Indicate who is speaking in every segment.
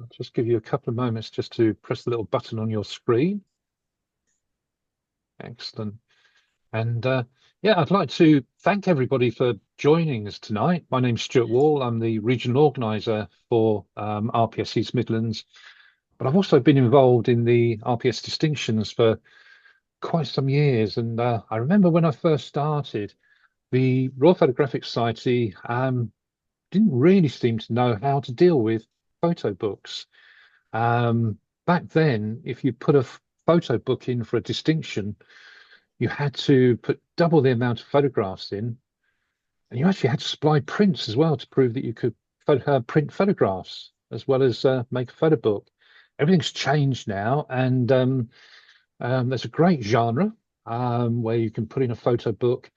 Speaker 1: I'll just give you a couple of moments just to press the little button on your screen. Excellent. And yeah, I'd like to thank everybody for joining us tonight. My name's Stuart Wall. I'm the regional organizer for RPS East Midlands, but I've also been involved in the RPS distinctions for quite some years. And I remember when I first started, the Royal Photographic Society didn't really seem to know how to deal with photo books. Back then, if you put a photo book in for a distinction, you had to put double the amount of photographs in, and you actually had to supply prints as well to prove that you could print photographs as well as make a photo book. Everything's changed now, and there's a great genre where you can put in a photo book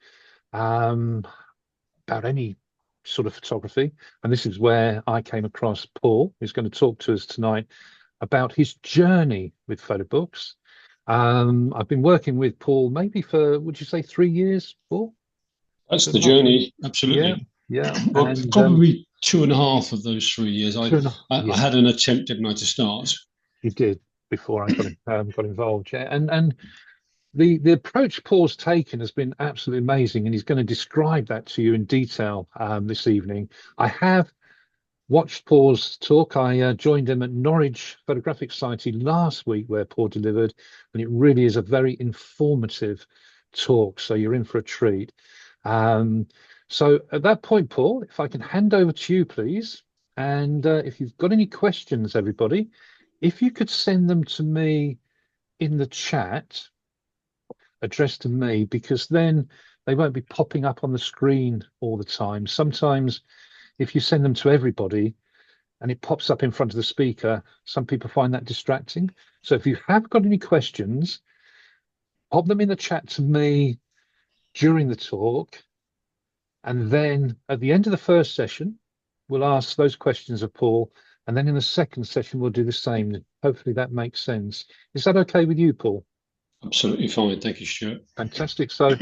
Speaker 1: about any sort of photography. And this is where I came across Paul, who's going to talk to us tonight about his journey with photo books. I've been working with Paul maybe for, would you say 3 years, Paul?
Speaker 2: That's the journey, absolutely.
Speaker 1: Yeah.
Speaker 2: Well,
Speaker 1: And,
Speaker 2: probably 2.5 of those 3 years. I
Speaker 1: yeah,
Speaker 2: had an attempt, didn't I, to start?
Speaker 1: you did before I got involved. Yeah, and the approach Paul's taken has been absolutely amazing, and he's going to describe that to you in detail this evening. I have watched Paul's talk. I joined him at Norwich Photographic Society last week where Paul delivered, and it really is a very informative talk, so you're in for a treat. So at that point, Paul, if I can hand over to you, please, and if you've got any questions, everybody, if you could send them to me in the chat, addressed to me, because then they won't be popping up on the screen all the time. Sometimes if you send them to everybody and it pops up in front of the speaker, some people find that distracting. So if you have got any questions, pop them in the chat to me during the talk. And then at the end of the first session, we'll ask those questions of Paul. And then in the second session, we'll do the same. Hopefully that makes sense. Is that okay with you, Paul?
Speaker 2: Absolutely fine. Thank you, Stuart.
Speaker 1: Fantastic. So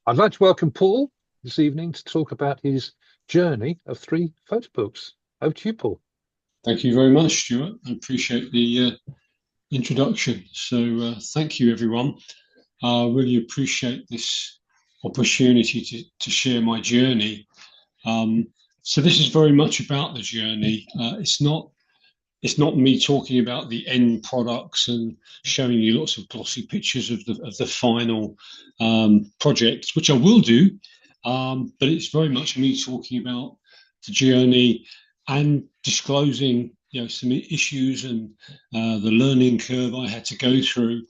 Speaker 1: I'd like to welcome Paul this evening to talk about his journey of 3 photo books. Over to you, Paul.
Speaker 2: Thank you very much, Stuart. I appreciate the introduction. So thank you, everyone. I really appreciate this opportunity to share my journey. So this is very much about the journey. It's not me talking about the end products and showing you lots of glossy pictures of the final project, which I will do. But it's very much me talking about the journey and disclosing, some issues and the learning curve I had to go through,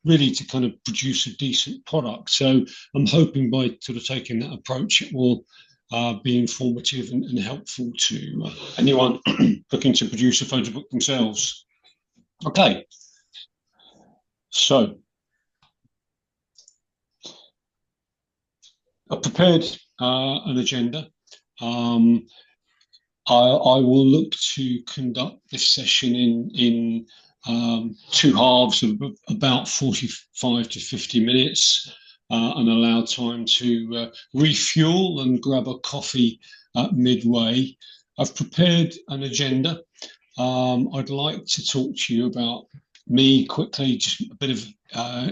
Speaker 2: really to kind of produce a decent product. So I'm hoping by sort of taking that approach, it will be informative and helpful to anyone looking to produce a photo book themselves. Okay, so I've prepared an agenda. I will look to conduct this session in 2 halves of about 45 to 50 minutes. And allow time to refuel and grab a coffee midway. I've prepared an agenda. I'd like to talk to you about me quickly, just a bit of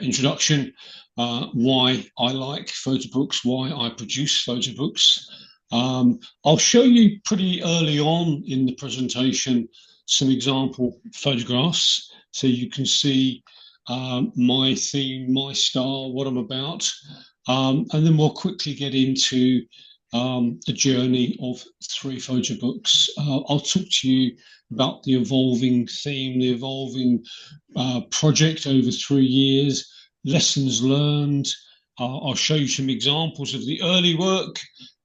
Speaker 2: introduction, why I like photo books, why I produce photo books. I'll show you pretty early on in the presentation some example photographs so you can see my theme, my style, what I'm about, and then we'll quickly get into the journey of 3 photo books. I'll talk to you about the evolving theme, the evolving project over 3 years, lessons learned. I'll show you some examples of the early work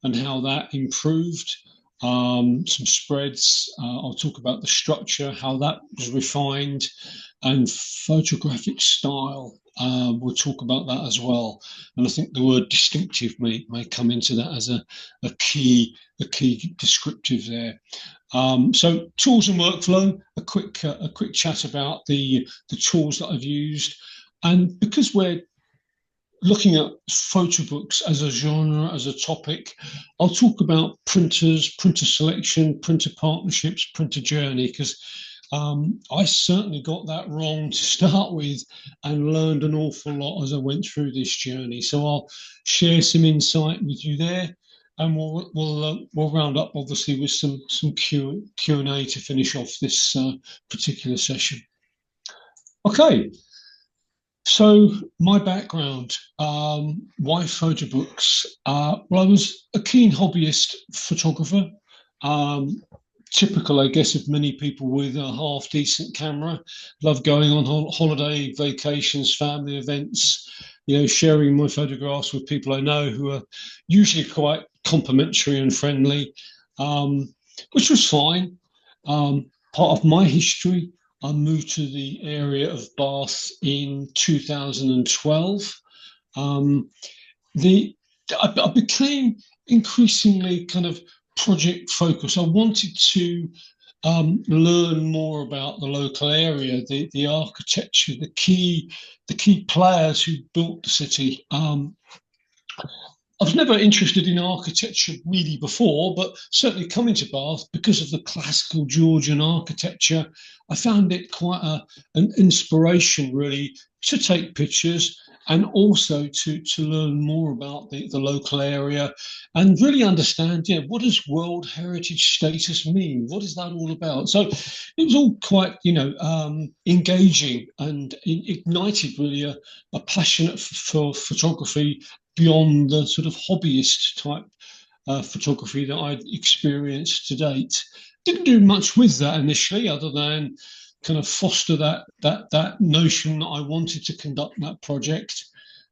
Speaker 2: and how that improved. Some spreads. I'll talk about the structure, how that was refined, and photographic style. We'll talk about that as well. And I think the word distinctive may come into that as a key descriptive there. So tools and workflow, a quick chat about the tools that I've used. And because we're looking at photo books as a genre, as a topic, I'll talk about printers, printer selection, printer partnerships, printer journey, because I certainly got that wrong to start with and learned an awful lot as I went through this journey. So I'll share some insight with you there, and we'll round up obviously with some Q&A to finish off this particular session. Okay, so my background, why photo books? Well, I was a keen hobbyist photographer. Um, Typical, I guess, of many people with a half decent camera. Love going on holiday, vacations, family events, sharing my photographs with people I know who are usually quite complimentary and friendly, which was fine. Part of my history, I moved to the area of Bath in 2012. Um, I became increasingly kind of project focused. I wanted to learn more about the local area, the architecture, the key players who built the city. I was never interested in architecture really before, but certainly coming to Bath because of the classical Georgian architecture, I found it quite an inspiration really to take pictures and also to learn more about the local area and really understand, what does World Heritage status mean? What is that all about? So it was all quite, engaging and ignited really a passion for photography beyond the sort of hobbyist type photography that I'd experienced to date. Didn't do much with that initially, other than kind of foster that notion that I wanted to conduct that project.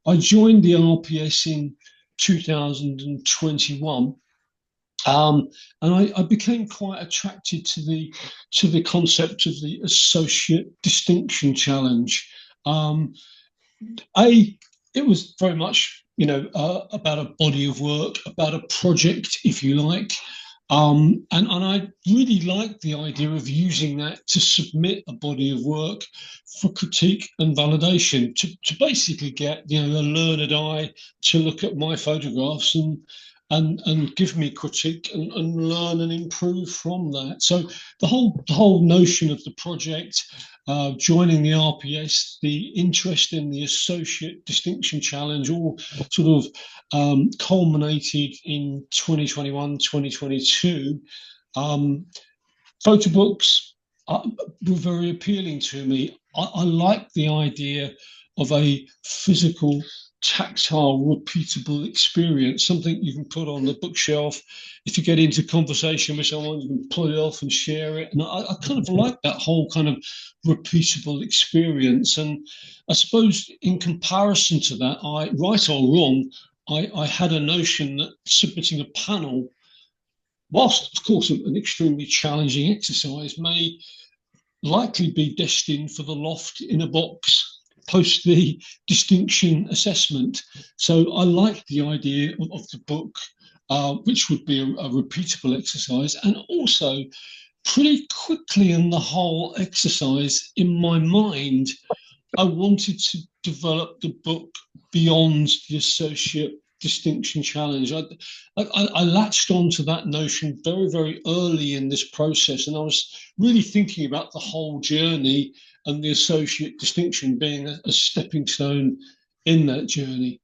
Speaker 2: I joined the ARPS in 2021. And I became quite attracted to the concept of the Associate Distinction Challenge. Um, it was very much, about a body of work, about a project, if you like. And I really liked the idea of using that to submit a body of work for critique and validation, to basically get, a learned eye to look at my photographs and give me critique and learn and improve from that. So the whole notion of the project, joining the RPS, the interest in the Associate Distinction Challenge, all sort of culminated in 2021, 2022. Photo books were very appealing to me. I like the idea of a physical, tactile, repeatable experience, something you can put on the bookshelf. If you get into conversation with someone, you can pull it off and share it. And I kind of like that whole kind of repeatable experience. And I suppose in comparison to that, right or wrong, I had a notion that submitting a panel, whilst of course an extremely challenging exercise, may likely be destined for the loft in a box post the distinction assessment. So I like the idea of the book, which would be a repeatable exercise, and also pretty quickly in the whole exercise, in my mind, I wanted to develop the book beyond the Associate Distinction Challenge. I latched onto that notion very, very early in this process, and I was really thinking about the whole journey and the Associate Distinction being a stepping stone in that journey.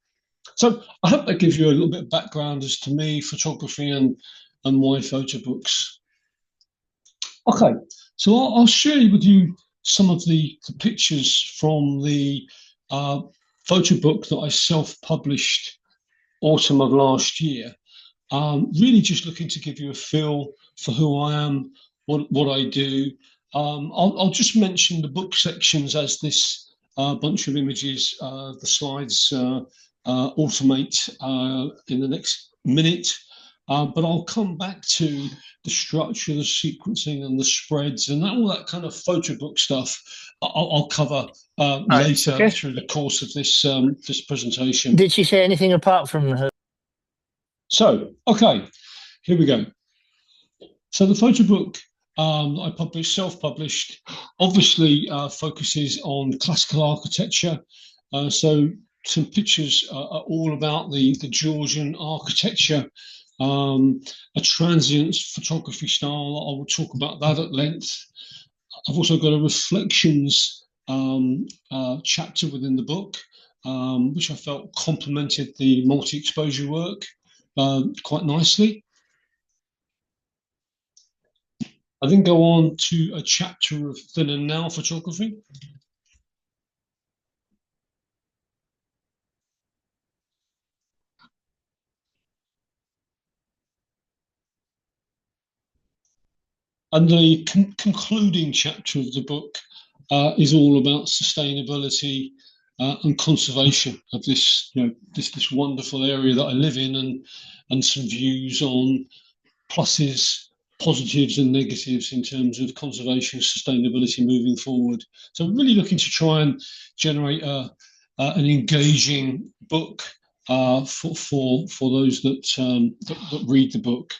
Speaker 2: So I hope that gives you a little bit of background as to me, photography, and why photo books. Okay, so I'll share with you some of the pictures from the photo book that I self-published autumn of last year. Really just looking to give you a feel for who I am, what I do. I'll just mention the book sections as this bunch of images, the slides automate in the next minute. But I'll come back to the structure, the sequencing, and the spreads, and all that kind of photo book stuff. I'll cover later through the course of this presentation.
Speaker 3: Did she say anything apart from her?
Speaker 2: So, okay, here we go. So the photo book I published, self-published, obviously focuses on classical architecture. So some pictures are all about the Georgian architecture. A transient photography style. I will talk about that at length. I've also got a reflections chapter within the book, which I felt complemented the multi-exposure work quite nicely. I then go on to a chapter of then and now photography. And the concluding chapter of the book is all about sustainability and conservation of this, this wonderful area that I live in, and some views on pluses, positives, and negatives in terms of conservation, sustainability moving forward. So I'm really looking to try and generate an engaging book for those that read the book.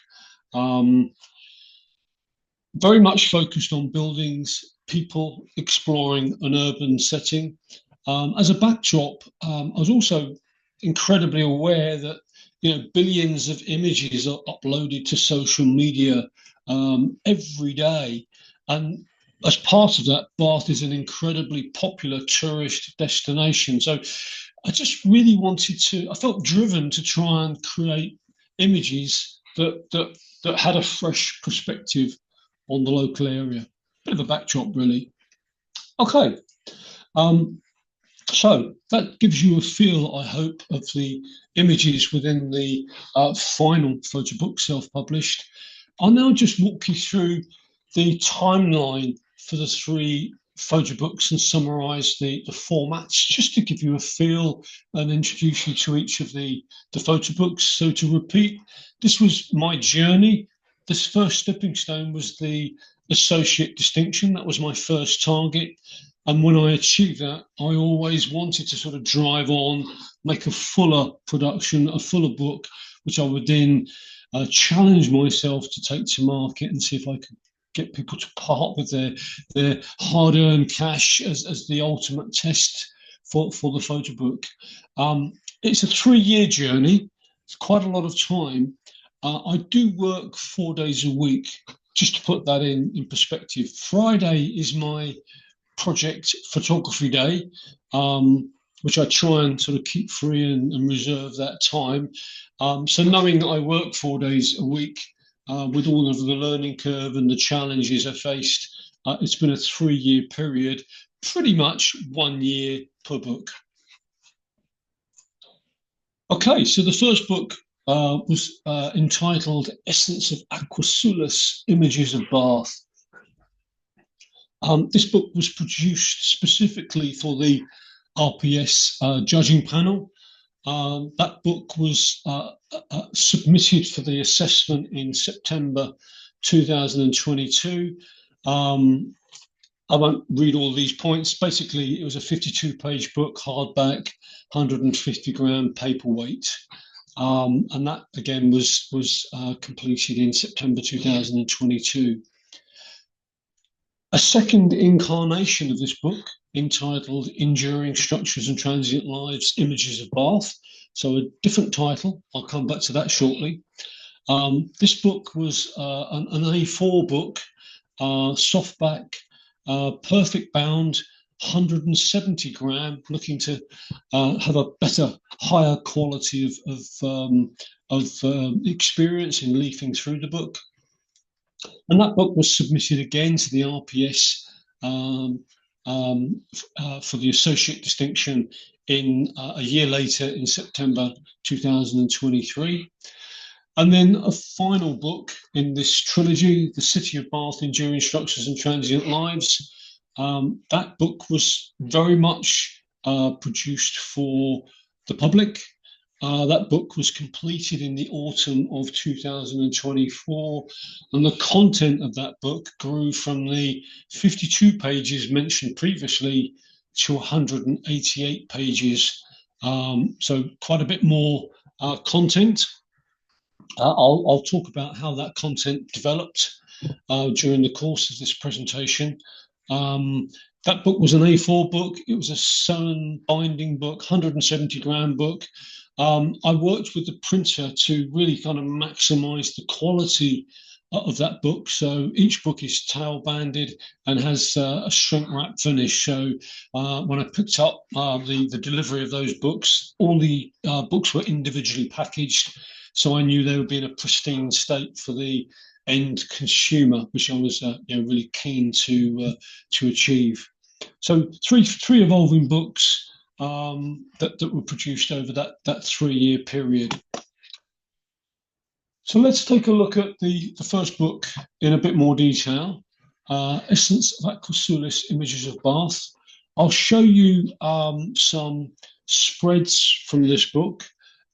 Speaker 2: Very much focused on buildings, people, exploring an urban setting. As a backdrop, I was also incredibly aware that billions of images are uploaded to social media every day, and as part of that, Bath is an incredibly popular tourist destination. So I just really I felt driven to try and create images that had a fresh perspective on the local area. Bit of a backdrop, really. Okay, so that gives you a feel, I hope, of the images within the final photo book, self-published. I'll now just walk you through the timeline for the 3 photo books and summarise the formats, just to give you a feel and introduce you to each of the photo books. So to repeat, this was my journey. This first stepping stone was the associate distinction. That was my first target. And when I achieved that, I always wanted to sort of drive on, make a fuller production, a fuller book, which I would then challenge myself to take to market and see if I could get people to part with their hard-earned cash as the ultimate test for the photo book. It's a 3-year journey. It's quite a lot of time. I do work 4 days a week, just to put that in perspective. Friday is my project photography day, which I try and sort of keep free and reserve that time. So knowing that I work 4 days a week, with all of the learning curve and the challenges I faced, it's been a 3-year period, pretty much 1 year per book. Okay, so the first book was entitled Essence of Aquasulis, Images of Bath. This book was produced specifically for the ARPS judging panel. That book was submitted for the assessment in September 2022. I won't read all these points. Basically, it was a 52-page book, hardback, 150-gram paperweight. And that, again, was completed in September 2022. A second incarnation of this book, entitled Enduring Structures and Transient Lives, Images of Bath. So a different title. I'll come back to that shortly. This book was an A4 book, softback, perfect bound, 170 gram, looking to have a better, higher quality of experience in leafing through the book. And that book was submitted again to the RPS for the associate distinction in a year later, in September 2023. And then a final book in this trilogy, The City of Bath, Enduring Structures and Transient Lives. That book was very much produced for the public. That book was completed in the autumn of 2024, and the content of that book grew from the 52 pages mentioned previously to 188 pages. So quite a bit more content. I'll talk about how that content developed during the course of this presentation. That book was an A4 book. It was a sewn binding book, 170 gram book. I worked with the printer to really kind of maximize the quality of that book. So each book is tail banded and has a shrink wrap finish. So when I picked up the delivery of those books, all the books were individually packaged. So I knew they would be in a pristine state for the end consumer, which I was really keen to achieve. So three evolving books that were produced over that 3-year period. So let's take a look at the first book in a bit more detail, Essence of Aquasulis, Images of Bath. I'll show you some spreads from this book,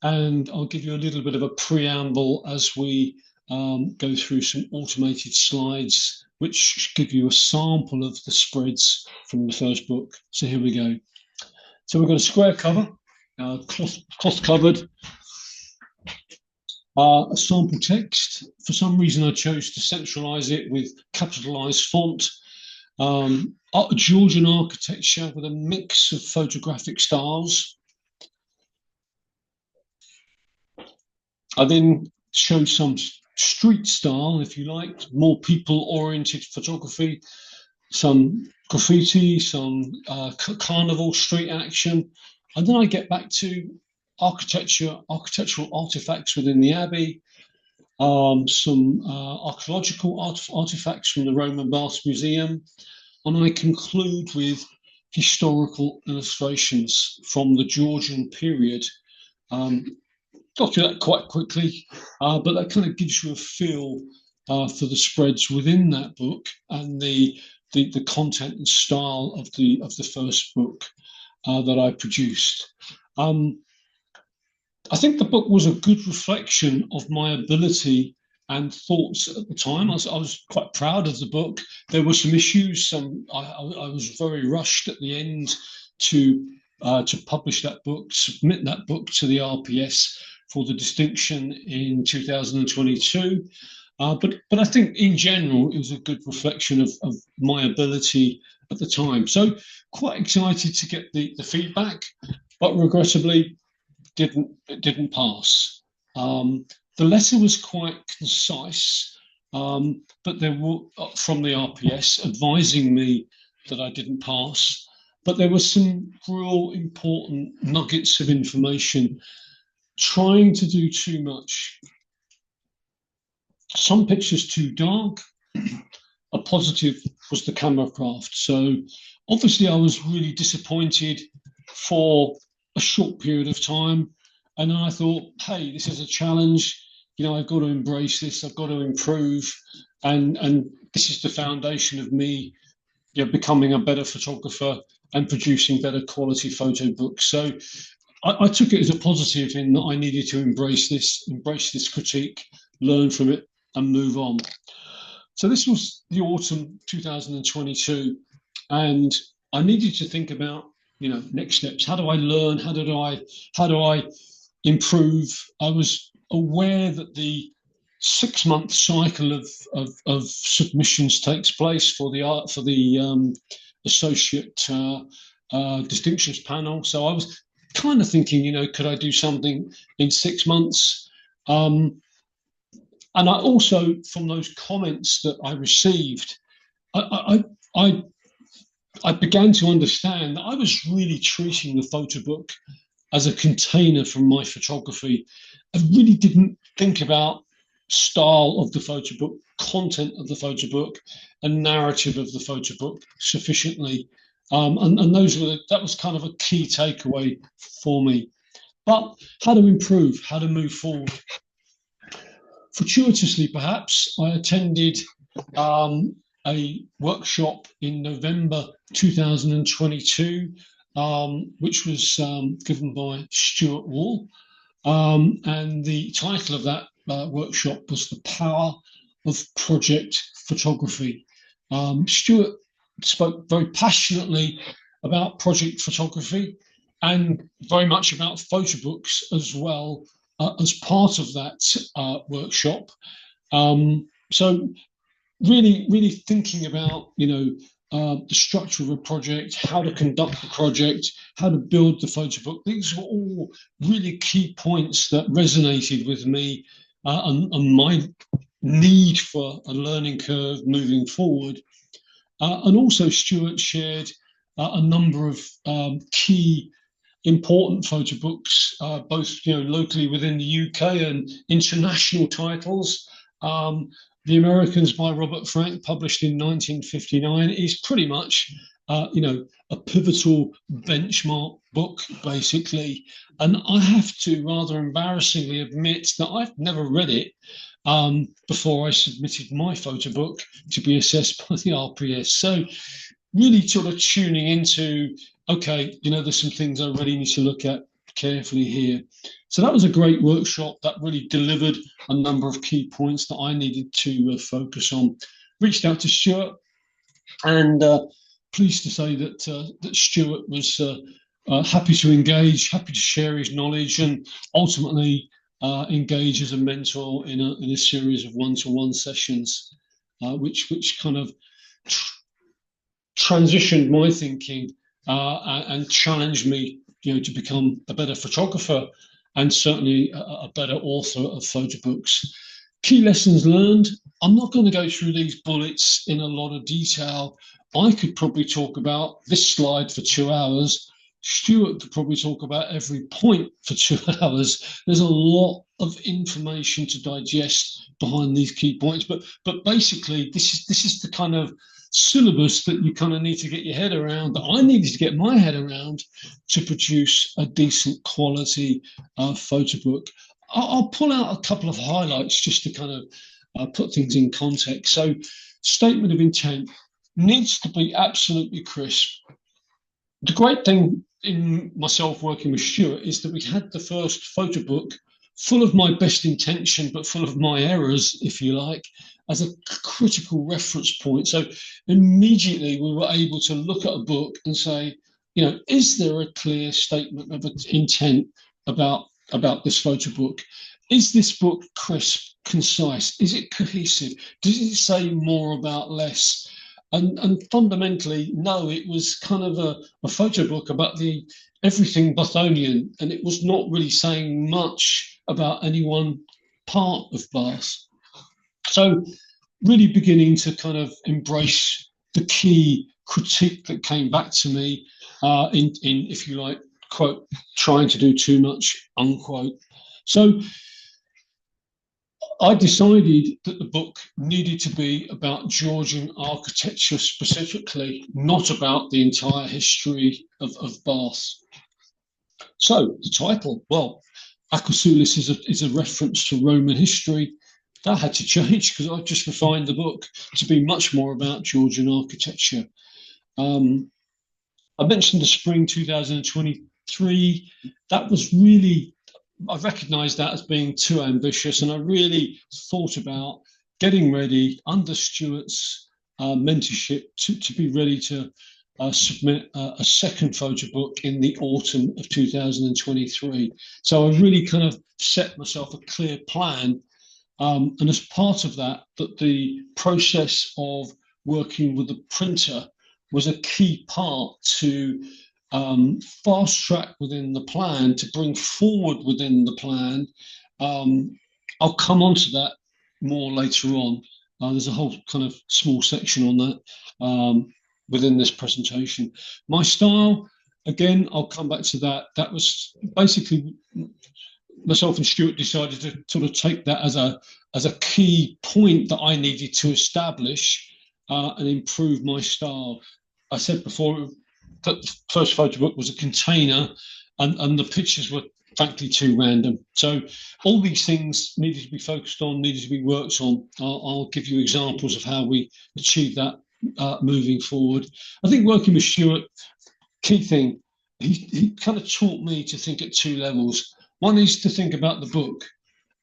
Speaker 2: and I'll give you a little bit of a preamble as we go through some automated slides, which give you a sample of the spreads from the first book. So here we go. So we've got a square cover, cloth covered, a sample text. For some reason, I chose to centralize it with capitalized font. Georgian architecture with a mix of photographic styles. I then showed some street style, if you like, more people-oriented photography, some graffiti, some carnival street action. And then I get back to architectural artifacts within the abbey, some archaeological artifacts from the Roman Baths Museum, and I conclude with historical illustrations from the Georgian period. Got through that quite quickly, but that kind of gives you a feel for the spreads within that book and the content and style of the first book that I produced. I think the book was a good reflection of my ability and thoughts at the time. I was quite proud of the book. There were some issues. I was very rushed at the end to publish that book, submit that book to the ARPS for the distinction in 2022. But I think in general, it was a good reflection of my ability at the time. So quite excited to get the feedback, but regrettably, it didn't pass. The letter was quite concise, but there were from the RPS advising me that I didn't pass. But there were some real important nuggets of information. Trying to do too much. Some pictures too dark. A positive was the camera craft. So obviously I was really disappointed for a short period of time. And then I thought, hey, this is a challenge. I've got to embrace this. I've got to improve. And this is the foundation of me becoming a better photographer and producing better quality photo books. So I took it as a positive in that I needed to embrace this critique, learn from it, and move on. So this was the autumn 2022, and I needed to think about next steps. How do I learn? How do I improve? I was aware that the 6-month cycle of submissions takes place for the associate distinctions panel. So I was kind of thinking, could I do something in 6 months? And I also, from those comments that I received, I began to understand that I was really treating the photo book as a container from my photography. I really didn't think about style of the photo book, content of the photo book, and narrative of the photo book sufficiently. And that was kind of a key takeaway for me. But how to improve, how to move forward. Fortuitously, perhaps, I attended a workshop in November 2022, which was given by Stuart Wall. And the title of that workshop was The Power of Project Photography. Stuart spoke very passionately about project photography and very much about photo books as well as part of that workshop. So really thinking about, the structure of a project, how to conduct the project, how to build the photo book. These were all really key points that resonated with me and my need for a learning curve moving forward. And also Stuart shared a number of key important photo books, both locally within the UK and international titles. The Americans by Robert Frank, published in 1959, is pretty much a pivotal benchmark book, basically. And I have to rather embarrassingly admit that I've never read it before I submitted my photo book to be assessed by the ARPS. So really sort of tuning into, okay, there's some things I really need to look at carefully here. So that was a great workshop that really delivered a number of key points that I needed to focus on. Reached out to Stuart, and pleased to say that Stuart was happy to engage, happy to share his knowledge, and ultimately engage as a mentor in a series of one-to-one sessions, which kind of transitioned my thinking and challenged me, to become a better photographer and certainly a better author of photo books. Key lessons learned. I'm not going to go through these bullets in a lot of detail. I could probably talk about this slide for 2 hours. Stuart could probably talk about every point for 2 hours. There's a lot of information to digest behind these key points, but basically this is the kind of syllabus that you kind of need to get your head around, that I needed to get my head around to produce a decent quality photo book. I'll pull out a couple of highlights just to kind of put things in context. So, statement of intent needs to be absolutely crisp. The great thing in myself working with Stuart is that we had the first photo book full of my best intention, but full of my errors, if you like, as a critical reference point. So immediately we were able to look at a book and say, is there a clear statement of intent about this photo book? Is this book crisp, concise? Is it cohesive? Does it say more about less? And fundamentally, no, it was kind of a photo book about the everything Bathonian, and it was not really saying much about any one part of Bath. So really beginning to kind of embrace the key critique that came back to me in, if you like, quote, trying to do too much, unquote. So I decided that the book needed to be about Georgian architecture specifically, not about the entire history of Bath. So the title, well, Akosoulis is a reference to Roman history. That had to change because I've just refined the book to be much more about Georgian architecture. I mentioned the spring 2023. That was really, I recognised that as being too ambitious, and I really thought about getting ready under Stuart's mentorship to be ready to submit a second photo book in the autumn of 2023. So I really kind of set myself a clear plan. And as part of that, the process of working with the printer was a key part to fast track within the plan, to bring forward within the plan. I'll come on to that more later on. There's a whole kind of small section on that within this presentation. My style, again, I'll come back to that. That was basically myself and Stuart decided to sort of take that as a key point that I needed to establish and improve my style. I said before that the first photo book was a container, and the pictures were frankly too random. So all these things needed to be focused on, needed to be worked on. I'll give you examples of how we achieved that moving forward. I think working with Stuart, key thing, he kind of taught me to think at two levels. One is to think about the book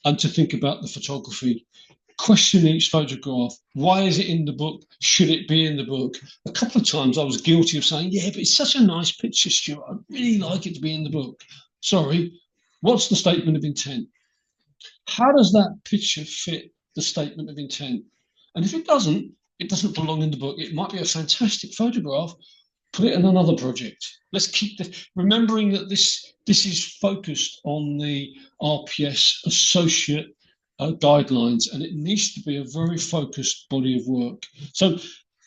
Speaker 2: and to think about the photography. Question each photograph. Why is it in the book? Should it be in the book? A couple of times I was guilty of saying, yeah, but it's such a nice picture, Stuart. I'd really like it to be in the book. Sorry, what's the statement of intent? How does that picture fit the statement of intent? And if it doesn't belong in the book. It might be a fantastic photograph. Put it in another project. Let's keep remembering that this is focused on the RPS associate guidelines, and it needs to be a very focused body of work. So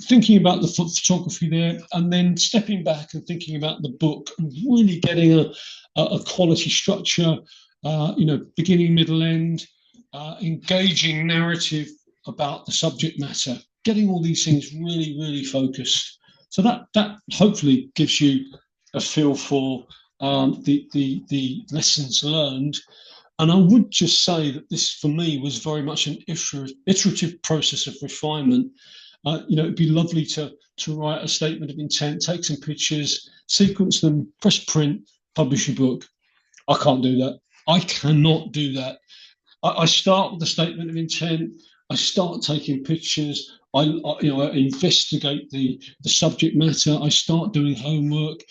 Speaker 2: thinking about the photography there, and then stepping back and thinking about the book and really getting a quality structure, beginning, middle, end, engaging narrative about the subject matter, getting all these things really, really focused. So that hopefully gives you a feel for the lessons learned. And I would just say that this, for me, was very much an iterative process of refinement. It'd be lovely to write a statement of intent, take some pictures, sequence them, press print, publish your book. I can't do that. I cannot do that. I start with a statement of intent. I start taking pictures. I investigate the subject matter. I start doing homework.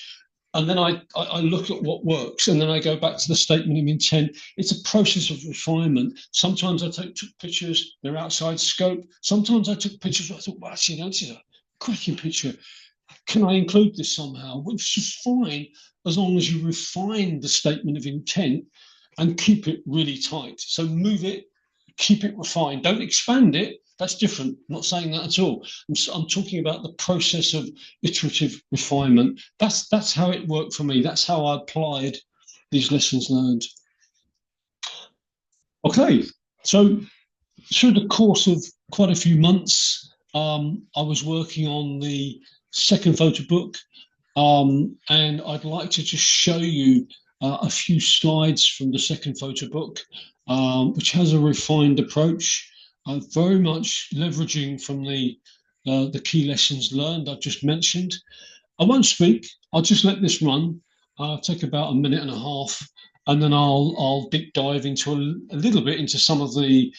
Speaker 2: And then I look at what works, and then I go back to the statement of intent. It's a process of refinement. Sometimes I took pictures, they're outside scope. Sometimes I took pictures where I thought, well, actually, this is a cracking picture. Can I include this somehow? Which is fine, as long as you refine the statement of intent and keep it really tight. So move it, keep it refined. Don't expand it. That's different. I'm not saying that at all. I'm talking about the process of iterative refinement. That's how it worked for me. That's how I applied these lessons learned. Okay, so through the course of quite a few months, I was working on the second photo book, and I'd like to just show you a few slides from the second photo book, which has a refined approach. Very much leveraging from the key lessons learned I've just mentioned. I won't speak. I'll just let this run. Take about a minute and a half, and then I'll deep dive into a little bit into some of the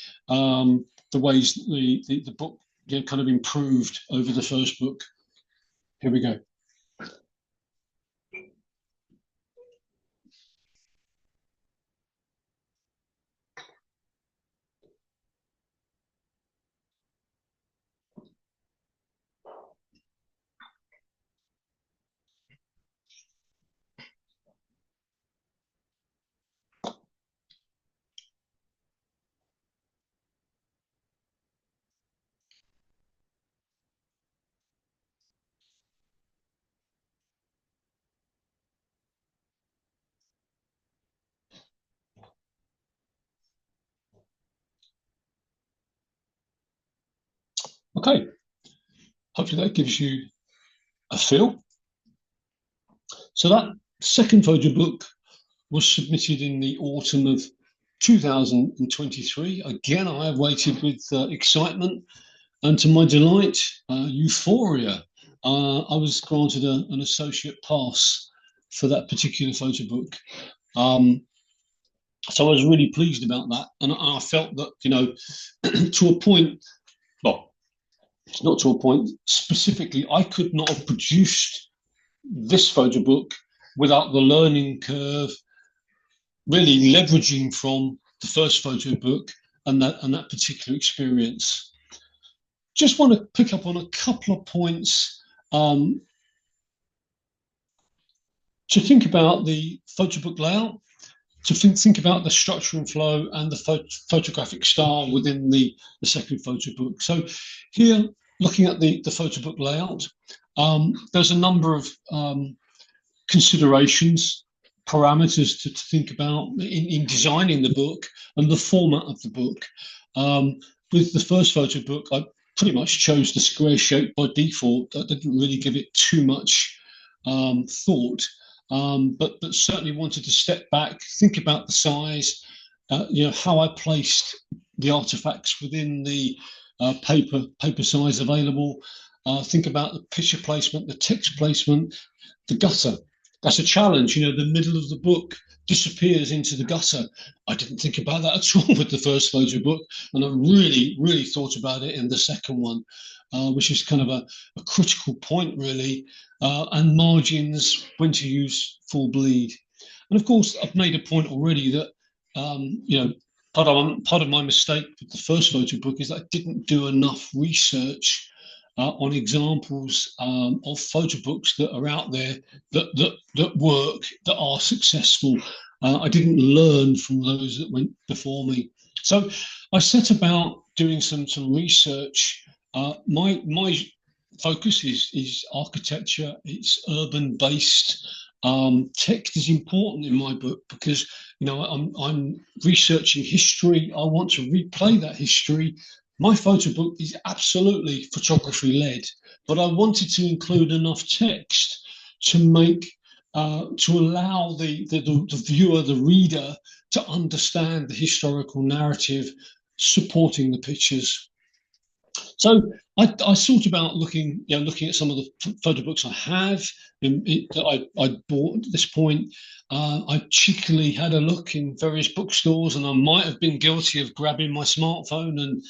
Speaker 2: ways the book kind of improved over the first book. Here we go. Okay, hopefully that gives you a feel. So that second photo book was submitted in the autumn of 2023. Again, I waited with excitement, and to my delight, euphoria, I was granted an associate pass for that particular photo book. So I was really pleased about that, and I felt that, to a point, well, not to a point, specifically, I could not have produced this photo book without the learning curve, really leveraging from the first photo book and that particular experience. Just want to pick up on a couple of points to think about the photo book layout, to think about the structure and flow and the photographic style within the second photo book. So here, looking at the photo book layout, there's a number of considerations, parameters to think about in designing the book and the format of the book. With the first photo book, I pretty much chose the square shape by default. I didn't really give it too much thought, but certainly wanted to step back, think about the size, how I placed the artifacts within the paper size available, think about the picture placement, the text placement, the gutter. That's a challenge. The middle of the book disappears into the gutter. I didn't think about that at all with the first photo book, and I really, really thought about it in the second one, which is kind of a critical point, really, and margins, when to use full bleed. And of course, I've made a point already that, part of my mistake with the first photo book is that I didn't do enough research on examples of photo books that are out there that work, that are successful. I didn't learn from those that went before me. So I set about doing some research. My focus is architecture. It's urban based. Text is important in my book because I'm researching history. I want to replay that history. My photo book is absolutely photography led, but I wanted to include enough text to make to allow the viewer, the reader, to understand the historical narrative supporting the pictures. So I thought about looking at some of the photo books I have that I bought at this point. I cheekily had a look in various bookstores, and I might have been guilty of grabbing my smartphone and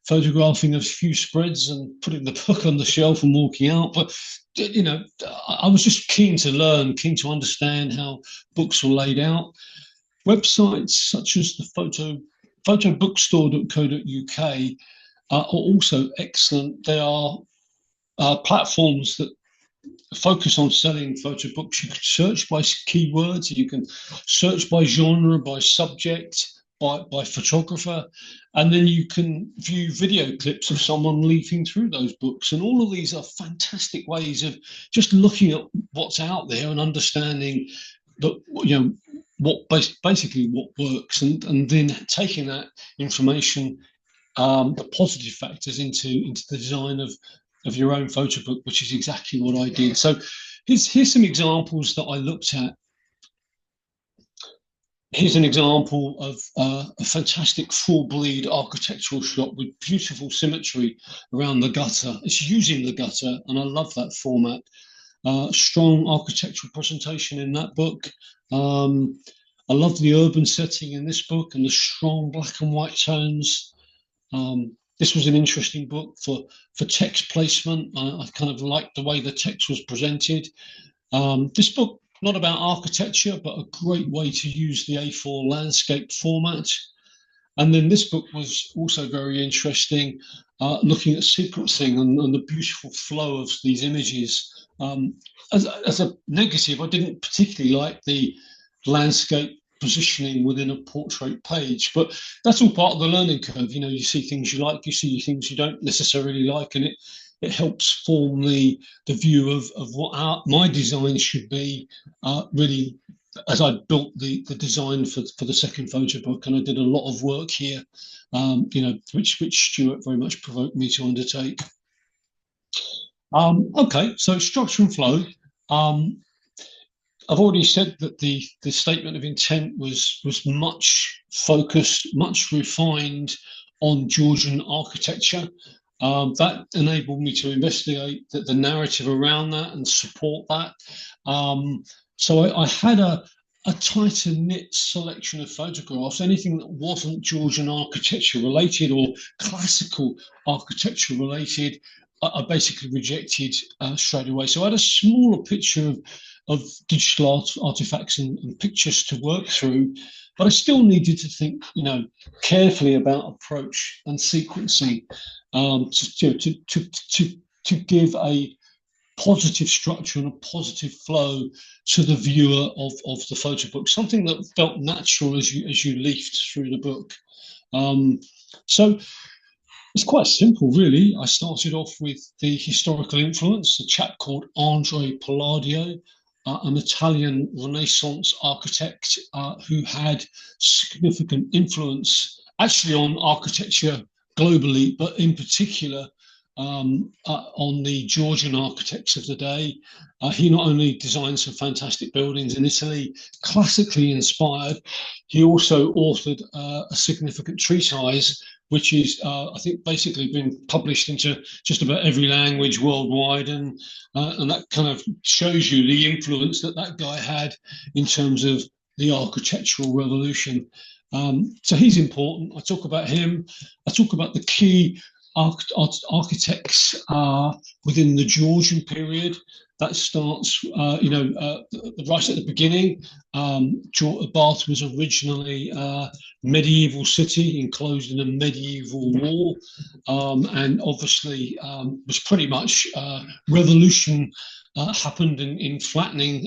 Speaker 2: photographing a few spreads and putting the book on the shelf and walking out. But I was just keen to learn, keen to understand how books were laid out. Websites such as the photobookstore.co.uk are also excellent. They are platforms that focus on selling photo books. You can search by keywords, you can search by genre, by subject, by photographer, and then you can view video clips of someone leafing through those books. And all of these are fantastic ways of just looking at what's out there and understanding that, basically what works, and then taking that information, the positive factors, into the design of your own photo book, which is exactly what I did. So here's some examples that I looked at. Here's an example of a fantastic full bleed architectural shot with beautiful symmetry around the gutter. It's using the gutter, and I love that format. Strong architectural presentation in that book. I love the urban setting in this book and the strong black and white tones. This was an interesting book for text placement. I kind of liked the way the text was presented. This book, not about architecture, but a great way to use the A4 landscape format. And then this book was also very interesting, looking at sequencing and the beautiful flow of these images. As a negative, I didn't particularly like the landscape positioning within a portrait page, but that's all part of the learning curve. You see things you like, you see things you don't necessarily like, and it helps form the view of what my design should be, really, as I built the design for the second photo book. And I did a lot of work here, which Stuart very much provoked me to undertake. Okay, so structure and flow. I've already said that the statement of intent was much focused, much refined on Georgian architecture. That enabled me to investigate the narrative around that and support that. So I had a tighter knit selection of photographs. Anything that wasn't Georgian architecture related or classical architecture related, I basically rejected straight away. So I had a smaller picture of digital artifacts and pictures to work through, but I still needed to think, carefully about approach and sequencing, to give a positive structure and a positive flow to the viewer of the photo book, something that felt natural as you leafed through the book. So it's quite simple, really. I started off with the historical influence, a chap called Andrea Palladio, an Italian Renaissance architect who had significant influence actually on architecture globally, but in particular on the Georgian architects of the day. He not only designed some fantastic buildings in Italy, classically inspired, he also authored a significant treatise, which is, I think, basically been published into just about every language worldwide, and that kind of shows you the influence that guy had in terms of the architectural revolution. So he's important. I talk about him. I talk about the key architects within the Georgian period. That starts, right at the beginning. Bath was originally a medieval city enclosed in a medieval wall, and obviously was pretty much revolution happened in flattening,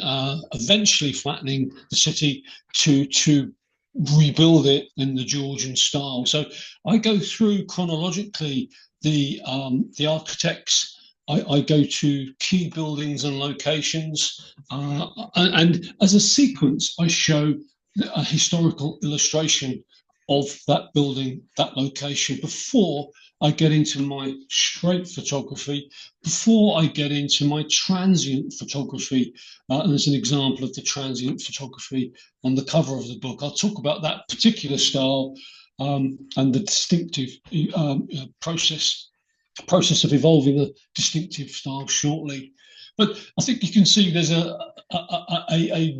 Speaker 2: eventually flattening the city to rebuild it in the Georgian style. So I go through chronologically the architects. I go to key buildings and locations, and as a sequence, I show a historical illustration of that building, that location, before I get into my straight photography, before I get into my transient photography. And as an example of the transient photography on the cover of the book, I'll talk about that particular style and the distinctive process of evolving a distinctive style shortly. But I think you can see there's a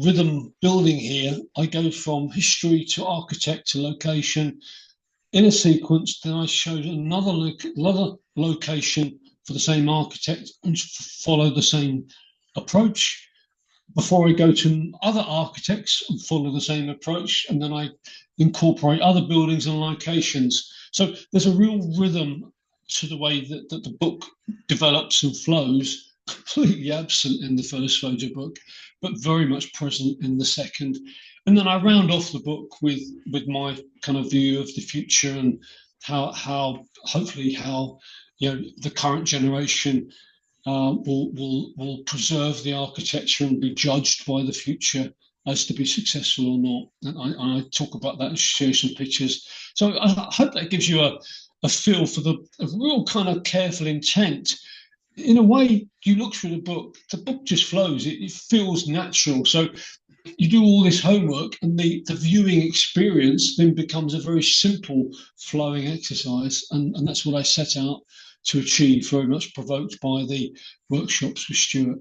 Speaker 2: rhythm building here. I go from history to architect to location in a sequence. Then I showed another location for the same architect and follow the same approach before I go to other architects and follow the same approach. And then I incorporate other buildings and locations. So there's a real rhythm to the way that the book develops and flows, completely absent in the first photo book, but very much present in the second. And then I round off the book with my kind of view of the future and how hopefully how the current generation will preserve the architecture and be judged by the future as to be successful or not. And I talk about that and share some pictures. So I hope that gives you a feel for a real kind of careful intent. In a way, you look through the book just flows. It feels natural. So you do all this homework and the viewing experience then becomes a very simple flowing exercise. And that's what I set out to achieve, very much provoked by the workshops with Stuart.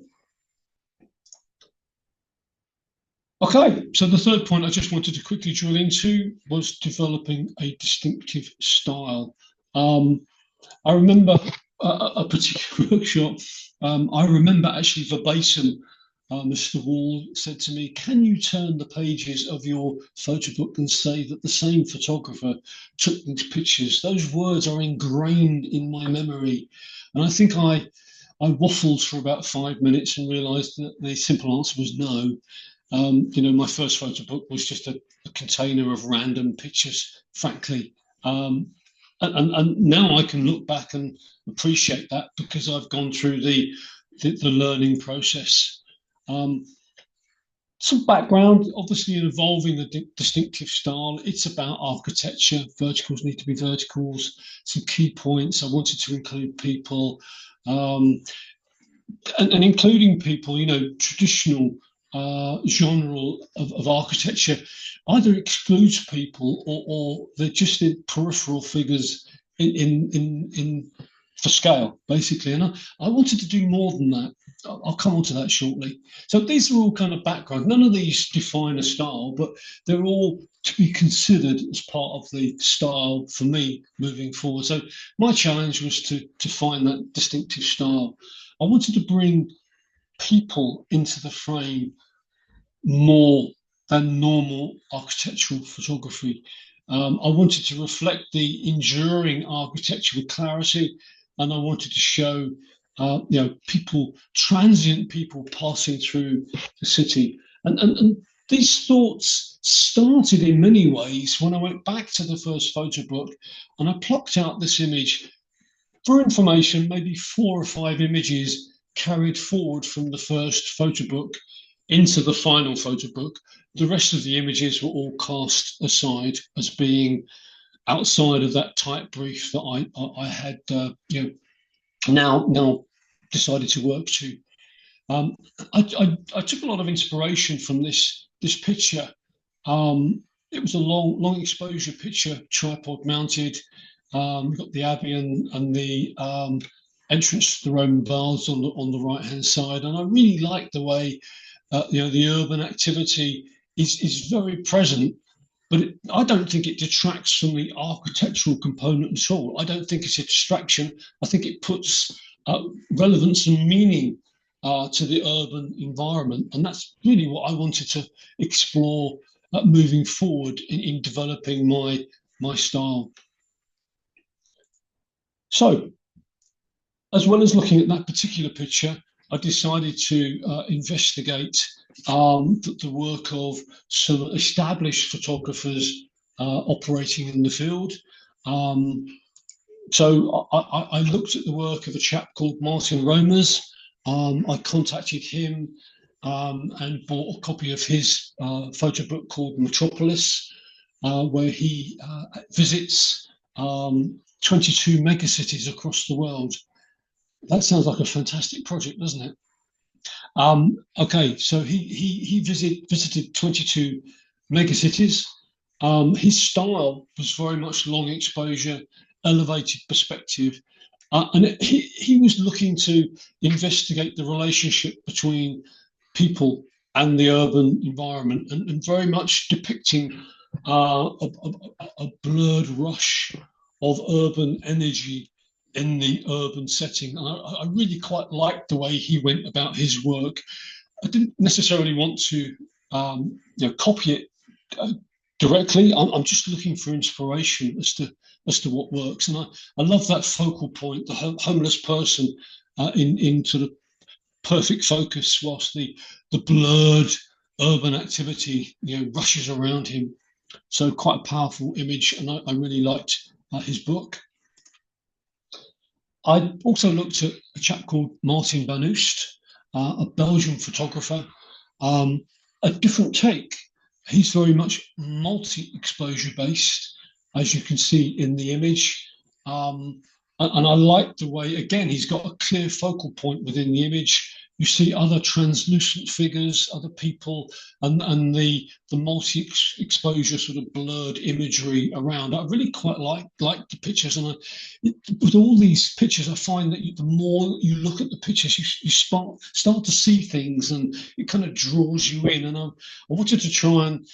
Speaker 2: Okay, so the third point I just wanted to quickly drill into was developing a distinctive style. I remember a particular workshop. I remember actually verbatim, Mr. Wall said to me, "Can you turn the pages of your photo book and say that the same photographer took these pictures?" Those words are ingrained in my memory. And I think I waffled for about 5 minutes and realized that the simple answer was no. My first photo book was just a container of random pictures, frankly. And now I can look back and appreciate that because I've gone through the learning process. Some background, obviously, in evolving a distinctive style. It's about architecture. Verticals need to be verticals. Some key points. I wanted to include people, and including people, traditional genre of architecture either excludes people or they're just in peripheral figures in for scale, basically. And I wanted to do more than that. I'll come on to that shortly. So these are all kind of background. None of these define a style, but they're all to be considered as part of the style for me moving forward. So my challenge was to find that distinctive style. I wanted to bring people into the frame more than normal architectural photography. I wanted to reflect the enduring architecture with clarity, and I wanted to show, people, transient people passing through the city. And these thoughts started in many ways when I went back to the first photo book and I plucked out this image for information, maybe 4 or 5 images carried forward from the first photo book into the final photo book. The rest of the images were all cast aside as being outside of that tight brief that I had now decided to work to. I took a lot of inspiration from this picture. It was a long exposure picture, tripod mounted. We've got the Abbey and the entrance to the Roman baths on the right hand side, and I really like the way the urban activity is very present, but I don't think it detracts from the architectural component at all. I don't think it's a distraction. I think it puts relevance and meaning to the urban environment, and that's really what I wanted to explore moving forward in developing my style. So, as well as looking at that particular picture, I decided to investigate the work of some established photographers operating in the field. So I looked at the work of a chap called Martin Romers. I contacted him and bought a copy of his photo book called Metropolis, where he visits 22 megacities across the world. That sounds like a fantastic project, doesn't it? Okay, so he visited 22 megacities. His style was very much long exposure, elevated perspective, and he was looking to investigate the relationship between people and the urban environment, and very much depicting a blurred rush of urban energy in the urban setting. And I really quite liked the way he went about his work. I didn't necessarily want to copy it directly. I'm just looking for inspiration as to what works. And I love that focal point, the homeless person in sort of perfect focus, whilst the blurred urban activity rushes around him. So quite a powerful image, and I really liked his book. I also looked at a chap called Martin Van Oost, a Belgian photographer, a different take. He's very much multi-exposure based, as you can see in the image. And I like the way, again, he's got a clear focal point within the image. You see other translucent figures, other people, and the multi-exposure sort of blurred imagery around. I really quite like the pictures, and with all these pictures, I find that the more you look at the pictures, you start to see things, and it kind of draws you in. And I wanted to try and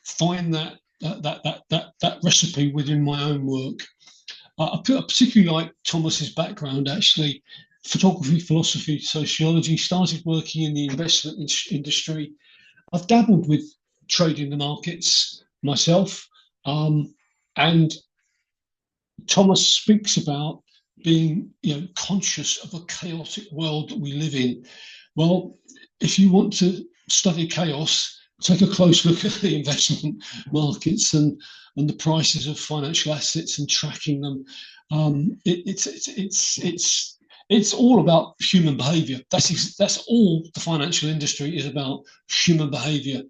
Speaker 2: find that recipe within my own work. I particularly like Thomas's background, actually. Photography, philosophy, sociology, started working in the investment industry. I've dabbled with trading the markets myself. And Thomas speaks about being conscious of a chaotic world that we live in. Well, if you want to study chaos, take a close look at the investment markets and the prices of financial assets and tracking them. It's all about human behavior. That's all the financial industry is about, human behavior.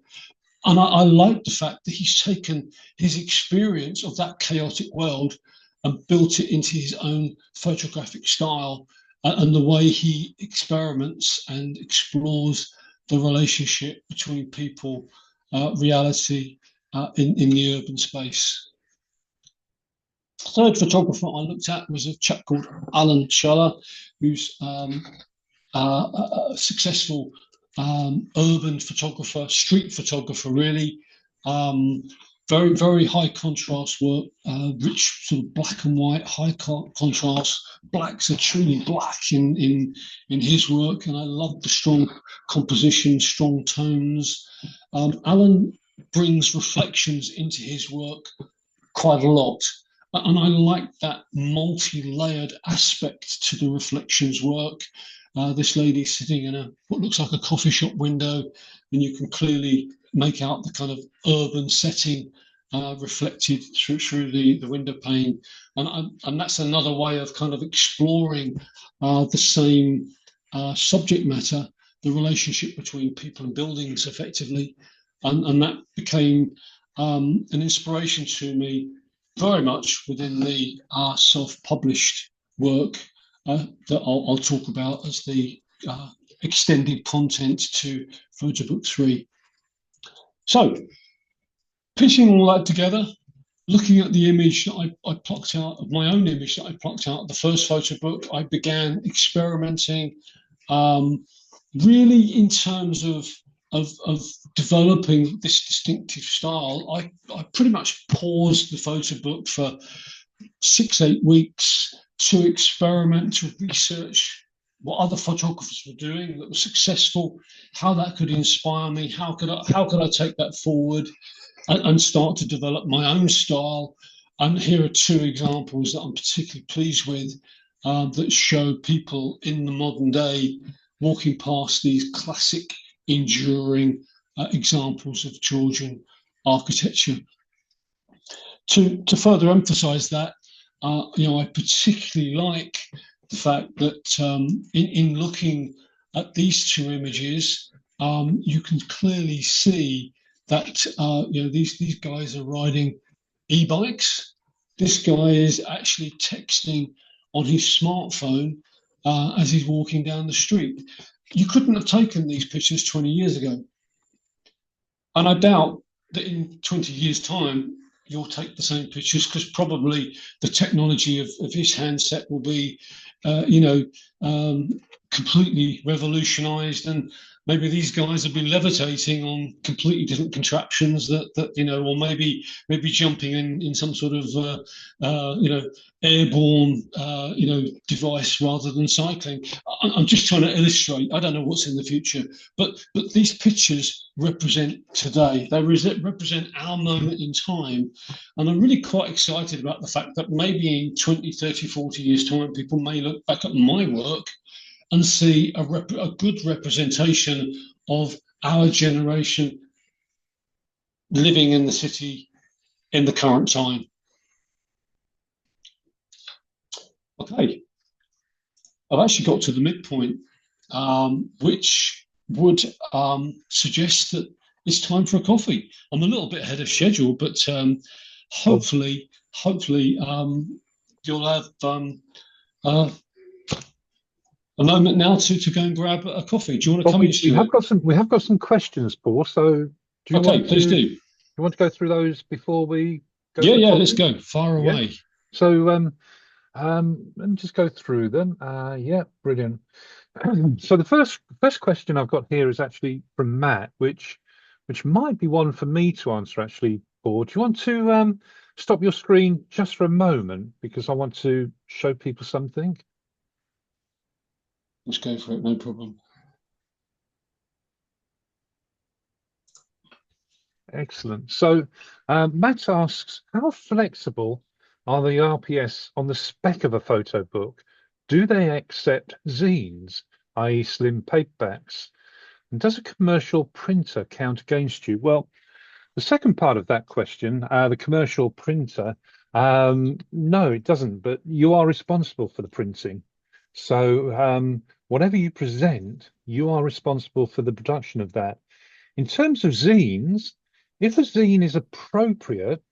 Speaker 2: And I like the fact that he's taken his experience of that chaotic world and built it into his own photographic style, and the way he experiments and explores the relationship between people, reality, in the urban space. Third photographer I looked at was a chap called Alan Schaller, who's a successful urban photographer, street photographer, really. Very, very high contrast work, rich sort of black and white, high contrast. Blacks are truly black in his work, and I love the strong composition, strong tones. Alan brings reflections into his work quite a lot. And I like that multi-layered aspect to the reflections work. This lady sitting in what looks like a coffee shop window, and you can clearly make out the kind of urban setting reflected through the window pane. And that's another way of kind of exploring the same subject matter, the relationship between people and buildings, effectively. And that became an inspiration to me, very much within the self-published work that I'll talk about as the extended content to Photobook 3. So, piecing all that together, looking at the image that I plucked out, of my own image that I plucked out of the first photo book, I began experimenting really in terms of developing this distinctive style. I pretty much paused the photo book for 6-8 weeks to experiment, to research what other photographers were doing that was successful, how that could inspire me, how could I take that forward and start to develop my own style. And here are 2 examples that I'm particularly pleased with, that show people in the modern day walking past these classic enduring examples of Georgian architecture. To further emphasise that, I particularly like the fact that in looking at these two images, you can clearly see that these guys are riding e-bikes. This guy is actually texting on his smartphone as he's walking down the street. You couldn't have taken these pictures 20 years ago. And I doubt that in 20 years' time, you'll take the same pictures, because probably the technology of his handset will be, completely revolutionized, and maybe these guys have been levitating on completely different contraptions that or maybe jumping in some sort of airborne device rather than cycling. I'm just trying to illustrate. I don't know what's in the future, but these pictures represent today. They represent our moment in time, and I'm really quite excited about the fact that maybe in 20, 30, 40 years' time, people may look back at my work and see a good representation of our generation living in the city in the current time. Okay, I've actually got to the midpoint, which would suggest that it's time for a coffee. I'm a little bit ahead of schedule, but hopefully you'll have a moment now to go and grab a coffee. Do you want to come in?
Speaker 1: We have got some questions, Paul. So do you
Speaker 2: please do.
Speaker 1: You want to go through those before we go?
Speaker 2: Yeah, let's go. Far away.
Speaker 1: So let me just go through them. Yeah, brilliant. So the first question I've got here is actually from Matt, which might be one for me to answer, actually, Paul. Do you want to stop your screen just for a moment, because I want to show people something?
Speaker 2: Let's go for it, no problem.
Speaker 1: Excellent. So Matt asks, how flexible are the RPS on the spec of a photo book? Do they accept zines, i.e. slim paperbacks? And does a commercial printer count against you? Well, the second part of that question, the commercial printer, no, it doesn't, but you are responsible for the printing. So whatever you present, you are responsible for the production of that. In terms of zines, if a zine is appropriate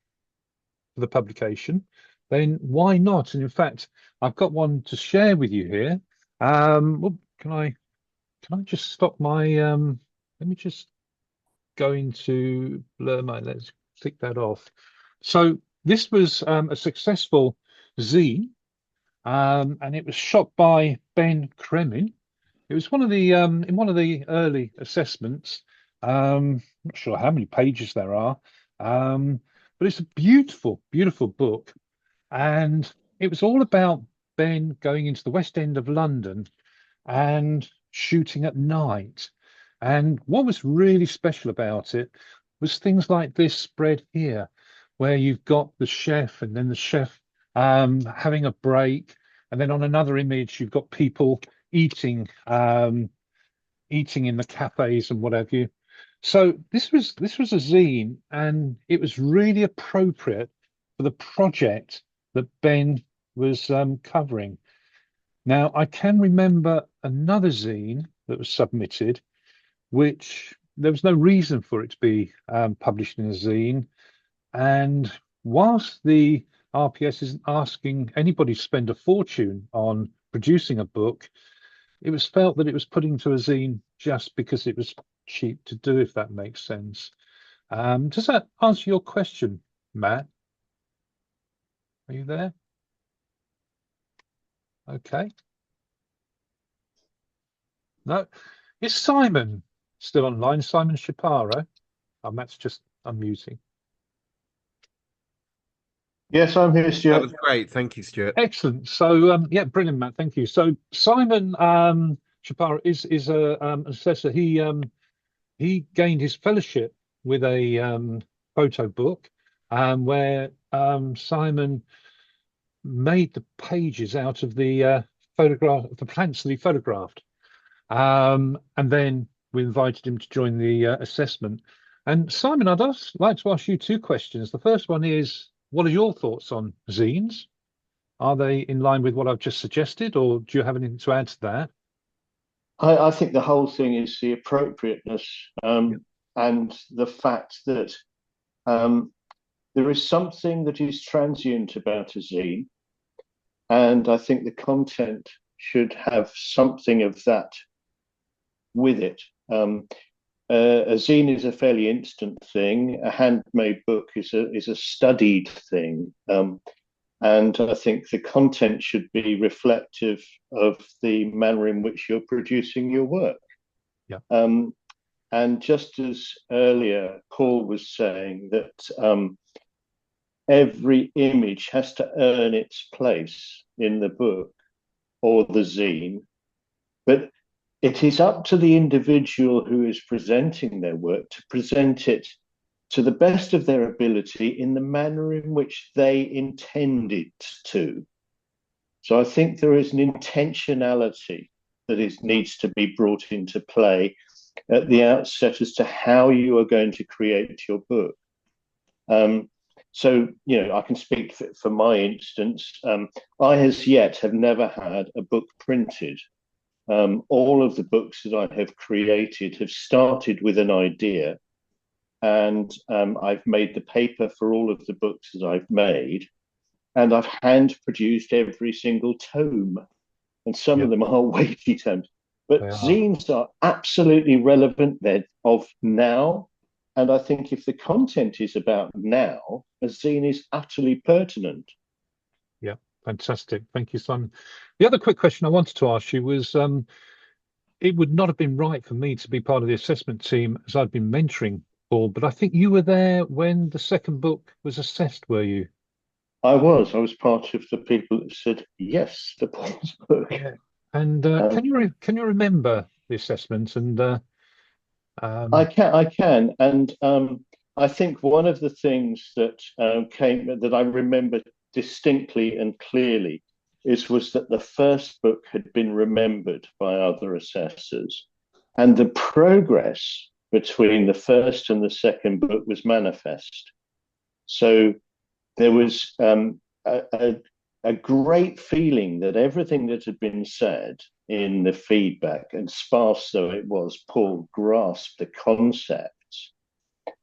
Speaker 1: for the publication, then why not? And in fact, I've got one to share with you here. Well, can I just stop my let me just go into blur my, let's click that off. So this was a successful zine, and it was shot by Ben Kremin. It was one of the in one of the early assessments. Not sure how many pages there are, but it's a beautiful, beautiful book, and it was all about Ben going into the West End of London and shooting at night. And what was really special about it was things like this spread here, where you've got the chef and then the chef having a break, and then on another image you've got people eating in the cafes and what have you. So this was a zine, and it was really appropriate for the project that Ben was covering. Now, I can remember another zine that was submitted, which there was no reason for it to be published in a zine. And whilst the RPS isn't asking anybody to spend a fortune on producing a book, it was felt that it was put into a zine just because it was cheap to do, if that makes sense. Does that answer your question, Matt? Are you there? Okay. No. Is Simon still online? Simon Shaparo? Oh, Matt's just unmuting.
Speaker 4: Yes, I'm here, Stuart.
Speaker 5: That was great. Thank you, Stuart.
Speaker 1: Excellent. So, yeah, brilliant, Matt. Thank you. So Simon Shaparo is an assessor. He gained his fellowship with a photo book, where Simon made the pages out of the photograph, the plants that he photographed, and then we invited him to join the assessment. And Simon, like to ask you two questions. The first one is, what are your thoughts on zines? Are they in line with what I've just suggested, or do you have anything to add to that?
Speaker 4: I think the whole thing is the appropriateness,
Speaker 1: Yeah.
Speaker 4: and the fact that there is something that is transient about a zine, and I think the content should have something of that with it. A zine is a fairly instant thing. A handmade book is a studied thing, and I think the content should be reflective of the manner in which you're producing your work.
Speaker 1: Yeah.
Speaker 4: And just as earlier Paul was saying that every image has to earn its place in the book or the zine, but it is up to the individual who is presenting their work to present it to the best of their ability in the manner in which they intended to. So I think there is an intentionality that needs to be brought into play at the outset as to how you are going to create your book. So, I can speak for my instance. I as yet have never had a book printed. All of the books that I have created have started with an idea, and I've made the paper for all of the books that I've made, and I've hand produced every single tome, and some of them are weighty tomes. But zines are absolutely relevant. They're of now, and I think if the content is about now, a zine is utterly pertinent.
Speaker 1: Yeah, fantastic. Thank you, Simon. The other quick question I wanted to ask you was, it would not have been right for me to be part of the assessment team as I'd been mentoring Paul, but I think you were there when the second book was assessed, were you?
Speaker 4: I was part of the people that said yes to Paul's book.
Speaker 1: Yeah. And can you remember the assessment? And
Speaker 4: I can, and I think one of the things that that I remember distinctly and clearly was that the first book had been remembered by other assessors, and the progress between the first and the second book was manifest. So there was a great feeling that everything that had been said in the feedback, and sparse though it was, Paul grasped the concepts,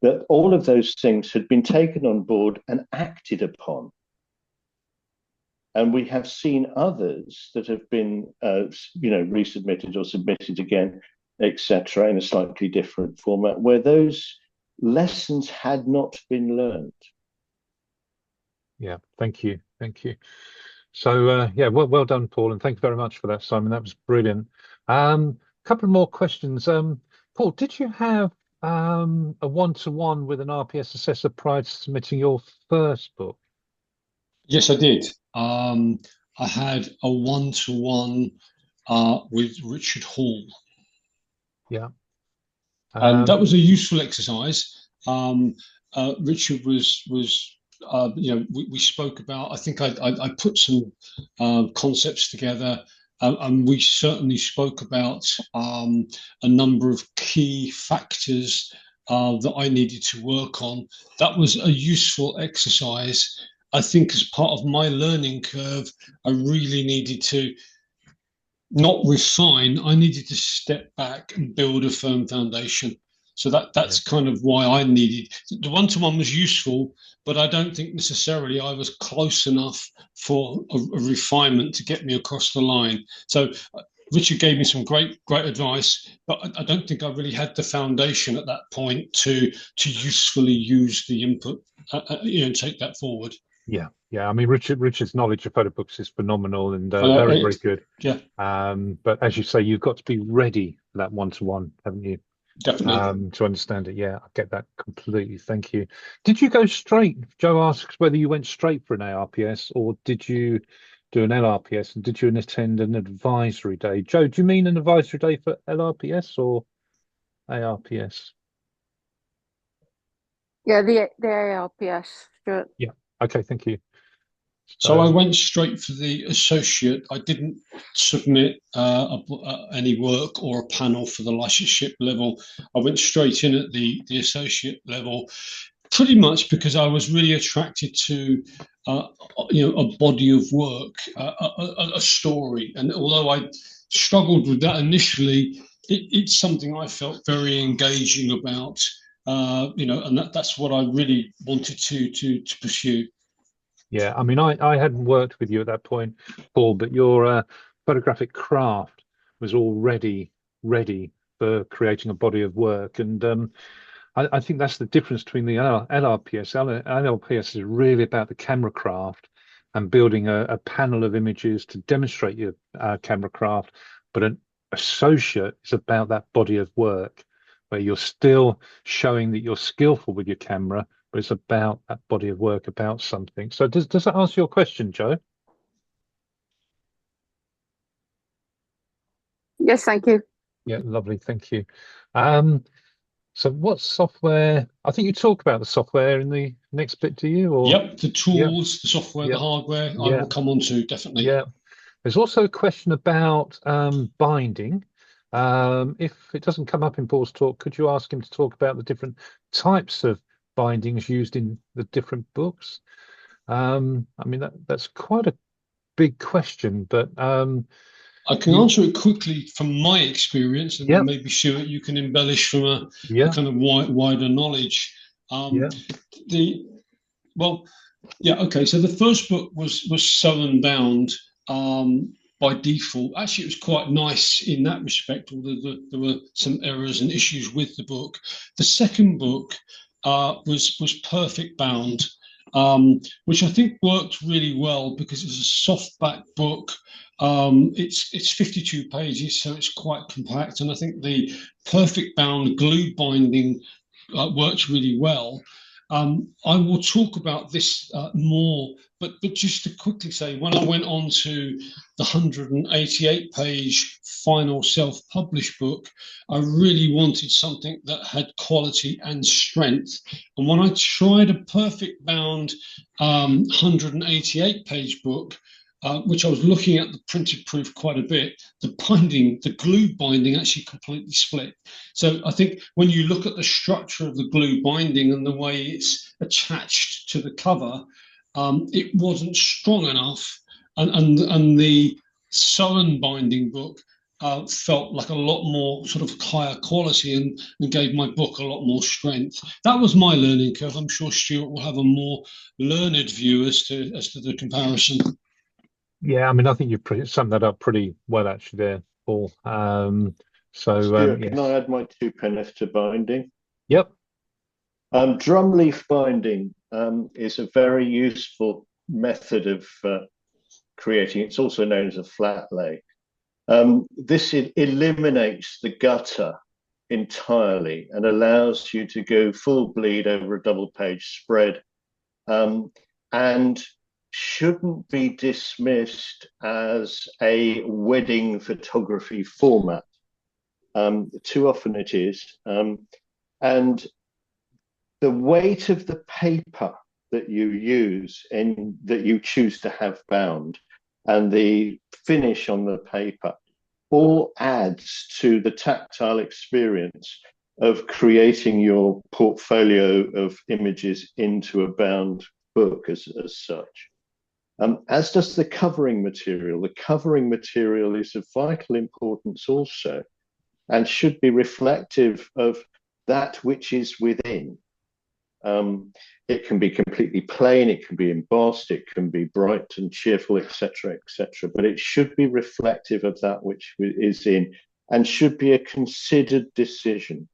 Speaker 4: that all of those things had been taken on board and acted upon. And we have seen others that have been, resubmitted or submitted again, etc., in a slightly different format, where those lessons had not been learned.
Speaker 1: Yeah, thank you. So well done, Paul, and thank you very much for that, Simon. That was brilliant. Couple of more questions. Paul, did you have a one-to-one with an RPS assessor prior to submitting your first book?
Speaker 2: Yes, I did. I had a one-to-one with Richard Hall.
Speaker 1: Yeah.
Speaker 2: And that was a useful exercise. Richard was we spoke about, I think I put some concepts together, and we certainly spoke about a number of key factors that I needed to work on. That was a useful exercise. I think as part of my learning curve, I really needed to not refine, I needed to step back and build a firm foundation. So that's kind of why I needed the one-to-one was useful, but I don't think necessarily I was close enough for a refinement to get me across the line. So Richard gave me some great advice, but I don't think I really had the foundation at that point to usefully use the input, take that forward.
Speaker 1: Yeah. I mean, Richard's knowledge of Photobooks is phenomenal and very good.
Speaker 2: Yeah.
Speaker 1: But as you say, you've got to be ready for that one-to-one, haven't you?
Speaker 2: Definitely.
Speaker 1: To understand it. Yeah, I get that completely. Thank you. Did you go straight? Joe asks whether you went straight for an ARPS or did you do an LRPS, and did you attend an advisory day? Joe, do you mean an advisory day for LRPS or ARPS?
Speaker 5: Yeah, the ARPS. Sure.
Speaker 1: Yeah. Okay. Thank you.
Speaker 2: So I went straight for the associate. I didn't submit any work or a panel for the licenseship level. I went straight in at the associate level, pretty much because I was really attracted to a body of work, a story. And although I struggled with that initially, it's something I felt very engaging about. And that's what I really wanted to pursue.
Speaker 1: Yeah, I mean, I hadn't worked with you at that point, Paul, but your photographic craft was already ready for creating a body of work. And I think that's the difference between the LRPS. LLPS is really about the camera craft and building a panel of images to demonstrate your camera craft. But an associate is about that body of work where you're still showing that you're skillful with your camera, but it's about that body of work, about something. So does that answer your question, Joe?
Speaker 5: Yes, thank you.
Speaker 1: Yeah, lovely, thank you. So what software? I think you talk about the software in the next bit, do you? Or
Speaker 2: Yep, the tools, the software, the hardware, I will come on to, definitely.
Speaker 1: Yeah. There's also a question about binding. If it doesn't come up in Paul's talk, could you ask him to talk about the different types of bindings used in the different books? I mean, that's quite a big question, but
Speaker 2: I can answer it quickly from my experience, and then maybe Stuart, you can embellish from a kind of wider knowledge. Okay. So the first book was sewn and bound by default. Actually, it was quite nice in that respect, although there were some errors and issues with the book. The second book was perfect bound, which I think worked really well because it's a softback book. It's 52 pages, so it's quite compact, and I think the perfect bound glue binding works really well. I will talk about this more, but just to quickly say, when I went on to the 188-page final self-published book, I really wanted something that had quality and strength. And when I tried a perfect bound 188-page book, which I was looking at the printed proof quite a bit, the glue binding actually completely split. So I think when you look at the structure of the glue binding and the way it's attached to the cover, it wasn't strong enough. And the sewn binding book felt like a lot more sort of higher quality and gave my book a lot more strength. That was my learning curve. I'm sure Stuart will have a more learned view as to the comparison.
Speaker 1: Yeah, I mean, I think you've summed that up pretty well, actually, there, Paul.
Speaker 4: Stuart, can I add my 2 pence to binding?
Speaker 1: Yep.
Speaker 4: Drumleaf binding is a very useful method of creating. It's also known as a flat lay. This eliminates the gutter entirely and allows you to go full bleed over a double-page spread, and shouldn't be dismissed as a wedding photography format. Too often it is. And the weight of the paper that you use and that you choose to have bound and the finish on the paper all adds to the tactile experience of creating your portfolio of images into a bound book as such. As does the covering material. The covering material is of vital importance also and should be reflective of that which is within. It can be completely plain, it can be embossed, it can be bright and cheerful, etc., but it should be reflective of that which is in and should be a considered decision.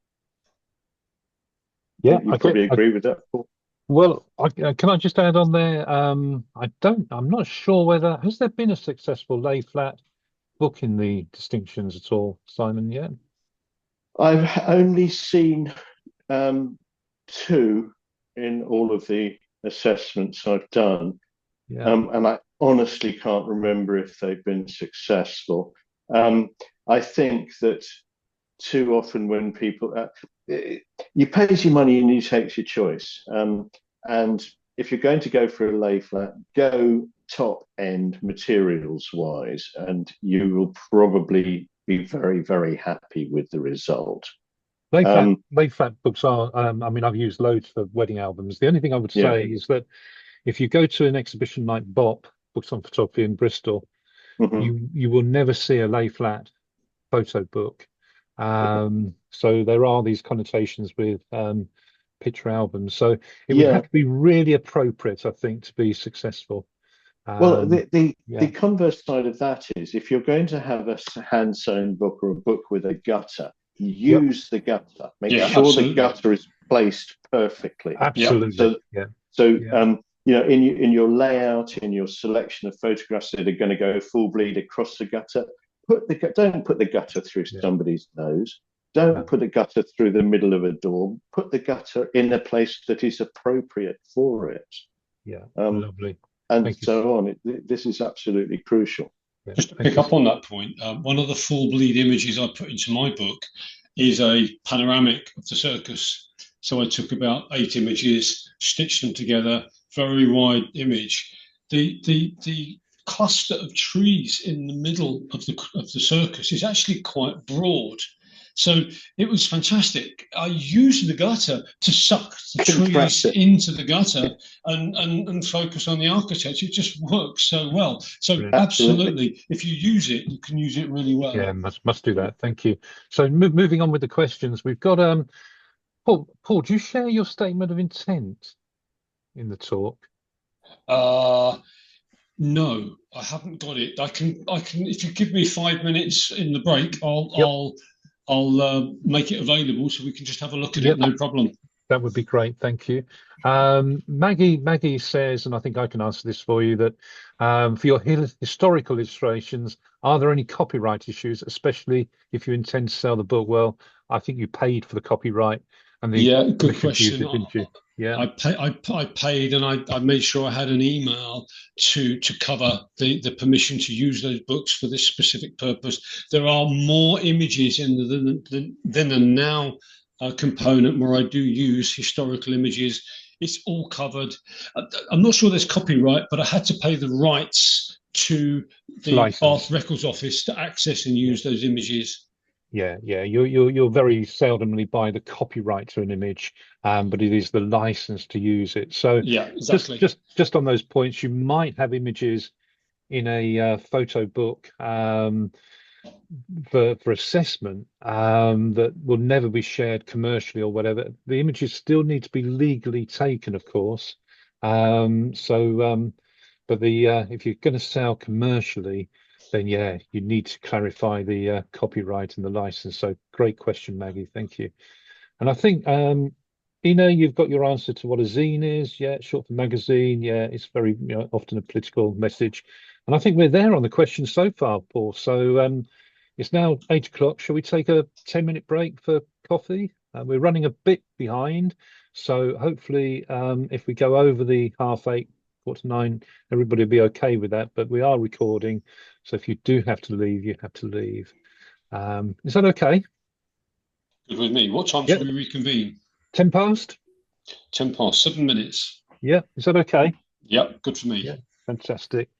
Speaker 1: Yeah,
Speaker 4: you probably agree with that, Paul?
Speaker 1: Well, can I just add on there? I'm not sure whether, has there been a successful lay flat book in the distinctions at all, Simon, yet?
Speaker 4: I've only seen 2 in all of the assessments I've done. And I honestly can't remember if they've been successful. I think that too often when people, you pay your money and you take your choice. And if you're going to go for a lay flat, go top end materials wise, and you will probably be very, very happy with the result.
Speaker 1: Laid flat books are, I mean, I've used loads for wedding albums. The only thing I would say is that if you go to an exhibition like BOP, Books on Photography in Bristol, you will never see a lay flat photo book. So there are these connotations with picture albums. So it would have to be really appropriate, I think, to be successful.
Speaker 4: Well, the converse side of that is if you're going to have a hand sewn book or a book with a gutter, use the gutter. Make sure the gutter is placed perfectly.
Speaker 1: Absolutely.
Speaker 4: You know, in your layout, in your selection of photographs that are going to go full bleed across the gutter, don't put the gutter through somebody's nose. Don't put a gutter through the middle of a door. Put the gutter in a place that is appropriate for it.
Speaker 1: Yeah, lovely.
Speaker 4: And Thank so on. This is absolutely crucial.
Speaker 2: Just to pick up on that point, one of the full bleed images I put into my book is a panoramic of the circus. So I took about 8 images, stitched them together, very wide image. The cluster of trees in the middle of the circus is actually quite broad. So it was fantastic. I used the gutter to suck the trees into the gutter and focus on the architecture. It just works so well. So absolutely, if you use it, you can use it really well.
Speaker 1: Yeah, must do that. Thank you. So moving on with the questions, we've got Paul, do you share your statement of intent in the talk?
Speaker 2: No, I haven't got it. I can if you give me 5 minutes in the break, I'll make it available so we can just have a look at it. No problem.
Speaker 1: That would be great. Thank you. Maggie says, and I think I can answer this for you, that for your historical illustrations, are there any copyright issues, especially if you intend to sell the book? Well, I think you paid for the copyright. And
Speaker 2: good question.
Speaker 1: Didn't you? Yeah,
Speaker 2: I paid, and I made sure I had an email to cover the permission to use those books for this specific purpose. There are more images in the now component where I do use historical images. It's all covered. I'm not sure there's copyright, but I had to pay the rights to the Bath Records Office to access and use those images.
Speaker 1: Yeah. You'll very seldomly buy the copyright to an image, but it is the license to use it. So
Speaker 2: yeah, exactly.
Speaker 1: Just on those points, you might have images in a photo book for assessment that will never be shared commercially or whatever. The images still need to be legally taken, of course. But if you're going to sell commercially, then you need to clarify the copyright and the license. So great question, Maggie. Thank you. And I think Ina, you've got your answer to what a zine is. Yeah, short for magazine. Yeah, it's very often a political message. And I think we're there on the questions so far, Paul. So it's now 8 o'clock. Shall we take a 10-minute break for coffee? We're running a bit behind, so hopefully if we go over the 8:30, 8:45, everybody will be okay with that. But we are recording, so if you do have to leave, you have to leave. Is that okay?
Speaker 2: Good with me. What time should we reconvene?
Speaker 1: 10 past?
Speaker 2: 10 past, 7 minutes.
Speaker 1: Yeah, is that okay?
Speaker 2: Yep, good for me.
Speaker 1: Yeah, fantastic.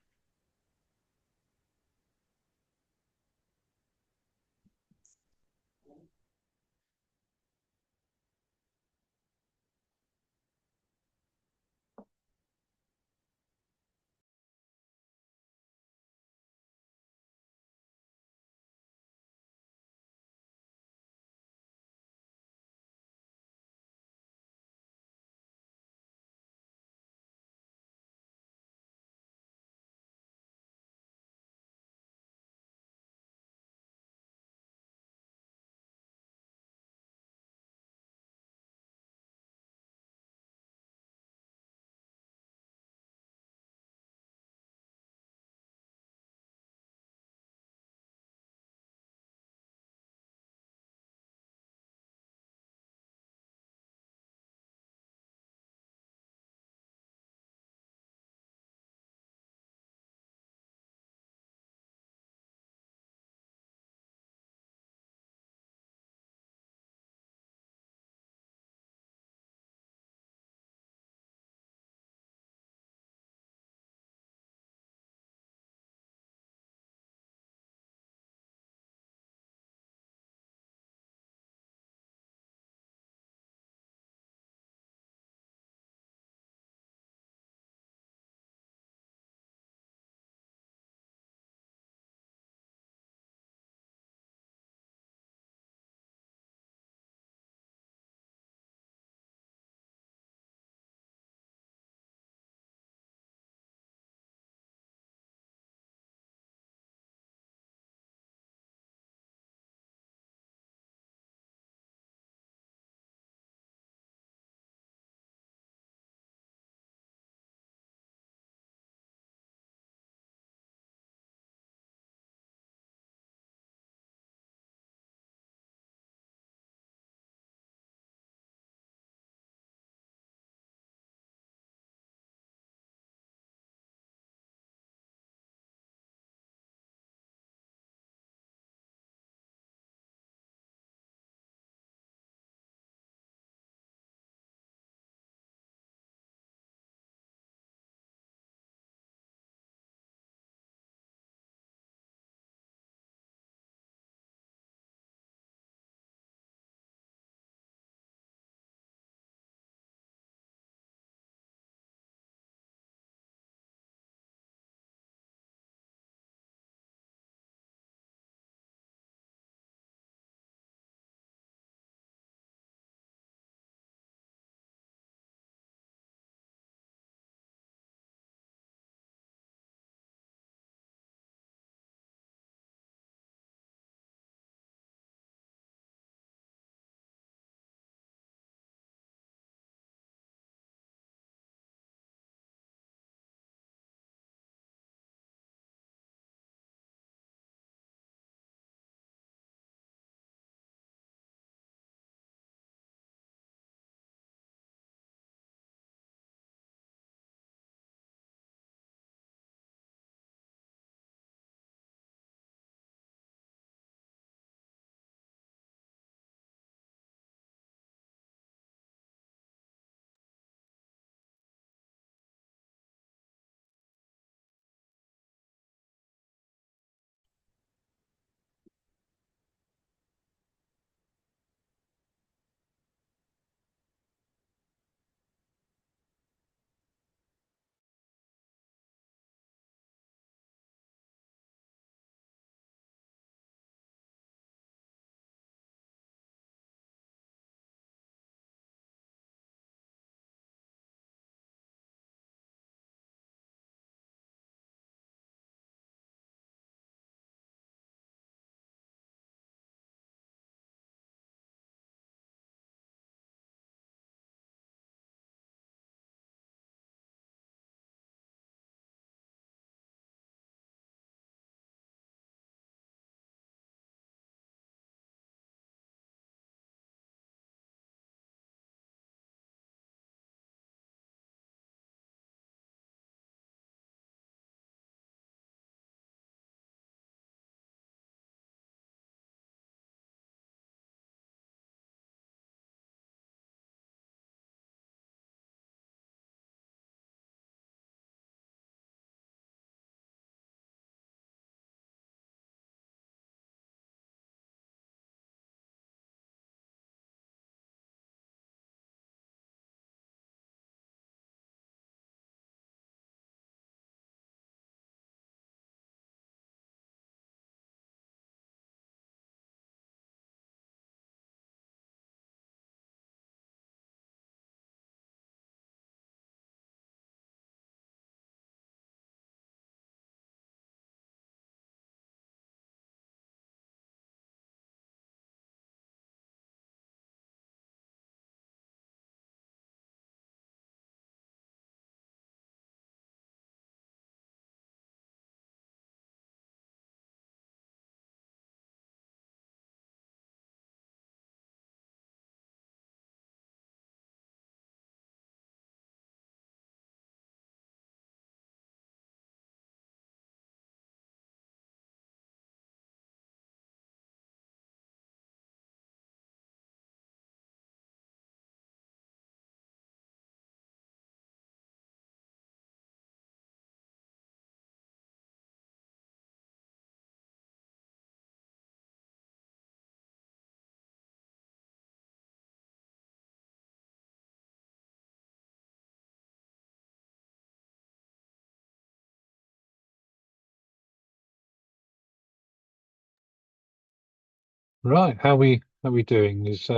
Speaker 1: Right, how we doing? Is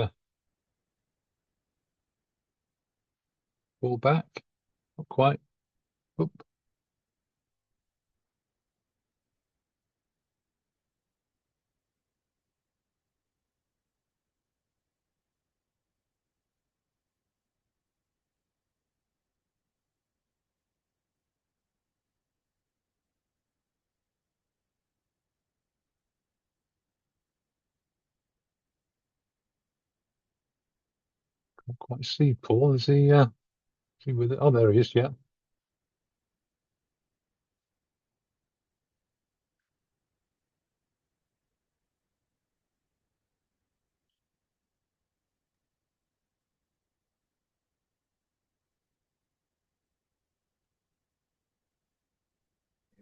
Speaker 1: all back? Not quite. Oop. Can't quite see Paul. Is he with it? Oh, there he is. Yeah.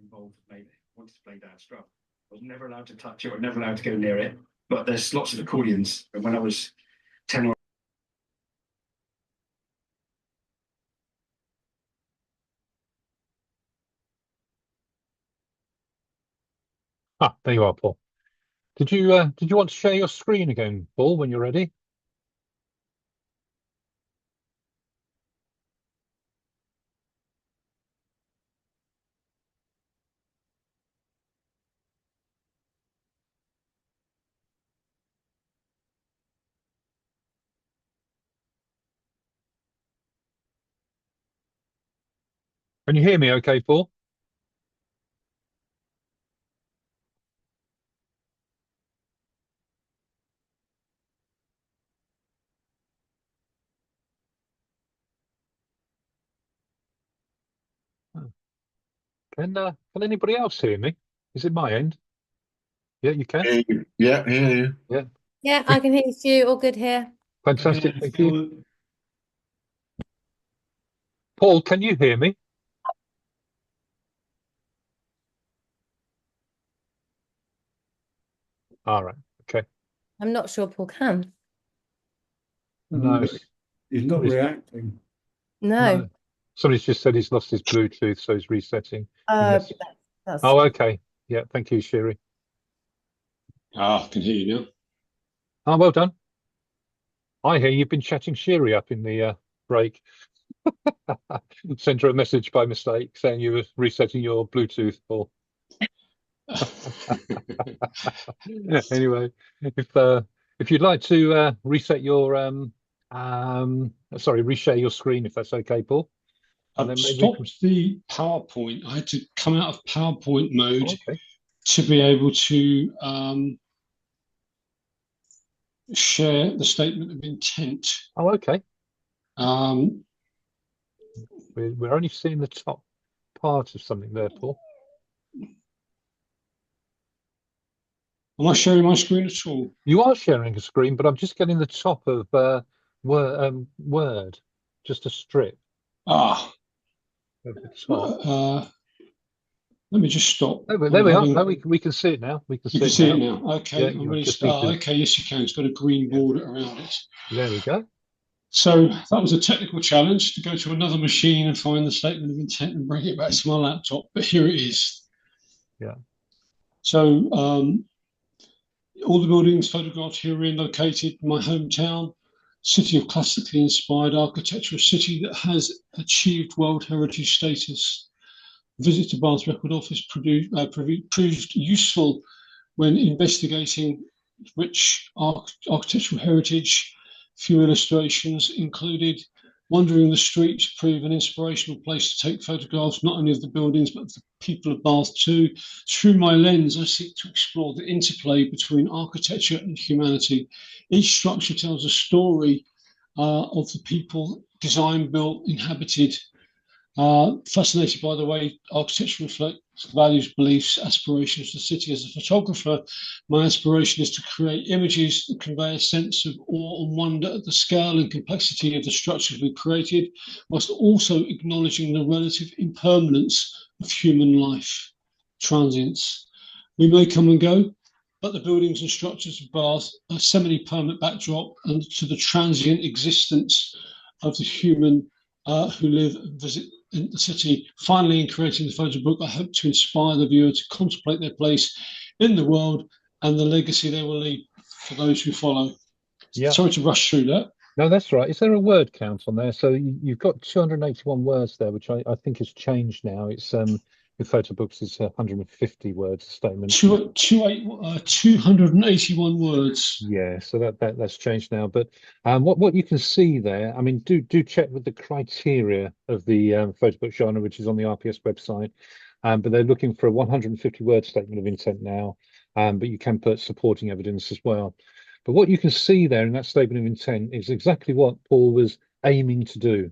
Speaker 5: Involved maybe wanted to play that drum. I was never allowed to touch it or never allowed to go near it. But there's lots of accordions. And when I was 10 or
Speaker 1: Ah, there you are, Paul. Did you want to share your screen again, Paul, when you're ready? Can you hear me okay, Paul? Oh. Can anybody else hear me? Is it my end? Yeah, you can.
Speaker 6: Yeah, hear you.
Speaker 1: Yeah,
Speaker 7: Yeah, I can hear you. All good here.
Speaker 1: fantastic. Thank you. Paul, can you hear me? All right. Okay.
Speaker 7: I'm not sure Paul can.
Speaker 1: No,
Speaker 6: He's not
Speaker 1: somebody's,
Speaker 6: reacting.
Speaker 7: No.
Speaker 1: somebody's just said he's lost his Bluetooth, so he's resetting.
Speaker 7: That's
Speaker 1: Oh, okay. Yeah, thank you, Sherry.
Speaker 2: I can hear you now.
Speaker 1: Oh, well done. I hear you've been chatting Sherry up in the break. Sent her a message by mistake saying you were resetting your Bluetooth, Paul. Anyway, if you'd like to reset your reshare your screen if that's okay, Paul. And
Speaker 2: I've
Speaker 1: then maybe
Speaker 2: stopped the PowerPoint. I had to come out of PowerPoint mode
Speaker 1: okay.
Speaker 2: to be able to share the statement of intent.
Speaker 1: Oh, okay.
Speaker 2: Um,
Speaker 1: We're only seeing the top part of something there, Paul.
Speaker 2: am I sharing my screen at all?
Speaker 1: You are sharing a screen, but I'm just getting the top of Word, just a strip
Speaker 2: Ah,
Speaker 1: of the top.
Speaker 2: let me just stop.
Speaker 1: There we are. No, we can see it now. We can
Speaker 2: You
Speaker 1: see
Speaker 2: can
Speaker 1: it
Speaker 2: see
Speaker 1: now.
Speaker 2: it now. Okay,
Speaker 1: Yeah,
Speaker 2: I'm
Speaker 1: you
Speaker 2: really
Speaker 1: just need to.
Speaker 2: okay, yes, you can. It's got a green border around it.
Speaker 1: There we go.
Speaker 2: So that was a technical challenge to go to another machine and find the statement of intent and bring it back to my laptop. But here it is.
Speaker 1: Yeah.
Speaker 2: So all the buildings photographed here are located in my hometown, city of classically inspired architectural city that has achieved World Heritage status. Visit to Bath Record Office proved useful when investigating rich architectural heritage. Few illustrations included wandering the streets prove an inspirational place to take photographs, not only of the buildings, but of the people of Bath too. Through my lens, I seek to explore the interplay between architecture and humanity. Each structure tells a story of the people designed, built, inhabited. Fascinated by the way architecture reflects values, beliefs, aspirations of the city. As a photographer, my aspiration is to create images that convey a sense of awe and wonder at the scale and complexity of the structures we've created, whilst also acknowledging the relative impermanence of human life, transience. We may come and go, but the buildings and structures of Bath are semi-permanent backdrop and to the transient existence of the human who live and visit in the city. Finally, in creating the photo book, I hope to inspire the viewer to contemplate their place in the world and the legacy they will leave. for those who follow.
Speaker 1: Yeah.
Speaker 2: Sorry to rush through that.
Speaker 1: No, that's right. Is there a word count on there? So you've got 281 words there, which I think has changed now. It's with Photobooks, it's 150 words a statement.
Speaker 2: 281 words.
Speaker 1: Yeah, so that's changed now. But what you can see there, I mean, do check with the criteria of the photobook genre, which is on the RPS website. But they're looking for a 150 word statement of intent now. But you can put supporting evidence as well. But what you can see there in that statement of intent is exactly what Paul was aiming to do.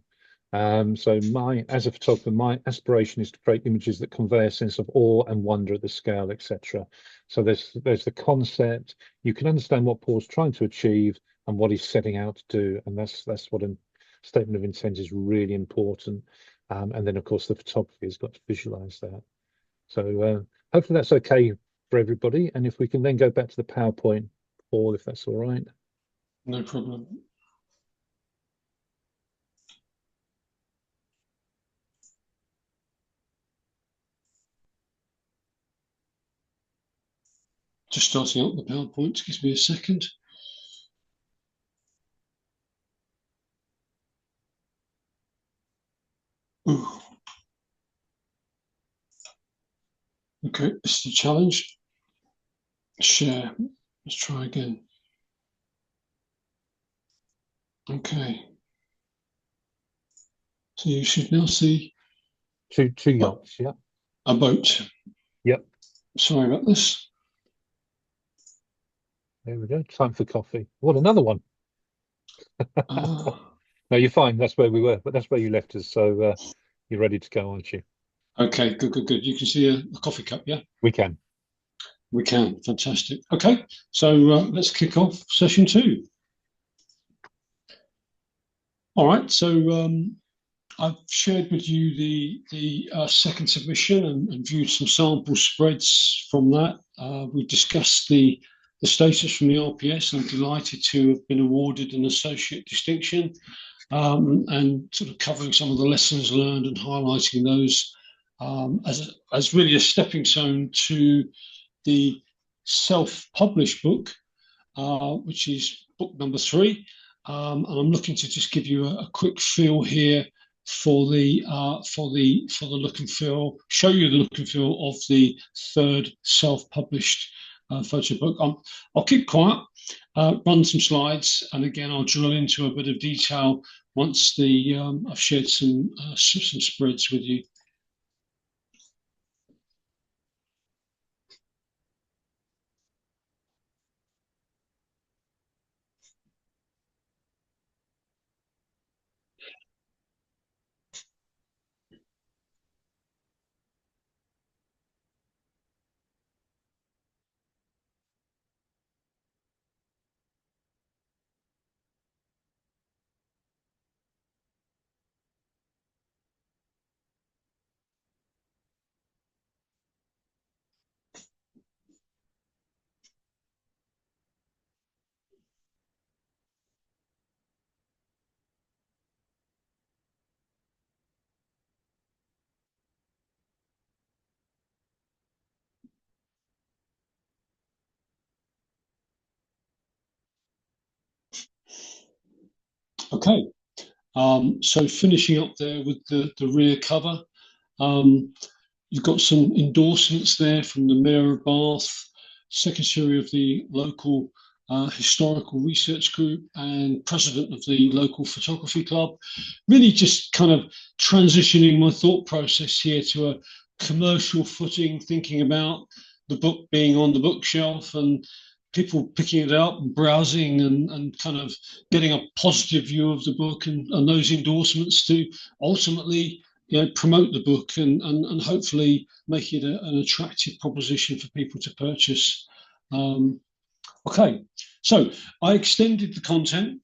Speaker 1: So as a photographer, my aspiration is to create images that convey a sense of awe and wonder at the scale, etc. So there's the concept. You can understand what Paul's trying to achieve and what he's setting out to do, and that's what a statement of intent is really important. And then of course the photography has got to visualize that. So hopefully that's okay for everybody. And if we can then go back to the PowerPoint, Paul, if that's all right.
Speaker 2: No problem. Just starting up the PowerPoint, gives me a second. Ooh. Okay, this is the challenge. Share. Let's try again. Okay. So you should now see
Speaker 1: two yachts, yeah.
Speaker 2: A boat.
Speaker 1: Yep.
Speaker 2: Sorry about this.
Speaker 1: There we go. Time for coffee. What, another one?
Speaker 2: No,
Speaker 1: you're fine. That's where we were, but that's where you left us. So you're ready to go, aren't you?
Speaker 2: Okay, good. You can see a coffee cup, yeah?
Speaker 1: We can.
Speaker 2: We can. Fantastic. Okay, so let's kick off session 2. All right, so I've shared with you the second submission and viewed some sample spreads from that. We discussed the status from the RPS. I'm delighted to have been awarded an associate distinction and sort of covering some of the lessons learned and highlighting those as really a stepping stone to the self-published book, which is book number 3. And I'm looking to just give you a quick feel here for the look and feel, show you the look and feel of the third self-published photo book. I'll keep quiet, run some slides, and again I'll drill into a bit of detail once I've shared some spreads with you. Okay, so finishing up there with the rear cover, you've got some endorsements there from the Mayor of Bath, Secretary of the local historical research group, and President of the local photography club. Really just kind of transitioning my thought process here to a commercial footing, thinking about the book being on the bookshelf and people picking it up and browsing and kind of getting a positive view of the book and those endorsements to ultimately promote the book and hopefully make it an attractive proposition for people to purchase. Okay, so I extended the content.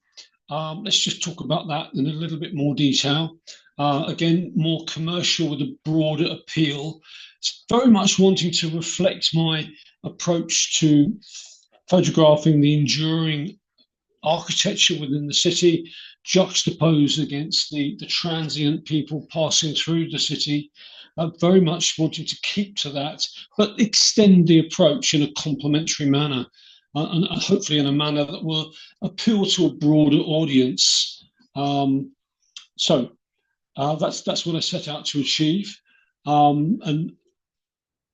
Speaker 2: Let's just talk about that in a little bit more detail. Again, more commercial with a broader appeal. It's very much wanting to reflect my approach to photographing the enduring architecture within the city, juxtaposed against the transient people passing through the city, very much wanting to keep to that, but extend the approach in a complementary manner. and hopefully in a manner that will appeal to a broader audience. So that's what I set out to achieve. And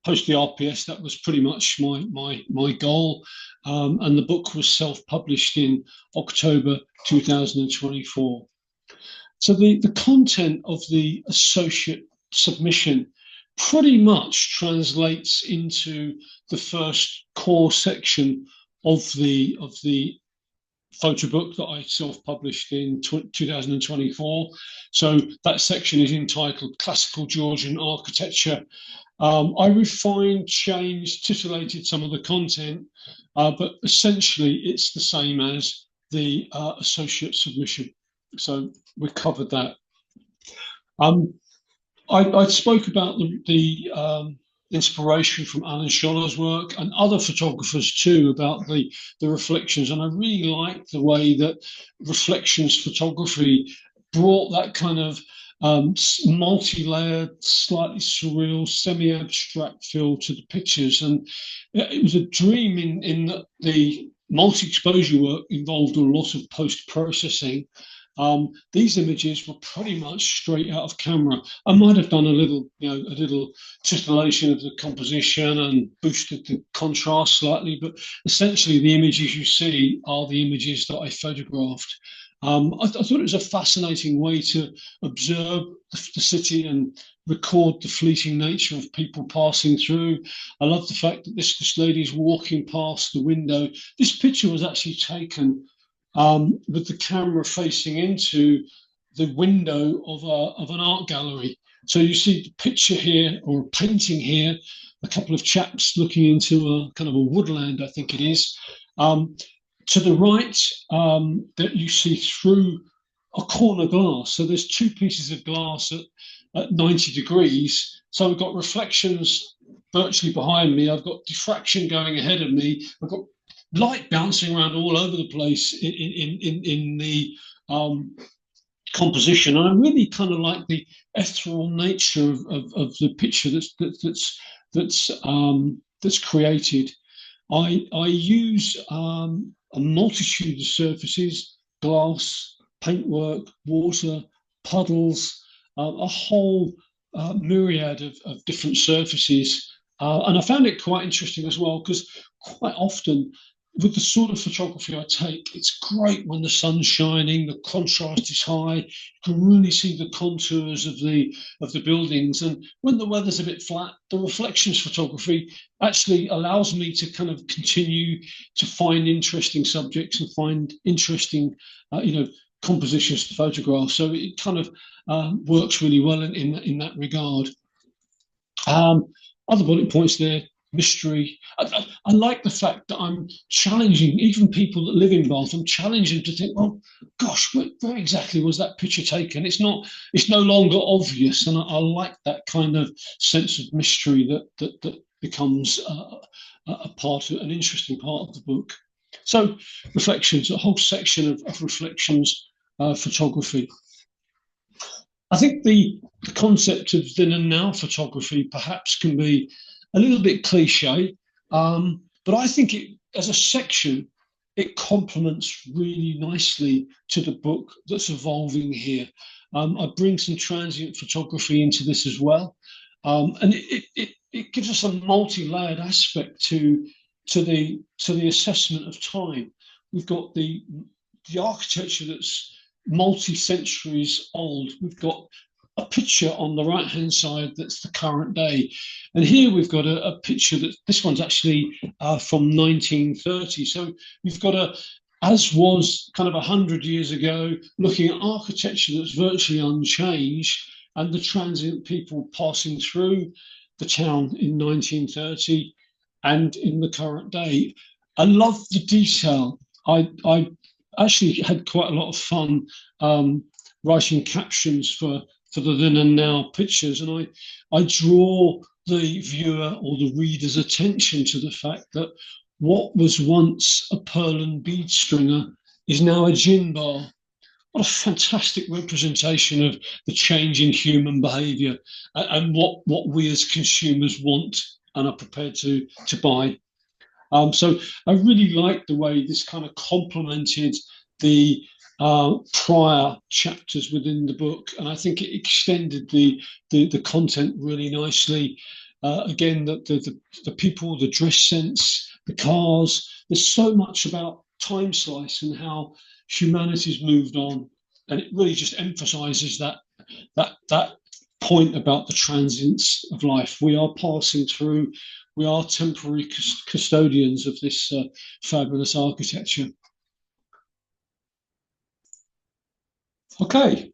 Speaker 2: post the ARPS, that was pretty much my goal. And the book was self-published in October 2024. So the content of the associate submission pretty much translates into the first core section of the photo book that I self-published in 2024. So that section is entitled Classical Georgian Architecture. I refined, changed, titillated some of the content, but essentially it's the same as the associate submission. So we covered that. I spoke about the inspiration from Alan Scholler's work and other photographers too about the reflections, and I really liked the way that reflections photography brought that kind of multi-layered, slightly surreal, semi-abstract feel to the pictures. And it was a dream in that the multi-exposure work involved a lot of post-processing. These images were pretty much straight out of camera. I might have done a little titillation of the composition and boosted the contrast slightly, but essentially the images you see are the images that I photographed. I thought it was a fascinating way to observe the city and record the fleeting nature of people passing through. I love the fact that this lady's walking past the window. This picture was actually taken with the camera facing into the window of an art gallery. So you see the picture here, or a painting here, a couple of chaps looking into a kind of a woodland, I think it is. To the right, that you see through a corner glass. So there's two pieces of glass at 90 degrees. So I've got reflections virtually behind me. I've got diffraction going ahead of me. I've got light bouncing around all over the place in the composition. And I really kind of like the ethereal nature of the picture that's created. I use a multitude of surfaces: glass, paintwork, water, puddles, a whole myriad of different surfaces. And I found it quite interesting as well, because quite often with the sort of photography I take, it's great when the sun's shining, the contrast is high, you can really see the contours of the buildings. And when the weather's a bit flat, the reflections photography actually allows me to kind of continue to find interesting subjects and find interesting, compositions to photograph. So it kind of works really well in that regard. Other bullet points there: mystery. I like the fact that I'm challenging even people that live in Bath. I'm challenging to think, well, gosh, where exactly was that picture taken? It's no longer obvious, and I like that kind of sense of mystery that becomes a part of an interesting part of the book. So reflections, a whole section of reflections photography. I think the concept of then and now photography perhaps can be a little bit cliche, but I think as a section, it complements really nicely to the book that's evolving here. I bring some transient photography into this as well, and it gives us a multi-layered aspect to the assessment of time. We've got the architecture that's multi-centuries old. We've got a picture on the right-hand side that's the current day. And here we've got a picture this one's actually from 1930. So you've got as was kind of 100 years ago, looking at architecture that's virtually unchanged, and the transient people passing through the town in 1930 and in the current day. I love the detail. I actually had quite a lot of fun writing captions for the then and now pictures, and I draw the viewer or the reader's attention to the fact that what was once a pearl and bead stringer is now a gin bar. What a fantastic representation of the change in human behaviour and what we as consumers want and are prepared to buy. So I really liked the way this kind of complemented the prior chapters within the book, and I think it extended the content really nicely. Again, the people, the dress sense, the cars. There's so much about time slice and how humanity's moved on, and it really just emphasises that point about the transience of life. We are passing through. We are temporary custodians of this fabulous architecture. Okay.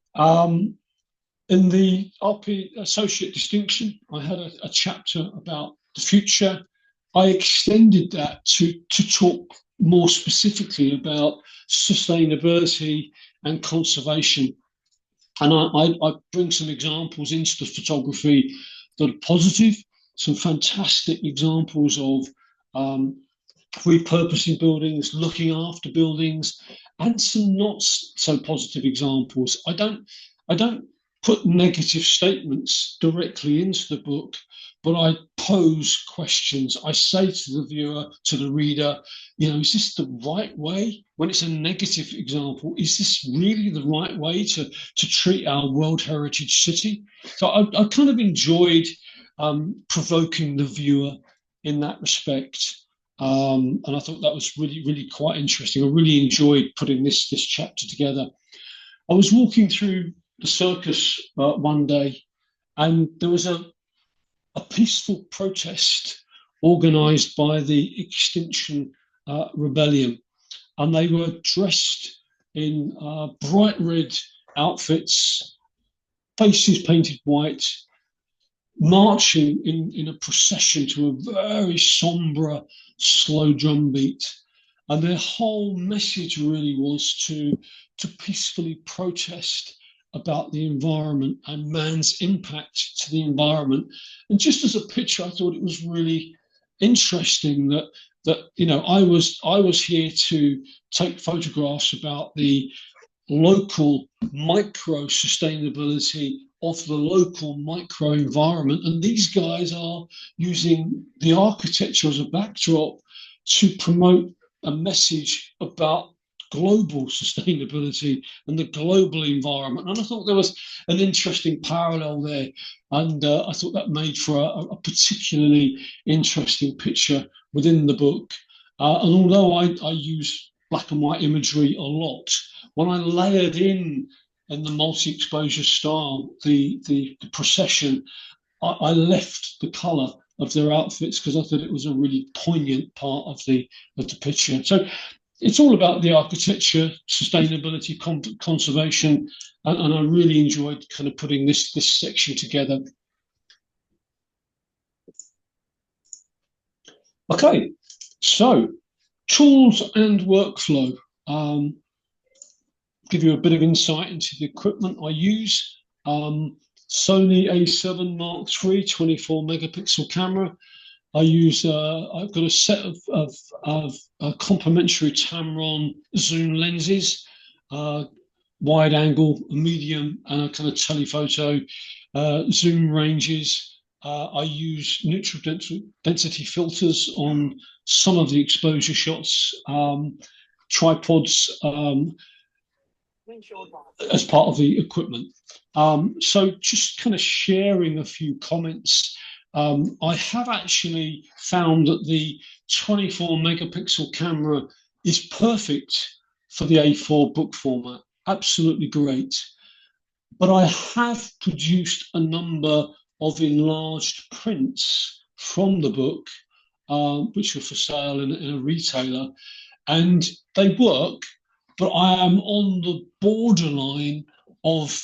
Speaker 2: In the RP Associate Distinction, I had a chapter about the future. I extended that to talk more specifically about sustainability and conservation. And I bring some examples into the photography that are positive, some fantastic examples of repurposing buildings, looking after buildings, and some not so positive examples. I don't put negative statements directly into the book, but I pose questions. I say to the viewer, to the reader, is this the right way? When it's a negative example, is this really the right way to treat our World Heritage City? So I kind of enjoyed provoking the viewer in that respect. And I thought that was really, really quite interesting. I really enjoyed putting this chapter together. I was walking through the circus one day, and there was a peaceful protest organised by the Extinction Rebellion, and they were dressed in bright red outfits, faces painted white, marching in a procession to a very sombre, slow drum beat. And their whole message really was to peacefully protest about the environment and man's impact to the environment. And just as a picture, I thought it was really interesting that I was here to take photographs about the local micro sustainability of the local micro environment, and these guys are using the architecture as a backdrop to promote a message about global sustainability and the global environment. And I thought there was an interesting parallel there, and I thought that made for a particularly interesting picture within the book. And although I use black and white imagery a lot, when I layered in the multi-exposure style, the procession, I left the colour of their outfits because I thought it was a really poignant part of the picture. So it's all about the architecture, sustainability, conservation, and I really enjoyed kind of putting this section together. Okay, so tools and workflow. Give you a bit of insight into the equipment I use. Sony A7 Mark III 24 megapixel camera. I use, I've got a set of complementary Tamron zoom lenses, wide angle, a medium, and a kind of telephoto zoom ranges. I use neutral density filters on some of the exposure shots, tripods as part of the equipment. So just kind of sharing a few comments. I have actually found that the 24 megapixel camera is perfect for the A4 book format. Absolutely great. But I have produced a number of enlarged prints from the book, which are for sale in a retailer, and they work, but I am on the borderline of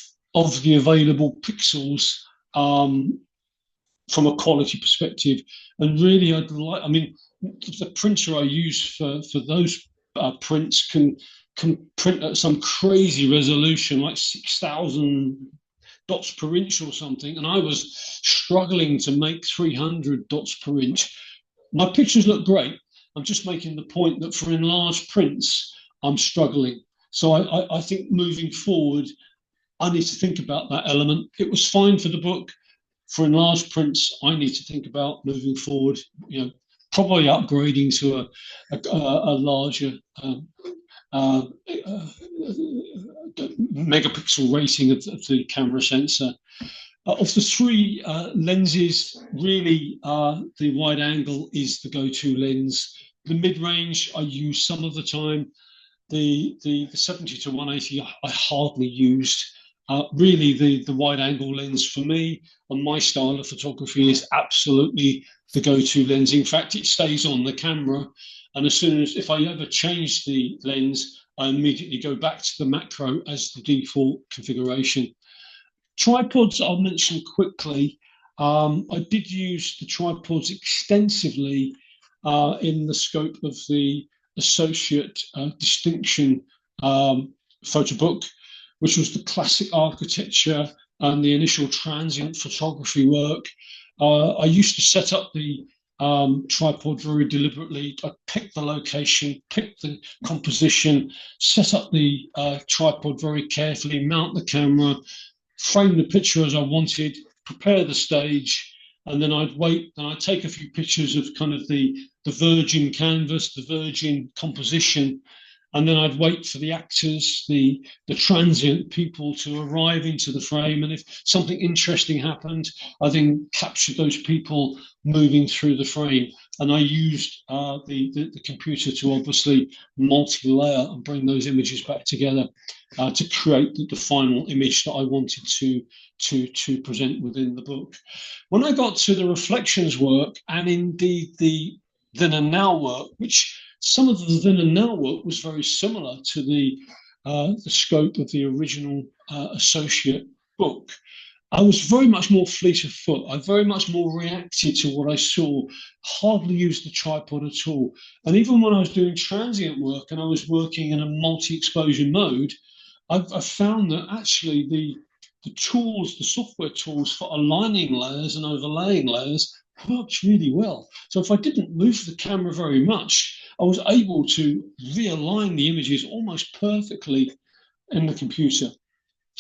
Speaker 2: the available pixels from a quality perspective. And really, the printer I use for those prints can print at some crazy resolution, like 6,000 dots per inch or something. And I was struggling to make 300 dots per inch. My pictures look great. I'm just making the point that for enlarged prints, I'm struggling. So I think moving forward, I need to think about that element. It was fine for the book. For enlarged prints, I need to think about moving forward, probably upgrading to a larger megapixel rating of the camera sensor. Of the three lenses, really, the wide angle is the go-to lens. The mid-range I use some of the time. The 70 to 180 I hardly used. Really, the wide angle lens for me and my style of photography is absolutely the go-to lens. In fact, it stays on the camera, and as soon as if I ever change the lens, I immediately go back to the macro as the default configuration. Tripods I'll mention quickly. I did use the tripods extensively in the scope of the associate distinction photo book, which was the classic architecture and the initial transient photography work. I used to set up the tripod very deliberately. I picked the location, picked the composition, set up the tripod very carefully, mount the camera, frame the picture as I wanted, prepare the stage, and then I'd wait and I'd take a few pictures of kind of the virgin canvas, the virgin composition, and then I'd wait for the actors, the transient people to arrive into the frame. And if something interesting happened, I then captured those people moving through the frame. And I used the computer to obviously multi-layer and bring those images back together to create the final image that I wanted to present within the book. When I got to the reflections work, and indeed the then and now work, which some of the then and now work was very similar to the scope of the original associate book, I was very much more fleet of foot. I very much more reacted to what I saw, hardly used the tripod at all. And even when I was doing transient work and I was working in a multi-exposure mode, I found that actually the tools, the software tools for aligning layers and overlaying layers worked really well. So if I didn't move the camera very much, I was able to realign the images almost perfectly in the computer.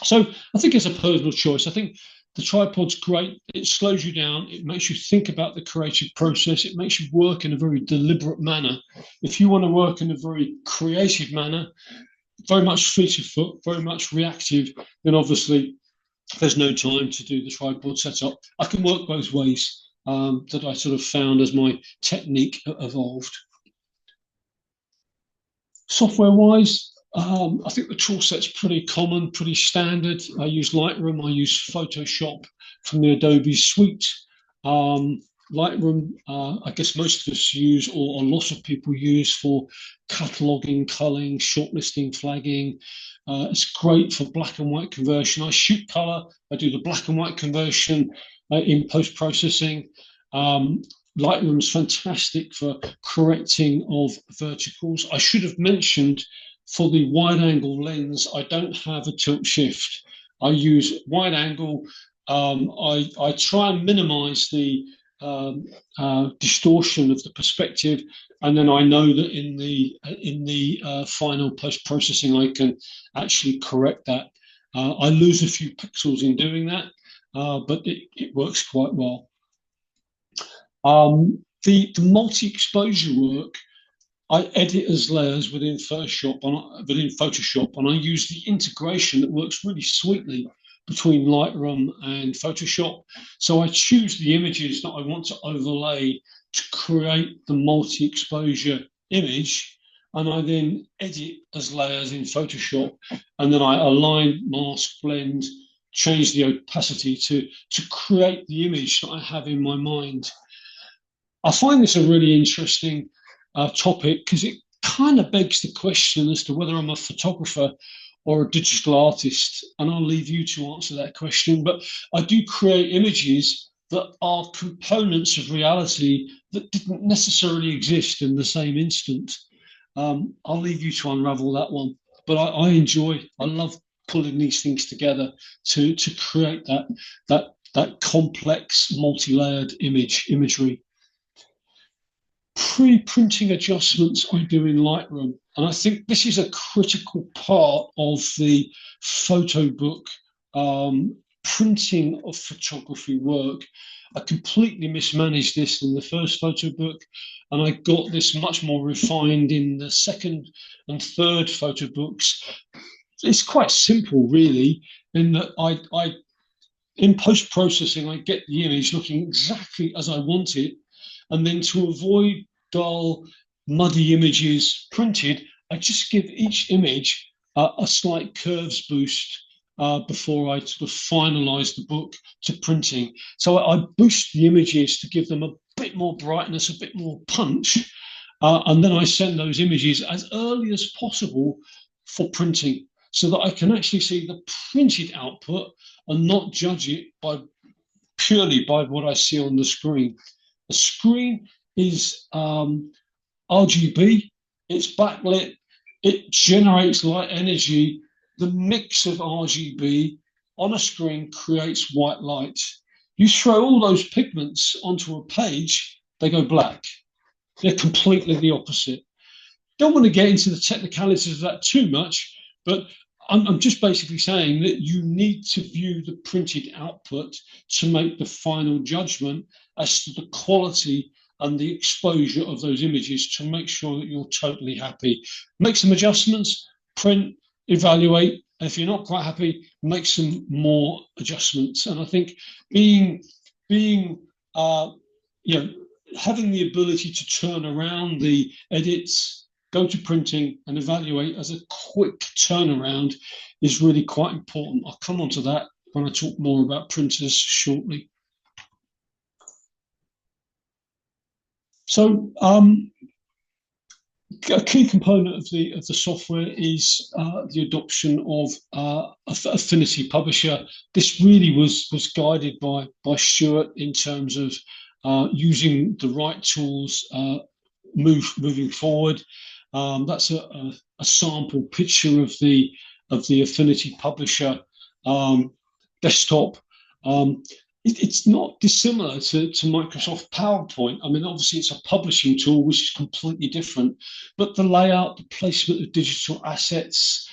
Speaker 2: So I think it's a personal choice. I think the tripod's great. It slows you down. It makes you think about the creative process. It makes you work in a very deliberate manner. If you want to work in a very creative manner, very much fleet of foot, very much reactive, then obviously there's no time to do the tripod setup. I can work both ways. That I sort of found as my technique evolved. Software-wise, I think the tool set's pretty common, pretty standard. I use Lightroom, I use Photoshop from the Adobe suite. Lightroom, I guess most of us use, or a lot of people use for cataloging, culling, shortlisting, flagging. It's great for black and white conversion. I shoot color, I do the black and white conversion in post-processing. Lightroom's fantastic for correcting of verticals. I should have mentioned for the wide angle lens, I don't have a tilt shift. I use wide angle. I try and minimize the distortion of the perspective, and then I know that in the final post-processing I can actually correct that. I lose a few pixels in doing that, but it works quite well. The multi-exposure work, I edit as layers within Photoshop, and I use the integration that works really sweetly between Lightroom and Photoshop. So I choose the images that I want to overlay to create the multi-exposure image, and I then edit as layers in Photoshop, and then I align, mask, blend, change the opacity to create the image that I have in my mind. I find this a really interesting topic because it kind of begs the question as to whether I'm a photographer or a digital artist, and I'll leave you to answer that question. But I do create images that are components of reality that didn't necessarily exist in the same instant. I'll leave you to unravel that one. But I love pulling these things together to create that complex, multi-layered imagery. Pre-printing adjustments I do in Lightroom, and I think this is a critical part of the photo book printing of photography work. I completely mismanaged this in the first photo book, and I got this much more refined in the second and third photo books. It's quite simple, really, in that I in post-processing, I get the image looking exactly as I want it, and then to avoid dull, muddy images printed, I just give each image a slight curves boost before I sort of finalize the book to printing. So I boost the images to give them a bit more brightness, a bit more punch, and then I send those images as early as possible for printing, so that I can actually see the printed output and not judge it purely by what I see on the screen. The screen is RGB, it's backlit, it generates light energy. The mix of RGB on a screen creates white light. You throw all those pigments onto a page, they go black. They're completely the opposite. Don't want to get into the technicalities of that too much, but I'm just basically saying that you need to view the printed output to make the final judgment as to the quality and the exposure of those images to make sure that you're totally happy. Make some adjustments, print, evaluate. And if you're not quite happy, make some more adjustments. And I think having the ability to turn around the edits, go to printing and evaluate as a quick turnaround is really quite important. I'll come on to that when I talk more about printers shortly. So a key component of the software is the adoption of Affinity Publisher. This really was guided by Stuart in terms of using the right tools moving forward. That's a sample picture of the Affinity Publisher desktop. It's not dissimilar to Microsoft PowerPoint. I mean, obviously it's a publishing tool, which is completely different, but the layout, the placement of digital assets,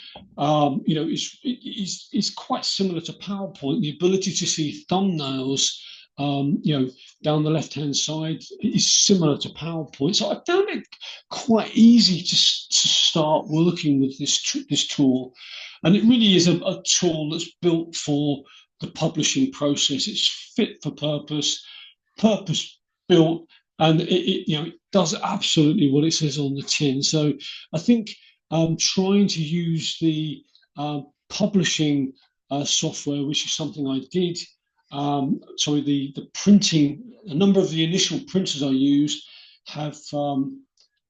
Speaker 2: is quite similar to PowerPoint. The ability to see thumbnails, down the left-hand side is similar to PowerPoint. So I found it quite easy to start working with this tool. And it really is a tool that's built for the publishing process. It's fit for purpose, purpose-built, and it does absolutely what it says on the tin. So I think trying to use the publishing software, which is something I did, the printing, a number of the initial printers I used have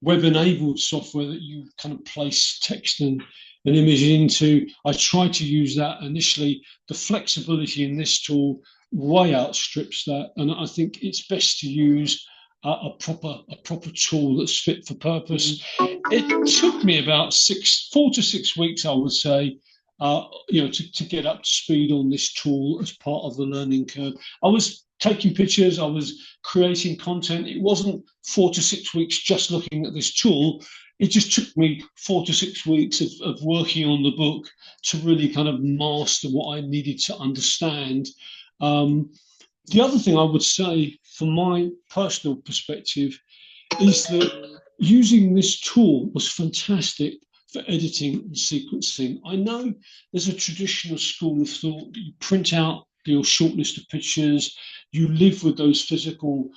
Speaker 2: web-enabled software that you kind of place text and an image into. I tried to use that initially. The flexibility in this tool way outstrips that, and I think it's best to use a proper tool that's fit for purpose. It took me about 4 to 6 weeks, I would say, to get up to speed on this tool as part of the learning curve. I was taking pictures, I was creating content. It wasn't 4 to 6 weeks just looking at this tool. It just took me 4 to 6 weeks of working on the book to really kind of master what I needed to understand. The other thing I would say from my personal perspective is that using this tool was fantastic for editing and sequencing. I know there's a traditional school of thought that you print out your short list of pictures, you live with those physical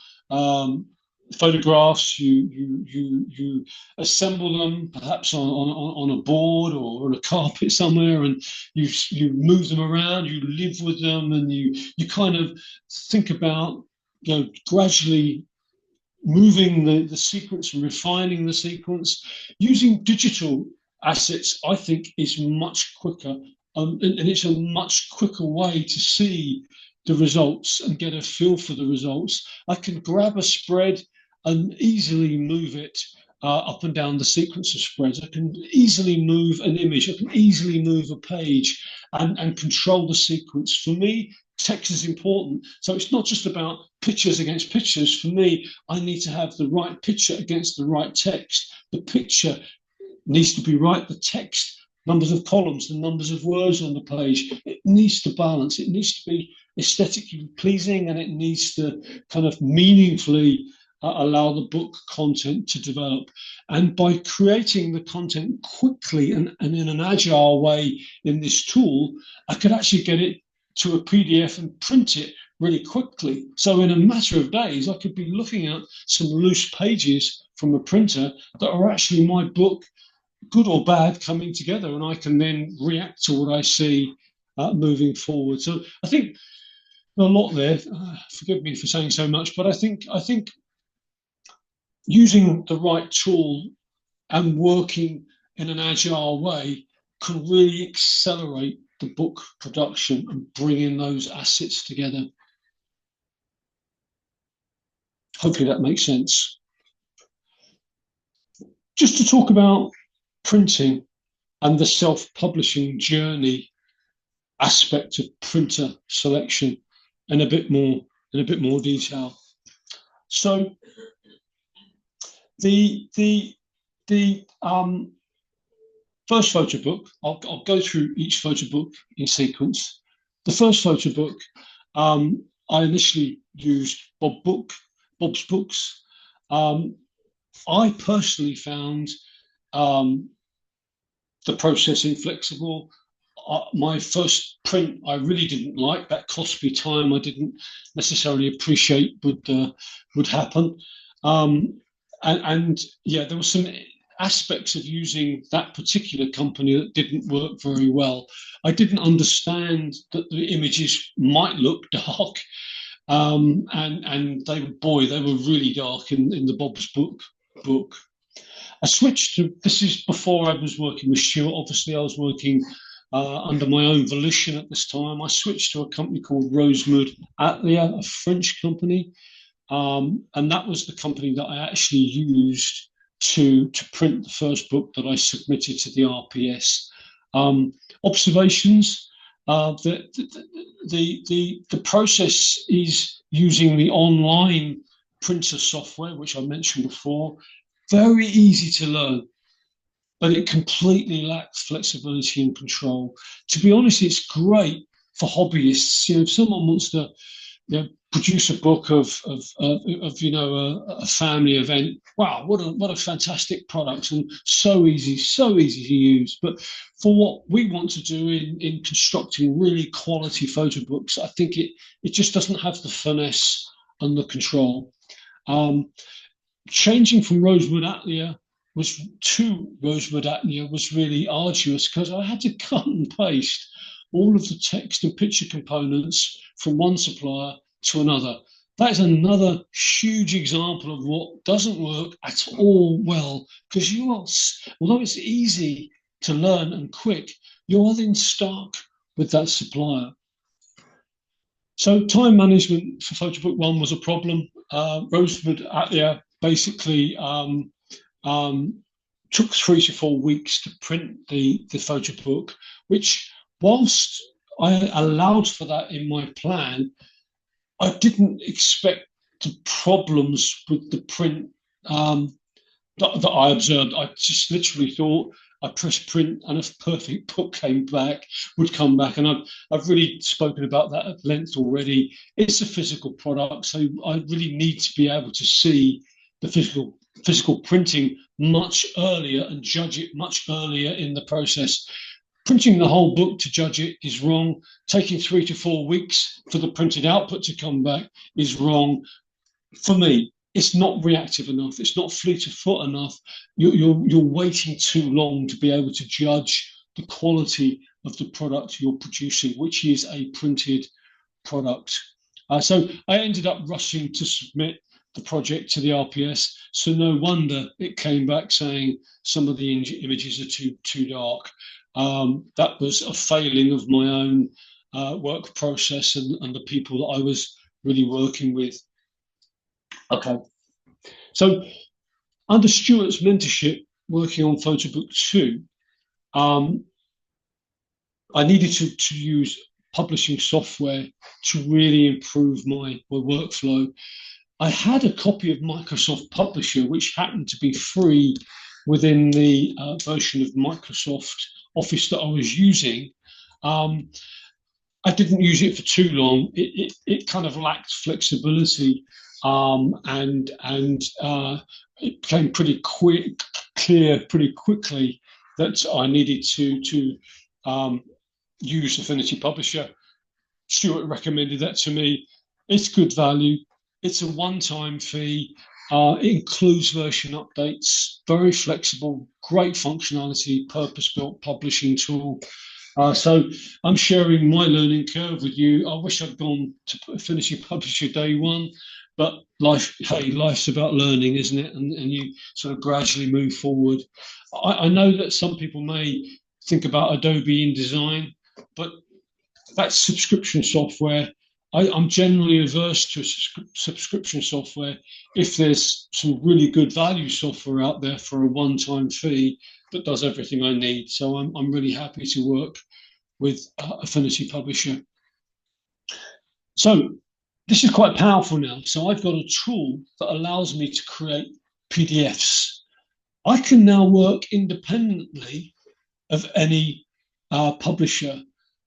Speaker 2: photographs, you assemble them perhaps on a board or on a carpet somewhere, and you move them around, you live with them, and you kind of think about gradually moving the sequence and refining the sequence. Using digital assets, I think, is much quicker, and it's a much quicker way to see the results and get a feel for the results. I can grab a spread and easily move it up and down the sequence of spreads. I can easily move an image. I can easily move a page and control the sequence. For me, text is important. So it's not just about pictures against pictures. For me, I need to have the right picture against the right text. The picture needs to be right. The text, numbers of columns, the numbers of words on the page, it needs to balance. It needs to be aesthetically pleasing, and it needs to kind of meaningfully allow the book content to develop. And by creating the content quickly and in an agile way in this tool, I could actually get it to a PDF and print it really quickly. So in a matter of days, I could be looking at some loose pages from a printer that are actually my book, good or bad, coming together, and I can then react to what I see moving forward. So I think a lot there. Forgive me for saying so much, but I think using the right tool and working in an agile way can really accelerate the book production and bringing those assets together. Hopefully that makes sense. Just to talk about printing and the self-publishing journey aspect of printer selection in a bit more detail. So the first photo book, I'll go through each photo book in sequence. The first photo book, I initially used Bob's Books. I personally found the process inflexible. My first print I really didn't like. That cost me time I didn't necessarily appreciate would happen. And yeah, there were some aspects of using that particular company that didn't work very well. I didn't understand that the images might look dark, and they were really dark in the Bob's book. I switched to, this is before I was working with Stuart. Obviously, I was working under my own volition at this time. I switched to a company called Rosewood Atelier, a French company. And that was the company that I actually used to print the first book that I submitted to the RPS. Observations, the process is using the online printer software, which I mentioned before. Very easy to learn, but it completely lacks flexibility and control. To be honest, it's great for hobbyists. You know, if someone wants to produce a book of a family event, wow, what a fantastic product, and so easy to use. But for what we want to do in constructing really quality photo books, I think it just doesn't have the finesse and the control. Changing from Rosewood Atelier to Rosewood Atelier was really arduous because I had to cut and paste all of the text and picture components from one supplier to another. That is another huge example of what doesn't work at all well, because although it's easy to learn and quick, you are then stuck with that supplier. So time management for photo book 1 was a problem. Rosewood Atelier basically took 3 to 4 weeks to print the photo book, which, whilst I allowed for that in my plan, I didn't expect the problems with the print that I observed. I just literally thought I pressed print and a perfect book would come back. And I've really spoken about that at length already. It's a physical product, so I really need to be able to see the physical printing much earlier and judge it much earlier in the process. Printing the whole book to judge it is wrong. Taking 3 to 4 weeks for the printed output to come back is wrong. For me, it's not reactive enough. It's not fleet of foot enough. You're waiting too long to be able to judge the quality of the product you're producing, which is a printed product. So I ended up rushing to submit the project to the RPS. So no wonder it came back saying some of the images are too dark. That was a failing of my own work process and the people that I was really working with. Okay, so under Stuart's mentorship, working on Photobook 2, I needed to use publishing software to really improve my workflow. I had a copy of Microsoft Publisher, which happened to be free within the version of Microsoft Office that I was using. I didn't use it for too long. It kind of lacked flexibility, and it became pretty clear pretty quickly that I needed to use Affinity Publisher. Stuart recommended that to me. It's good value. It's a one-time fee. It includes version updates, very flexible, great functionality, purpose-built publishing tool. So I'm sharing my learning curve with you. I wish I'd gone to Affinity Publisher day one, but life's about learning, isn't it? And you sort of gradually move forward. I know that some people may think about Adobe InDesign, but that's subscription software. I'm generally averse to subscription software if there's some really good value software out there for a one-time fee that does everything I need. So I'm really happy to work with Affinity Publisher. So this is quite powerful now. So I've got a tool that allows me to create PDFs. I can now work independently of any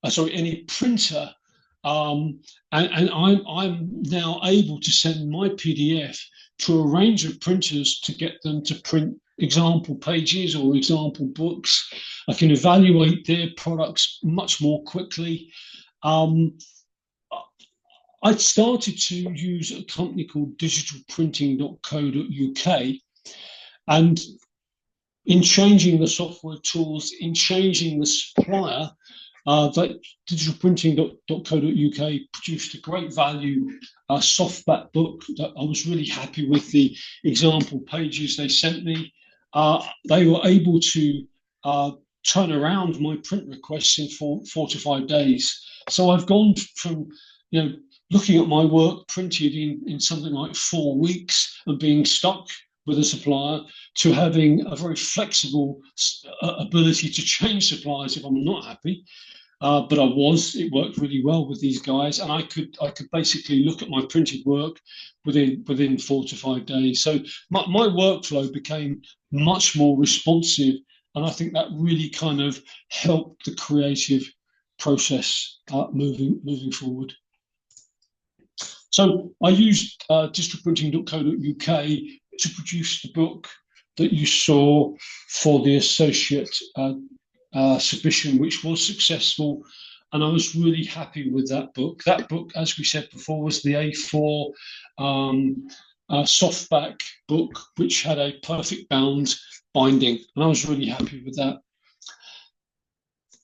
Speaker 2: any printer. And I'm now able to send my PDF to a range of printers to get them to print example pages or example books. I can evaluate their products much more quickly. I started to use a company called digitalprinting.co.uk, and in changing the software tools, in changing the supplier, that digitalprinting.co.uk produced a great value softback book that I was really happy with the example pages they sent me. They were able to turn around my print requests in 4 to 5 days. So I've gone from, looking at my work printed in something like 4 weeks and being stuck with a supplier to having a very flexible ability to change suppliers if I'm not happy. But it worked really well with these guys, and I could basically look at my printed work within 4 to 5 days. So my workflow became much more responsive, and I think that really kind of helped the creative process moving forward. So I used digitalprinting.co.uk to produce the book that you saw for the associate submission, which was successful, and I was really happy with that book. That book, as we said before, was the A4 softback book, which had a perfect bound binding, and I was really happy with that.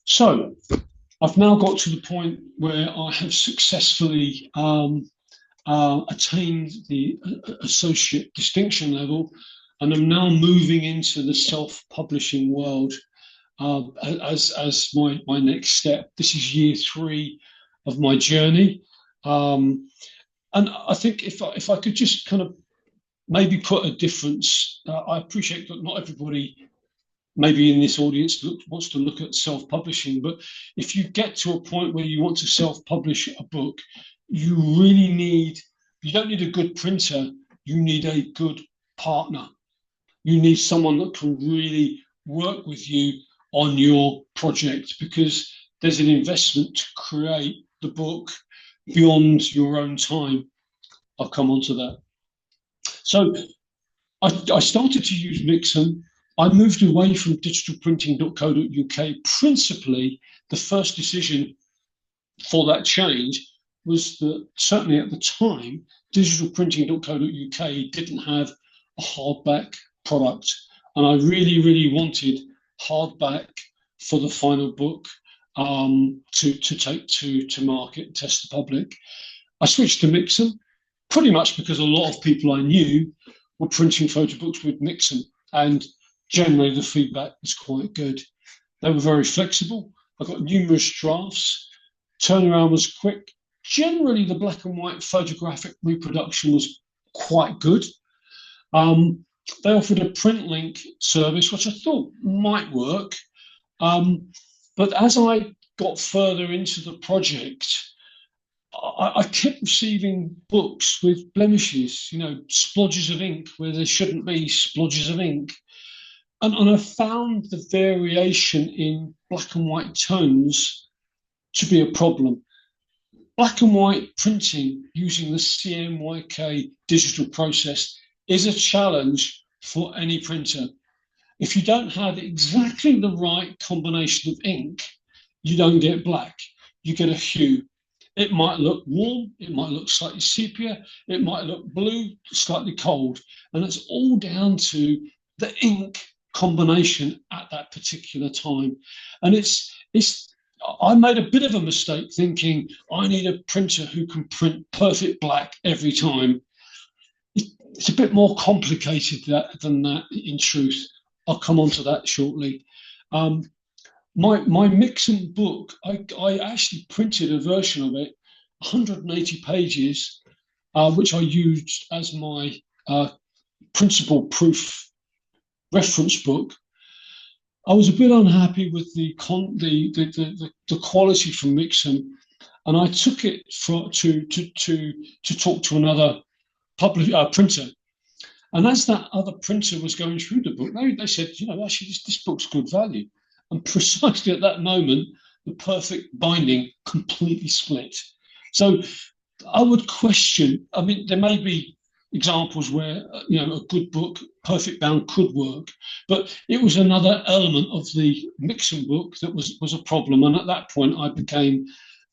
Speaker 2: So I've now got to the point where I have successfully attained the associate distinction level, and I'm now moving into the self-publishing world as my next step. This is year 3 of my journey, and I think if I could just kind of maybe put a difference, I appreciate that not everybody maybe in this audience wants to look at self-publishing, but if you get to a point where you want to self-publish a book, you don't need a good printer, you need a good partner. You need someone that can really work with you on your project, because there's an investment to create the book beyond your own time. I'll come on to that. So I started to use Mixam. I moved away from digitalprinting.co.uk. Principally, the first decision for that change was that certainly at the time, digitalprinting.co.uk didn't have a hardback product. And I really, really wanted hardback for the final book to take to market and test the public. I switched to Mixam pretty much because a lot of people I knew were printing photo books with Mixam, and generally the feedback was quite good. They were very flexible. I got numerous drafts. Turnaround was quick. Generally, the black and white photographic reproduction was quite good. They offered a print link service, which I thought might work. But as I got further into the project, I kept receiving books with blemishes, splodges of ink where there shouldn't be splodges of ink. And I found the variation in black and white tones to be a problem. black and white printing using the CMYK digital process is a challenge for any printer. If you don't have exactly the right combination of ink, you don't get black, you get a hue. It might look warm, it might look slightly sepia, it might look blue, slightly cold, and it's all down to the ink combination at that particular time. And I made a bit of a mistake thinking I need a printer who can print perfect black every time. It's a bit more complicated than that, in truth. I'll come on to that shortly. My Mixon book, I actually printed a version of it, 180 pages, which I used as my principal proof reference book. I was a bit unhappy with the quality from Mixon, and I took it to talk to another printer. And as that other printer was going through the book, they said, actually, this book's good value. And precisely at that moment, the perfect binding completely split. So I would question, there may be examples where, a good book, perfect bound could work, but it was another element of the Mixon book that was a problem. And at that point, I became,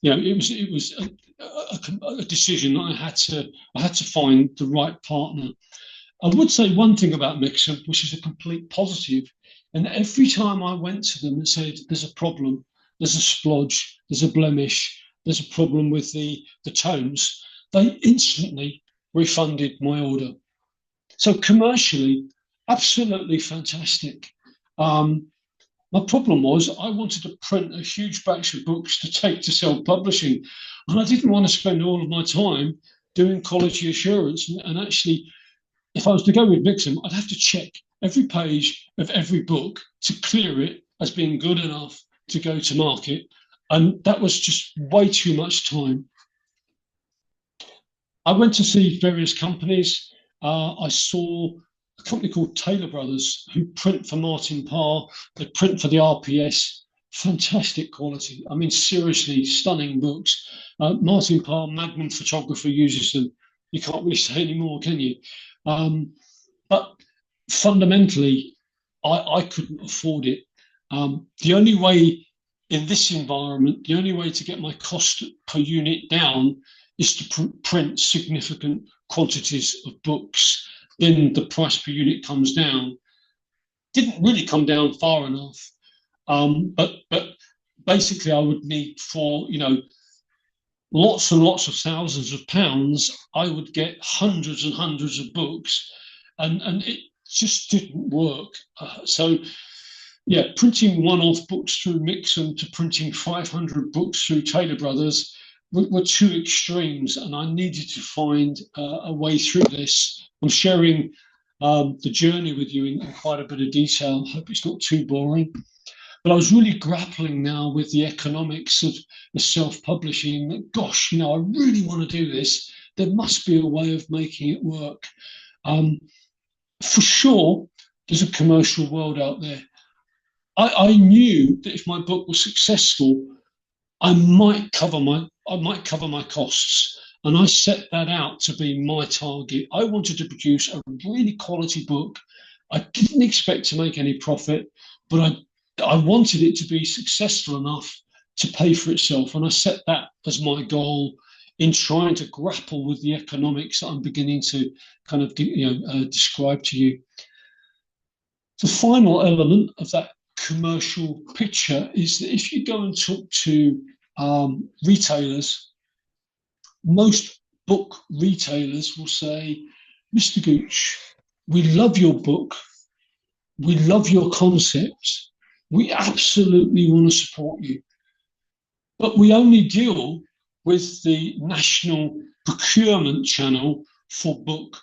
Speaker 2: it was a decision that I had to find the right partner. I would say one thing about Mixon, which is a complete positive, and every time I went to them and said, there's a problem, there's a splodge, there's a blemish, there's a problem with the tones, they instantly refunded my order. So commercially, absolutely fantastic. My problem was I wanted to print a huge batch of books to take to self-publishing, and I didn't want to spend all of my time doing quality assurance. And actually, if I was to go with Mixon, I'd have to check every page of every book to clear it as being good enough to go to market. And that was just way too much time. I went to see various companies. I saw a company called Taylor Brothers, who print for Martin Parr. They print for the ARPS. Fantastic quality. Seriously, stunning books. Martin Parr, Magnum photographer, uses them. You can't really say any more, can you? But fundamentally, I couldn't afford it. The only way in this environment, the only way to get my cost per unit down is to print significant quantities of books. Then the price per unit comes down. Didn't really come down far enough. But basically, I would need for, lots and lots of thousands of pounds, I would get hundreds and hundreds of books, and it just didn't work. So, printing one-off books through Mixon to printing 500 books through Taylor Brothers were two extremes, and I needed to find a way through this. I'm sharing the journey with you in quite a bit of detail. I hope it's not too boring. But I was really grappling now with the economics of the self-publishing. Gosh, I really want to do this. There must be a way of making it work. For sure, there's a commercial world out there. I knew that if my book was successful, I might cover my costs. And I set that out to be my target. I wanted to produce a really quality book. I didn't expect to make any profit, but I wanted it to be successful enough to pay for itself. And I set that as my goal in trying to grapple with the economics that I'm beginning to kind of describe to you. The final element of that commercial picture is that if you go and talk to retailers, most book retailers will say, Mr. Gooch, we love your book. We love your concept. We absolutely want to support you. But we only deal with the national procurement channel for book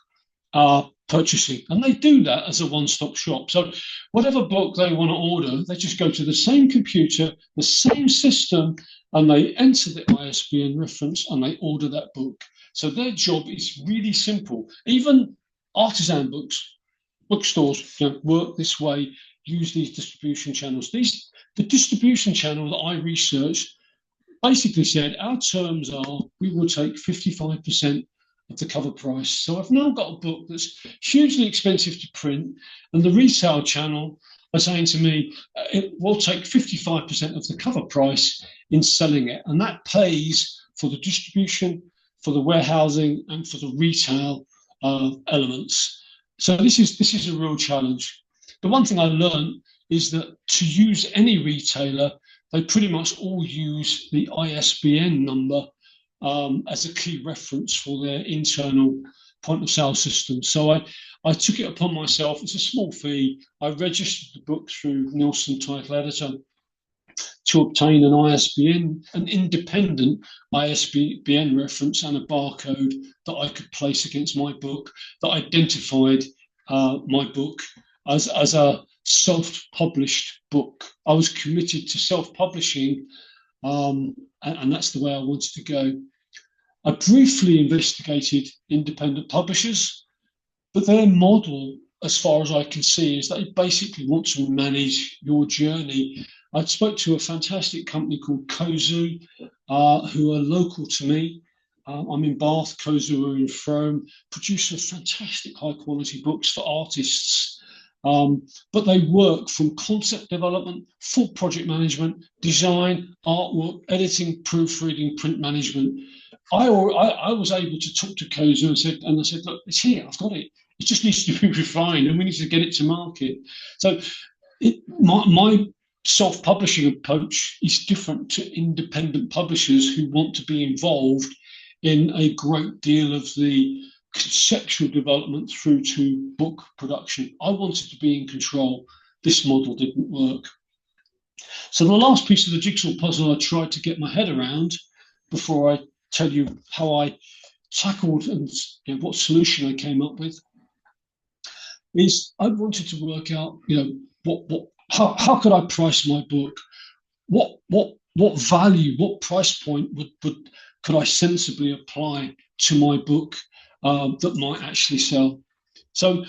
Speaker 2: purchasing. And they do that as a one-stop shop. So whatever book they want to order, they just go to the same computer, the same system, and they enter the ISBN reference and they order that book. So their job is really simple. Even artisan bookstores work this way, use these distribution channels. The distribution channel that I researched basically said, our terms are we will take 55% of the cover price. So I've now got a book that's hugely expensive to print, and the retail channel are saying to me, it will take 55% of the cover price in selling it. And that pays for the distribution, for the warehousing, and for the retail elements. So this is a real challenge. The one thing I learned is that to use any retailer, they pretty much all use the ISBN number as a key reference for their internal point of sale system. So I took it upon myself. It's a small fee. I registered the book through Nielsen Title Editor to obtain an ISBN, an independent ISBN reference and a barcode that I could place against my book that identified my book as a self-published book. I was committed to self-publishing, and that's the way I wanted to go. I briefly investigated independent publishers, but their model, as far as I can see, is they basically want to manage your journey. I spoke to a fantastic company called Kozu, who are local to me. I'm in Bath, Kozu are in Frome, produce fantastic high-quality books for artists. But they work from concept development, full project management, design, artwork, editing, proofreading, print management. I was able to talk to Kozu and I said, look, it's here, I've got it. It just needs to be refined and we need to get it to market. So my self-publishing approach is different to independent publishers who want to be involved in a great deal of the conceptual development through to book production. I wanted to be in control. This model didn't work. So the last piece of the jigsaw puzzle I tried to get my head around before I tell you how I tackled and what solution I came up with is I wanted to work out, how could I price my book? What value, what price point could I sensibly apply to my book that might actually sell? So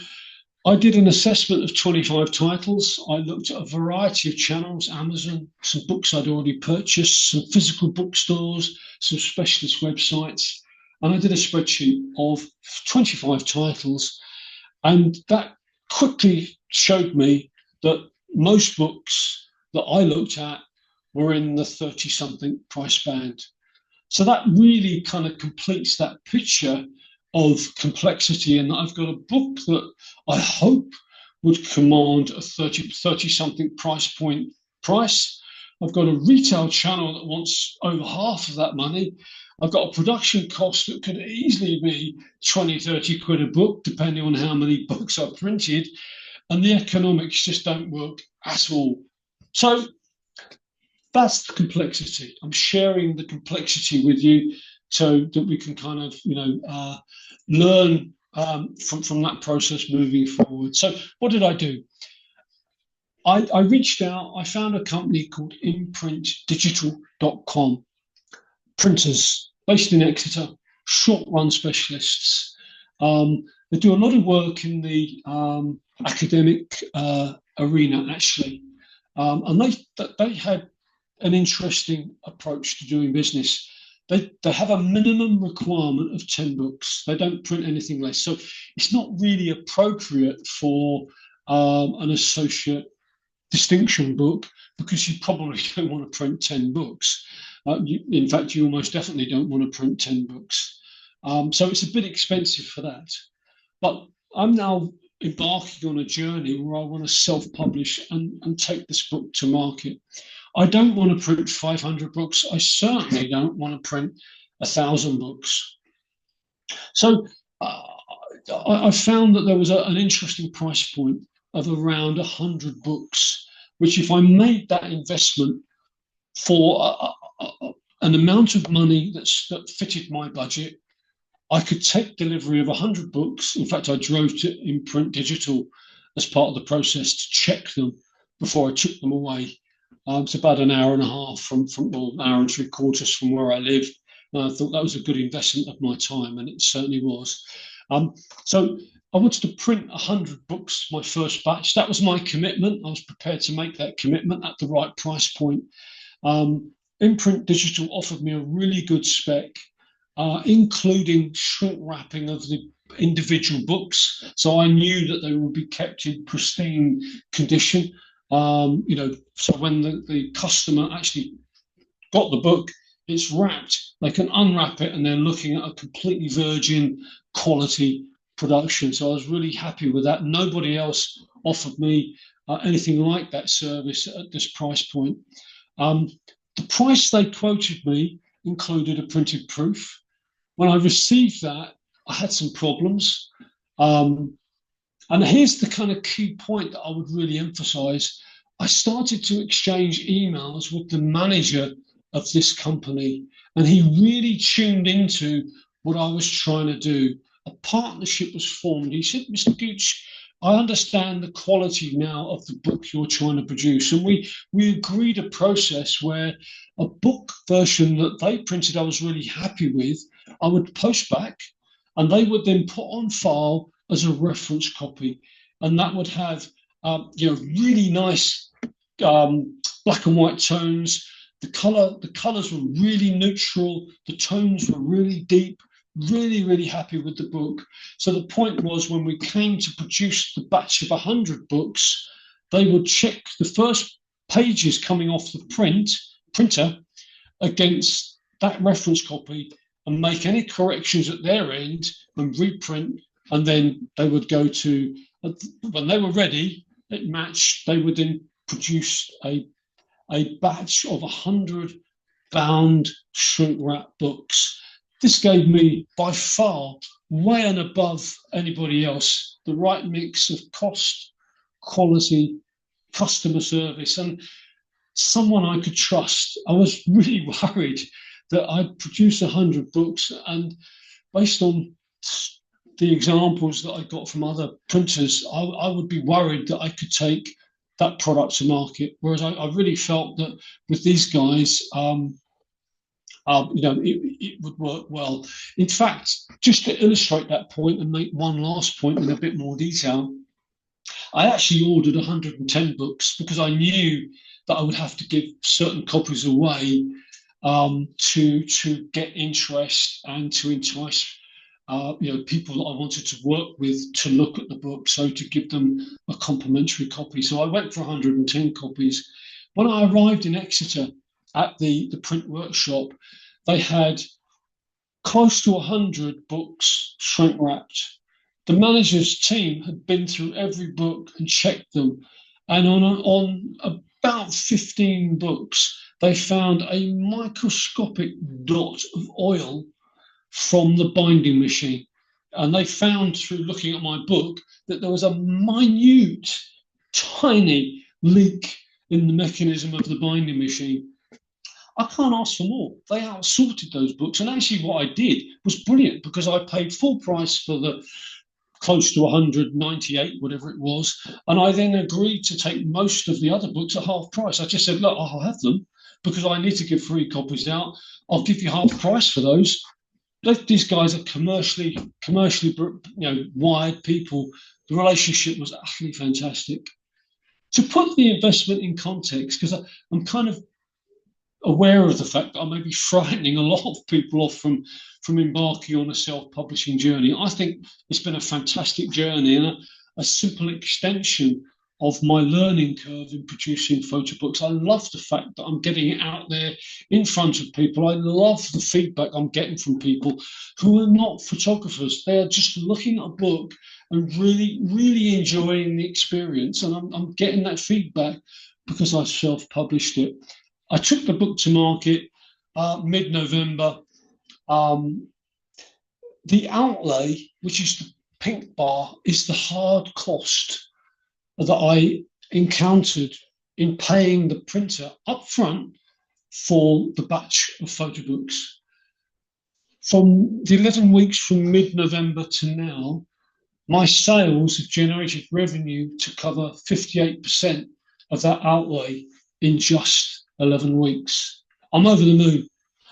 Speaker 2: I did an assessment of 25 titles. I looked at a variety of channels, Amazon, some books I'd already purchased, some physical bookstores, some specialist websites, and I did a spreadsheet of 25 titles. And that quickly showed me that most books that I looked at were in the 30-something price band. So that really kind of completes that picture of complexity, and I've got a book that I hope would command a 30-something price. I've got a retail channel that wants over half of that money. I've got a production cost that could easily be 20, 30 quid a book, depending on how many books are printed, and the economics just don't work at all. So that's the complexity. I'm sharing the complexity with you so that we can kind of, learn from that process moving forward. So what did I do? I reached out. I found a company called imprintdigital.com, printers based in Exeter, short-run specialists. They do a lot of work in the academic arena, actually, and they had an interesting approach to doing business. They have a minimum requirement of 10 books. They don't print anything less. So it's not really appropriate for an associate distinction book because you probably don't want to print 10 books. In fact, you almost definitely don't want to print 10 books. So it's a bit expensive for that. But I'm now embarking on a journey where I want to self-publish and take this book to market. I don't want to print 500 books. I certainly don't want to print 1,000 books. So I found that there was an interesting price point of around 100 books, which if I made that investment for an amount of money that fitted my budget, I could take delivery of 100 books. In fact, I drove to Imprint Digital as part of the process to check them before I took them away. It's about an hour and a half from an hour and 3/4 from where I live. And I thought that was a good investment of my time, and it certainly was. So I wanted to print 100 books, my first batch. That was my commitment. I was prepared to make that commitment at the right price point. Imprint Digital offered me a really good spec, including shrink wrapping of the individual books. So I knew that they would be kept in pristine condition. So when the customer actually got the book, it's wrapped, they can unwrap it and they're looking at a completely virgin quality production. So I was really happy with that. Nobody else offered me anything like that service at this price point. The price they quoted me included a printed proof. When I received that, I had some problems. And here's the kind of key point that I would really emphasize. I started to exchange emails with the manager of this company, and he really tuned into what I was trying to do. A partnership was formed. He said, "Mr. Gooch, I understand the quality now of the book you're trying to produce." And we agreed a process where a book version that they printed I was really happy with, I would post back, and they would then put on file as a reference copy. And that would have really nice black and white tones. The colors were really neutral. The tones were really deep. Really, really happy with the book. So the point was, when we came to produce the batch of 100 books, they would check the first pages coming off the printer against that reference copy and make any corrections at their end and reprint. And then they would go to, when they were ready, it matched, they would then produce a batch of 100 bound shrink wrap books. This gave me, by far, way and above anybody else, the right mix of cost, quality, customer service, and someone I could trust. I was really worried that I'd produce 100 books, and based on the examples that I got from other printers, I would be worried that I could take that product to market. Whereas I really felt that with these guys, it would work well. In fact, just to illustrate that point and make one last point in a bit more detail, I actually ordered 110 books because I knew that I would have to give certain copies away to get interest and to entice people that I wanted to work with to look at the book, so to give them a complimentary copy. So I went for 110 copies. When I arrived in Exeter at the print workshop, they had close to 100 books shrink wrapped. The manager's team had been through every book and checked them. And on about 15 books, they found a microscopic dot of oil from the binding machine. And they found, through looking at my book, that there was a minute, tiny leak in the mechanism of the binding machine. I can't ask for more. They outsorted those books. And actually what I did was brilliant, because I paid full price for the close to 198, whatever it was. And I then agreed to take most of the other books at half price. I just said, look, I'll have them because I need to give 3 copies out. I'll give you half price for those. These guys are commercially wired people. The relationship was absolutely fantastic. To put the investment in context, because I'm kind of aware of the fact that I may be frightening a lot of people off from embarking on a self-publishing journey. I think it's been a fantastic journey and a simple extension of my learning curve in producing photo books. I love the fact that I'm getting it out there in front of people. I love the feedback I'm getting from people who are not photographers. They are just looking at a book and really, really enjoying the experience. And I'm getting that feedback because I self-published it. I took the book to market mid-November. The outlay, which is the pink bar, is the hard cost that I encountered in paying the printer upfront for the batch of photo books. From the 11 weeks from mid-November to now, my sales have generated revenue to cover 58% of that outlay in just 11 weeks. I'm over the moon.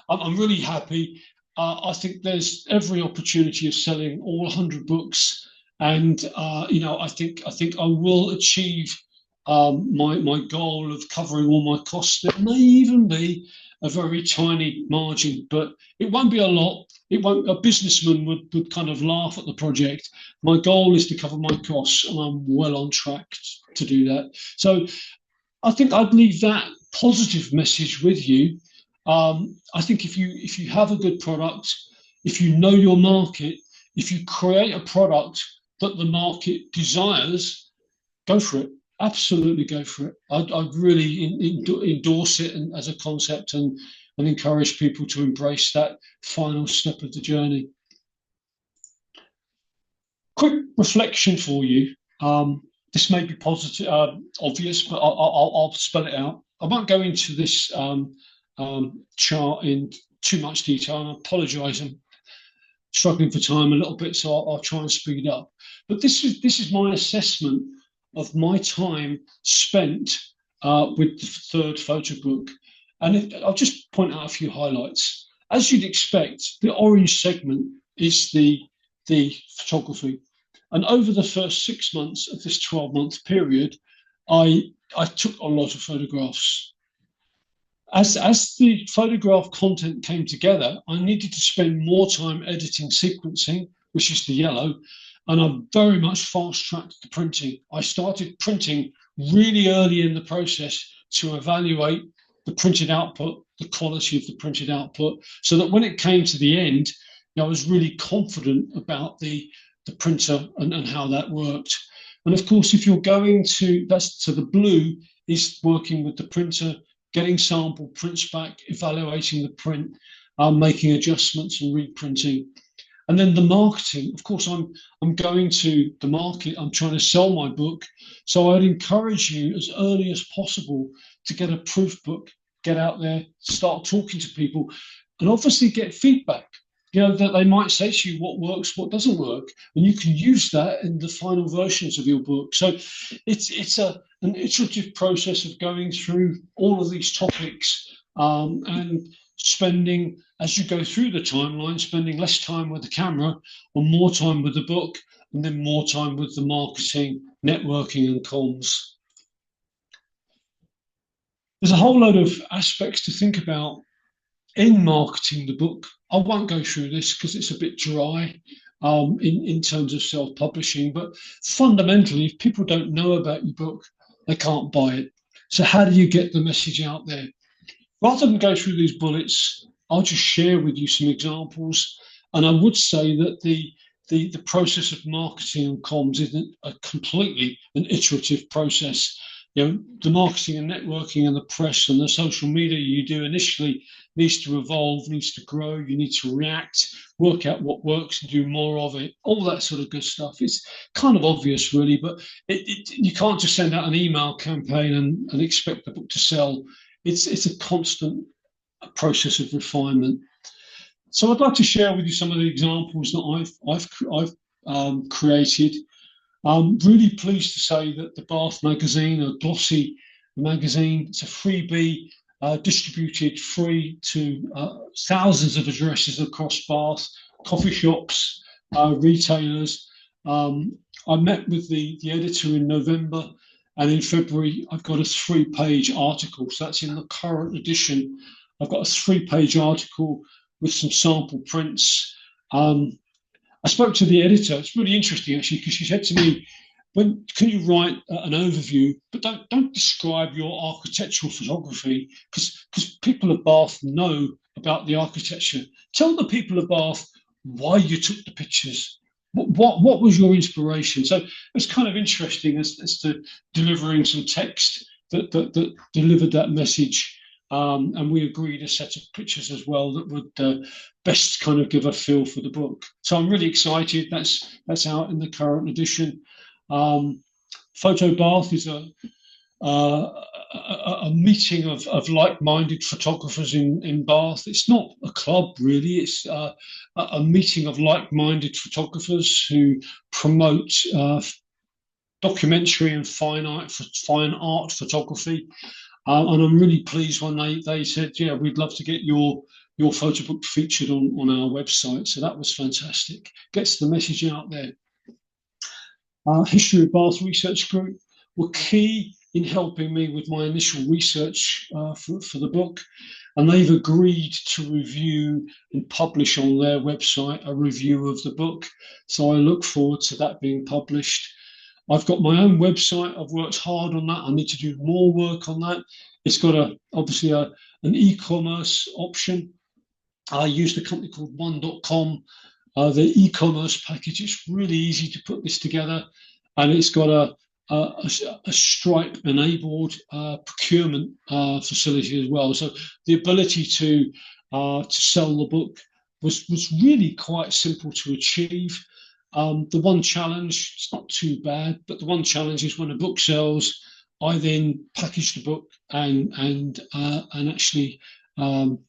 Speaker 2: I'm really happy. I think there's every opportunity of selling all 100 books. And I think I will achieve my goal of covering all my costs. There may even be a very tiny margin, but it won't be a lot. It won't. A businessman would kind of laugh at the project. My goal is to cover my costs, and I'm well on track to do that. So I think I'd leave that positive message with you. I think if you have a good product, if you know your market, if you create a product that the market desires, go for it. Absolutely go for it. I'd really endorse it as a concept and encourage people to embrace that final step of the journey. Quick reflection for you. This may be positive, obvious, but I'll spell it out. I won't go into this chart in too much detail, and I apologise. I'm struggling for time a little bit, so I'll try and speed up. But this is my assessment of my time spent with the third photo book. And I'll just point out a few highlights. As you'd expect, the orange segment is the photography. And over the first 6 months of this 12-month period, I took a lot of photographs. As the photograph content came together, I needed to spend more time editing sequencing, which is the yellow, and I very much fast-tracked the printing. I started printing really early in the process to evaluate the printed output, the quality of the printed output, so that when it came to the end, I was really confident about the printer and how that worked. And of course, if you're going to, the blue is working with the printer, getting sample prints back, evaluating the print, making adjustments and reprinting. And then the marketing, of course, I'm going to the market, I'm trying to sell my book. So I'd encourage you as early as possible to get a proof book, get out there, start talking to people, and obviously get feedback. That they might say to you what works, what doesn't work, and you can use that in the final versions of your book. So it's an iterative process of going through all of these topics and spending, as you go through the timeline, spending less time with the camera and more time with the book, and then more time with the marketing, networking, and comms. There's a whole load of aspects to think about in marketing the book. I won't go through this because it's a bit dry in terms of self-publishing, but fundamentally, if people don't know about your book, they can't buy it. So how do you get the message out there? Rather than go through these bullets, I'll just share with you some examples. And I would say that the process of marketing and comms isn't completely an iterative process. The marketing and networking and the press and the social media you do initially needs to evolve, needs to grow, you need to react, work out what works and do more of it, all that sort of good stuff. It's kind of obvious, really, but you can't just send out an email campaign and expect the book to sell. It's a constant process of refinement. So I'd like to share with you some of the examples that I've created. I'm really pleased to say that the Bath magazine, a glossy magazine, it's a freebie, distributed free to thousands of addresses across Bath, coffee shops, retailers. I met with the editor in November, and in February I've got a 3-page article. So that's in the current edition. I've got a 3-page article with some sample prints. I spoke to the editor. It's really interesting, actually, because she said to me, can you write an overview, but don't describe your architectural photography, because people of Bath know about the architecture. Tell the people of Bath why you took the pictures. What was your inspiration? So it's kind of interesting as to delivering some text that delivered that message. And we agreed a set of pictures as well that would best kind of give a feel for the book. So I'm really excited. That's out in the current edition. Photo Bath is a meeting of like-minded photographers in Bath. It's not a club, really. It's a meeting of like-minded photographers who promote documentary and fine art photography. And I'm really pleased when they said, yeah, we'd love to get your photo book featured on our website. So that was fantastic. Gets the message out there. History of Bath Research Group were key in helping me with my initial research for the book. and they've agreed to review and publish on their website a review of the book. So I look forward to that being published. I've got my own website. I've worked hard on that. I need to do more work on that. It's got obviously an e-commerce option. I used a company called one.com, the e-commerce package. It's really easy to put this together, and it's got a Stripe enabled procurement facility as well. So the ability to sell the book was really quite simple to achieve. The one challenge, it's not too bad, but the one challenge is when a book sells, I then package the book and actually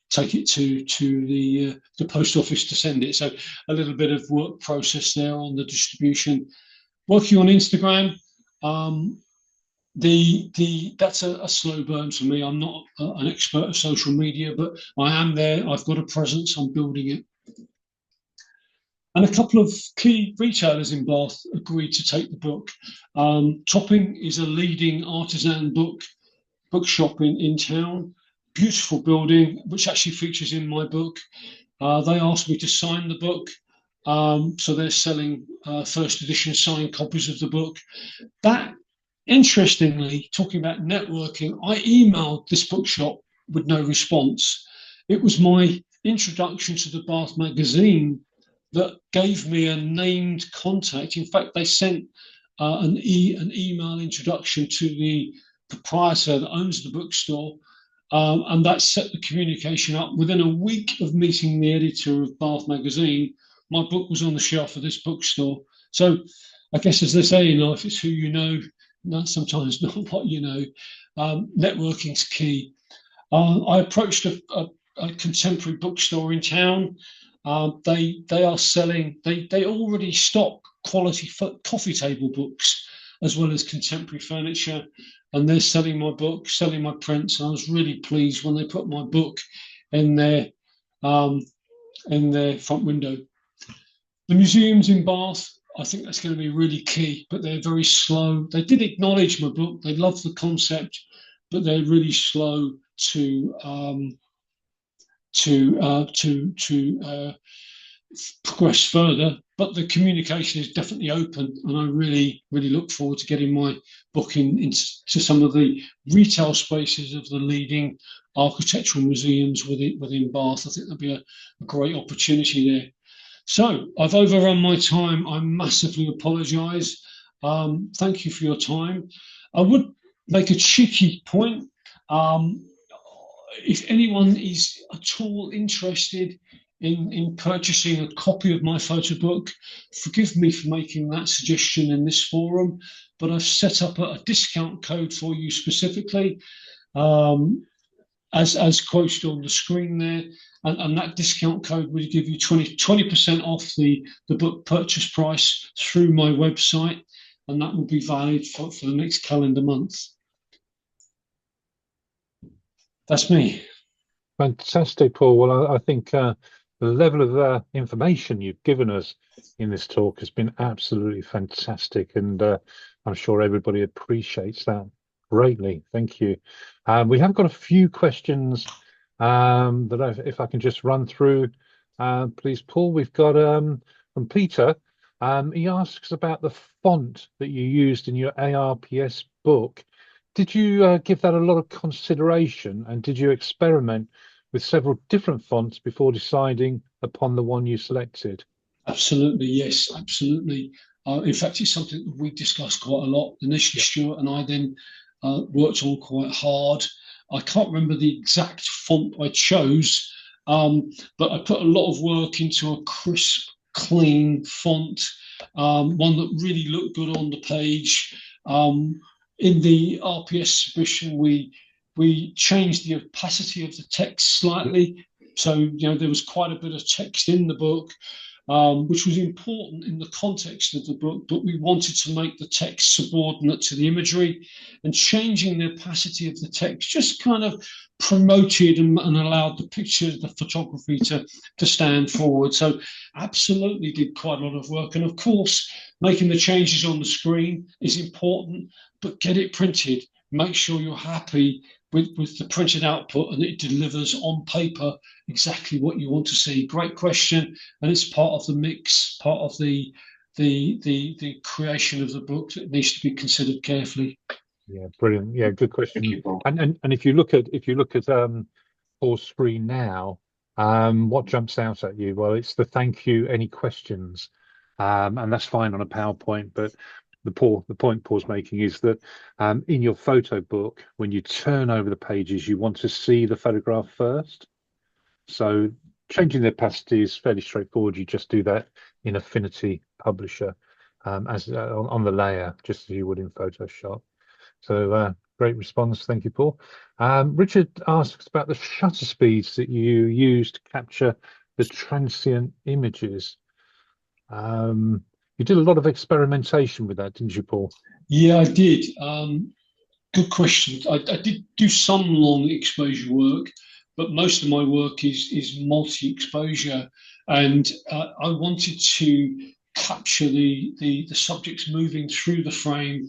Speaker 2: take it to the post office to send it. So a little bit of work process there on the distribution. Working on Instagram, that's a slow burn for me. I'm not an expert of social media, but I am there. I've got a presence. I'm building it. And a couple of key retailers in Bath agreed to take the book. Topping is a leading artisan bookshop in town. Beautiful building, which actually features in my book. They asked me to sign the book. So they're selling first edition signed copies of the book. That, interestingly, talking about networking, I emailed this bookshop with no response. It was my introduction to the Bath magazine that gave me a named contact. In fact, they sent an email introduction to the proprietor that owns the bookstore, and that set the communication up. Within a week of meeting the editor of Bath magazine, my book was on the shelf of this bookstore. So I guess, as they say in life, it's who you know, sometimes not what you know. Networking's key. I approached a contemporary bookstore in town. They are selling, they already stock quality coffee table books as well as contemporary furniture, and they're selling my book, selling my prints. And I was really pleased when they put my book in their front window. The museums in Bath, I think that's going to be really key, but they're very slow. They did acknowledge my book. They love the concept, but they're really slow to progress further. But the communication is definitely open, and I really, really look forward to getting my book into some of the retail spaces of the leading architectural museums within Bath. I think there'll be a great opportunity there. So I've overrun my time. I massively apologise. Thank you for your time. I would make a cheeky point. If anyone is at all interested in purchasing a copy of my photo book, forgive me for making that suggestion in this forum, but I've set up a discount code for you specifically, as quoted on the screen there, and that discount code will give you 20% off the book purchase price through my website, and that will be valid for the next calendar month. That's me.
Speaker 1: Fantastic, Paul. Well, I think the level of information you've given us in this talk has been absolutely fantastic, and I'm sure everybody appreciates that greatly. Thank you. We have got a few questions that if I can just run through, please, Paul. We've got from Peter. He asks about the font that you used in your ARPS book. Did you give that a lot of consideration, and did you experiment with several different fonts before deciding upon the one you selected?
Speaker 2: Absolutely, yes, absolutely. In fact, it's something that we discussed quite a lot. Initially, Stuart and I then worked on quite hard. I can't remember the exact font I chose, but I put a lot of work into a crisp, clean font, one that really looked good on the page. In the RPS submission, we changed the opacity of the text slightly. So, there was quite a bit of text in the book, which was important in the context of the book, but we wanted to make the text subordinate to the imagery, and changing the opacity of the text just kind of promoted and allowed the picture, the photography to stand forward. So absolutely did quite a lot of work. And of course, making the changes on the screen is important, but get it printed. Make sure you're happy with the printed output, and it delivers on paper exactly what you want to see. Great question, and it's part of the mix, part of the creation of the book that needs to be considered carefully.
Speaker 1: Yeah, brilliant. Yeah, good question.
Speaker 2: Thank you, Paul.
Speaker 1: And if you look at Paul's screen now, what jumps out at you? Well, it's the thank you, any questions, and that's fine on a PowerPoint. But the point Paul's making is that in your photo book, when you turn over the pages, you want to see the photograph first. So changing the opacity is fairly straightforward. You just do that in Affinity Publisher as on the layer, just as you would in Photoshop. So great response. Thank you, Paul. Richard asks about the shutter speeds that you use to capture the transient images. You did a lot of experimentation with that, didn't you, Paul?
Speaker 2: Yeah, I did. Good question. I did do some long exposure work, but most of my work is multi-exposure, and I wanted to capture the subjects moving through the frame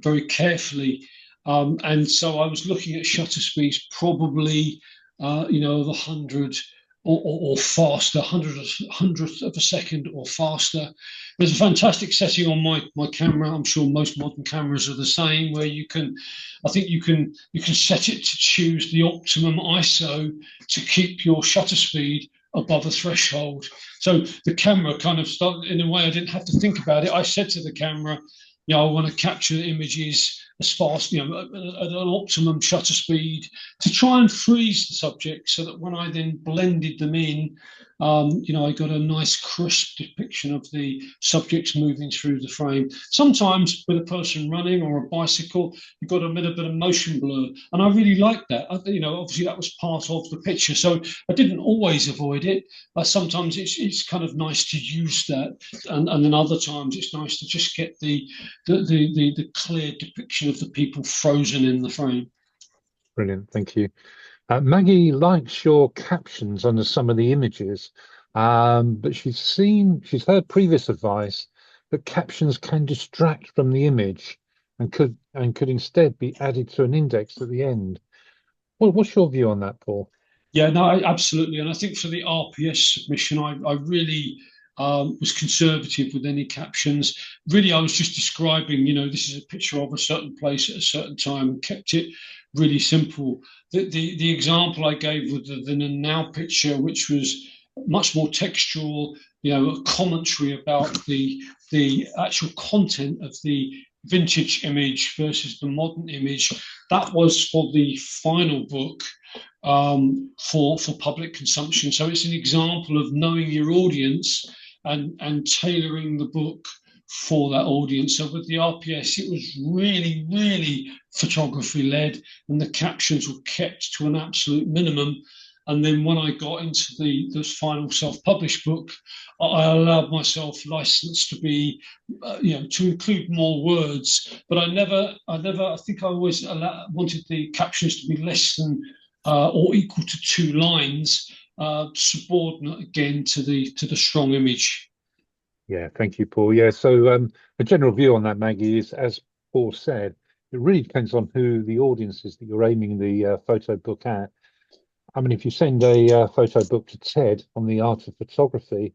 Speaker 2: very carefully, and so I was looking at shutter speeds probably of 100 or faster, hundredth of a second or faster. There's a fantastic setting on my camera. I'm sure most modern cameras are the same, where you can set it to choose the optimum ISO to keep your shutter speed above a threshold. So the camera kind of started, in a way I didn't have to think about it. I said to the camera, I want to capture the images as fast, at an optimum shutter speed to try and freeze the subject, so that when I then blended them in, I got a nice crisp depiction of the subjects moving through the frame. Sometimes with a person running or a bicycle, you've got a bit of motion blur, and I really liked that. Obviously that was part of the picture, so I didn't always avoid it. Sometimes it's kind of nice to use that, and then other times it's nice to just get the clear depiction of the people frozen in the frame.
Speaker 1: Brilliant, thank you. Maggie likes your captions under some of the images, but she's heard previous advice that captions can distract from the image and could instead be added to an index at the end. Well, what's your view on that, Paul?
Speaker 2: Yeah, no, absolutely. And I think for the RPS submission, I really was conservative with any captions. Really, I was just describing, this is a picture of a certain place at a certain time, and kept it really simple. The example I gave with the now picture, which was much more textual, a commentary about the actual content of the vintage image versus the modern image, that was for the final book for public consumption. So it's an example of knowing your audience and tailoring the book for that audience. So with the RPS, it was really, really photography led, and the captions were kept to an absolute minimum. And then when I got into the final self-published book, I allowed myself license to be, to include more words. But I think I always wanted the captions to be less than or equal to 2 lines, subordinate again to the strong image.
Speaker 1: Yeah, thank you, Paul. Yeah, so a general view on that, Maggie, is, as Paul said, it really depends on who the audience is that you're aiming the photo book at. I mean, if you send a photo book to Ted on the art of photography,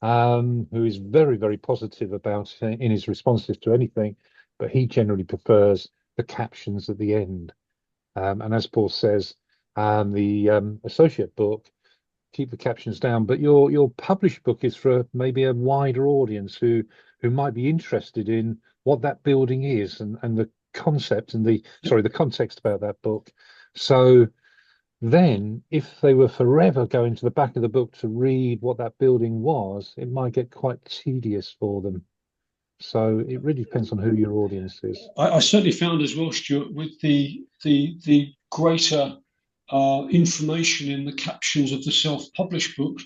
Speaker 1: who is very, very positive about in his responses to anything, but he generally prefers the captions at the end. And as Paul says, the associate book, keep the captions down, but your published book is for maybe a wider audience who might be interested in what that building is and the concept and the context about that book. So then if they were forever going to the back of the book to read what that building was, it might get quite tedious for them. So it really depends on who your audience is.
Speaker 2: I certainly found as well, Stuart, with the greater information in the captions of the self-published book,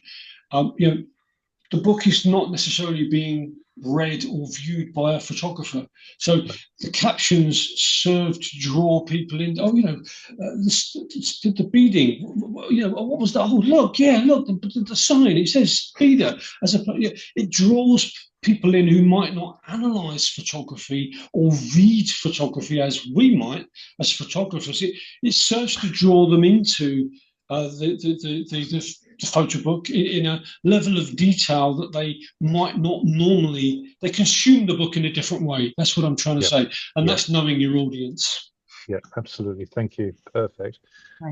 Speaker 2: the book is not necessarily being read or viewed by a photographer. So the captions serve to draw people in. Oh, the beading. What was that? Oh, look, look, the sign. It says beader. It draws people in who might not analyze photography or read photography as we might as photographers. It serves to draw them into the photo book in a level of detail that they might not normally. They consume the book in a different way. That's what I'm trying to say, and that's knowing your audience.
Speaker 1: Yeah, absolutely. Thank you. Perfect.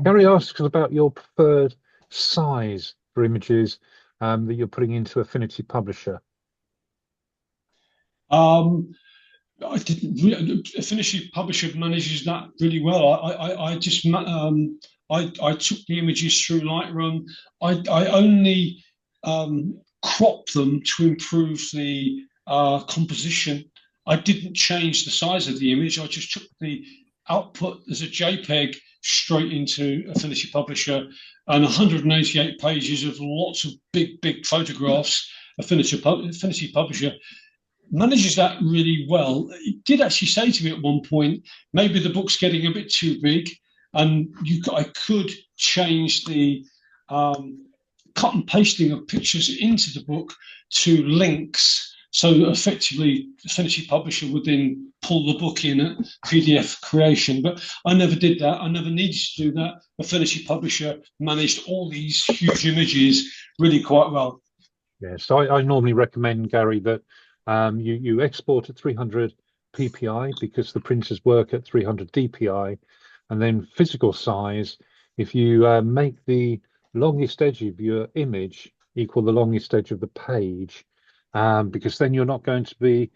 Speaker 1: Gary asks about your preferred size for images that you're putting into Affinity Publisher.
Speaker 2: I didn't. Affinity Publisher manages that really well. I just I took the images through Lightroom. I only cropped them to improve the composition. I didn't change the size of the image. I just took the output as a JPEG straight into Affinity Publisher, and 188 pages of lots of big photographs. Affinity Publisher manages that really well. It did actually say to me at one point, maybe the book's getting a bit too big, and I could change the cut and pasting of pictures into the book to links. So effectively, Affinity Publisher would then pull the book in at PDF creation. But I never did that. I never needed to do that. Affinity Publisher managed all these huge images really quite well.
Speaker 1: Yeah, so I normally recommend, Gary, that you export at 300 ppi because the printers work at 300 dpi, and then physical size, if you make the longest edge of your image equal the longest edge of the page, because then you're not going to be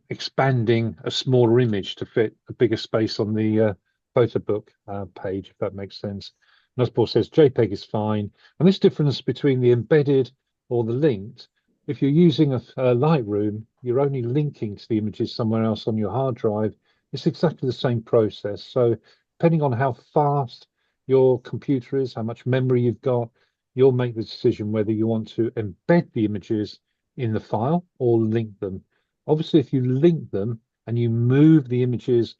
Speaker 1: expanding a smaller image to fit a bigger space on the photo book page, if that makes sense. And as Paul says, JPEG is fine. And this difference between the embedded or the linked, if you're using a Lightroom, you're only linking to the images somewhere else on your hard drive. It's exactly the same process. So depending on how fast your computer is, how much memory you've got, you'll make the decision whether you want to embed the images in the file or link them. Obviously, if you link them and you move the images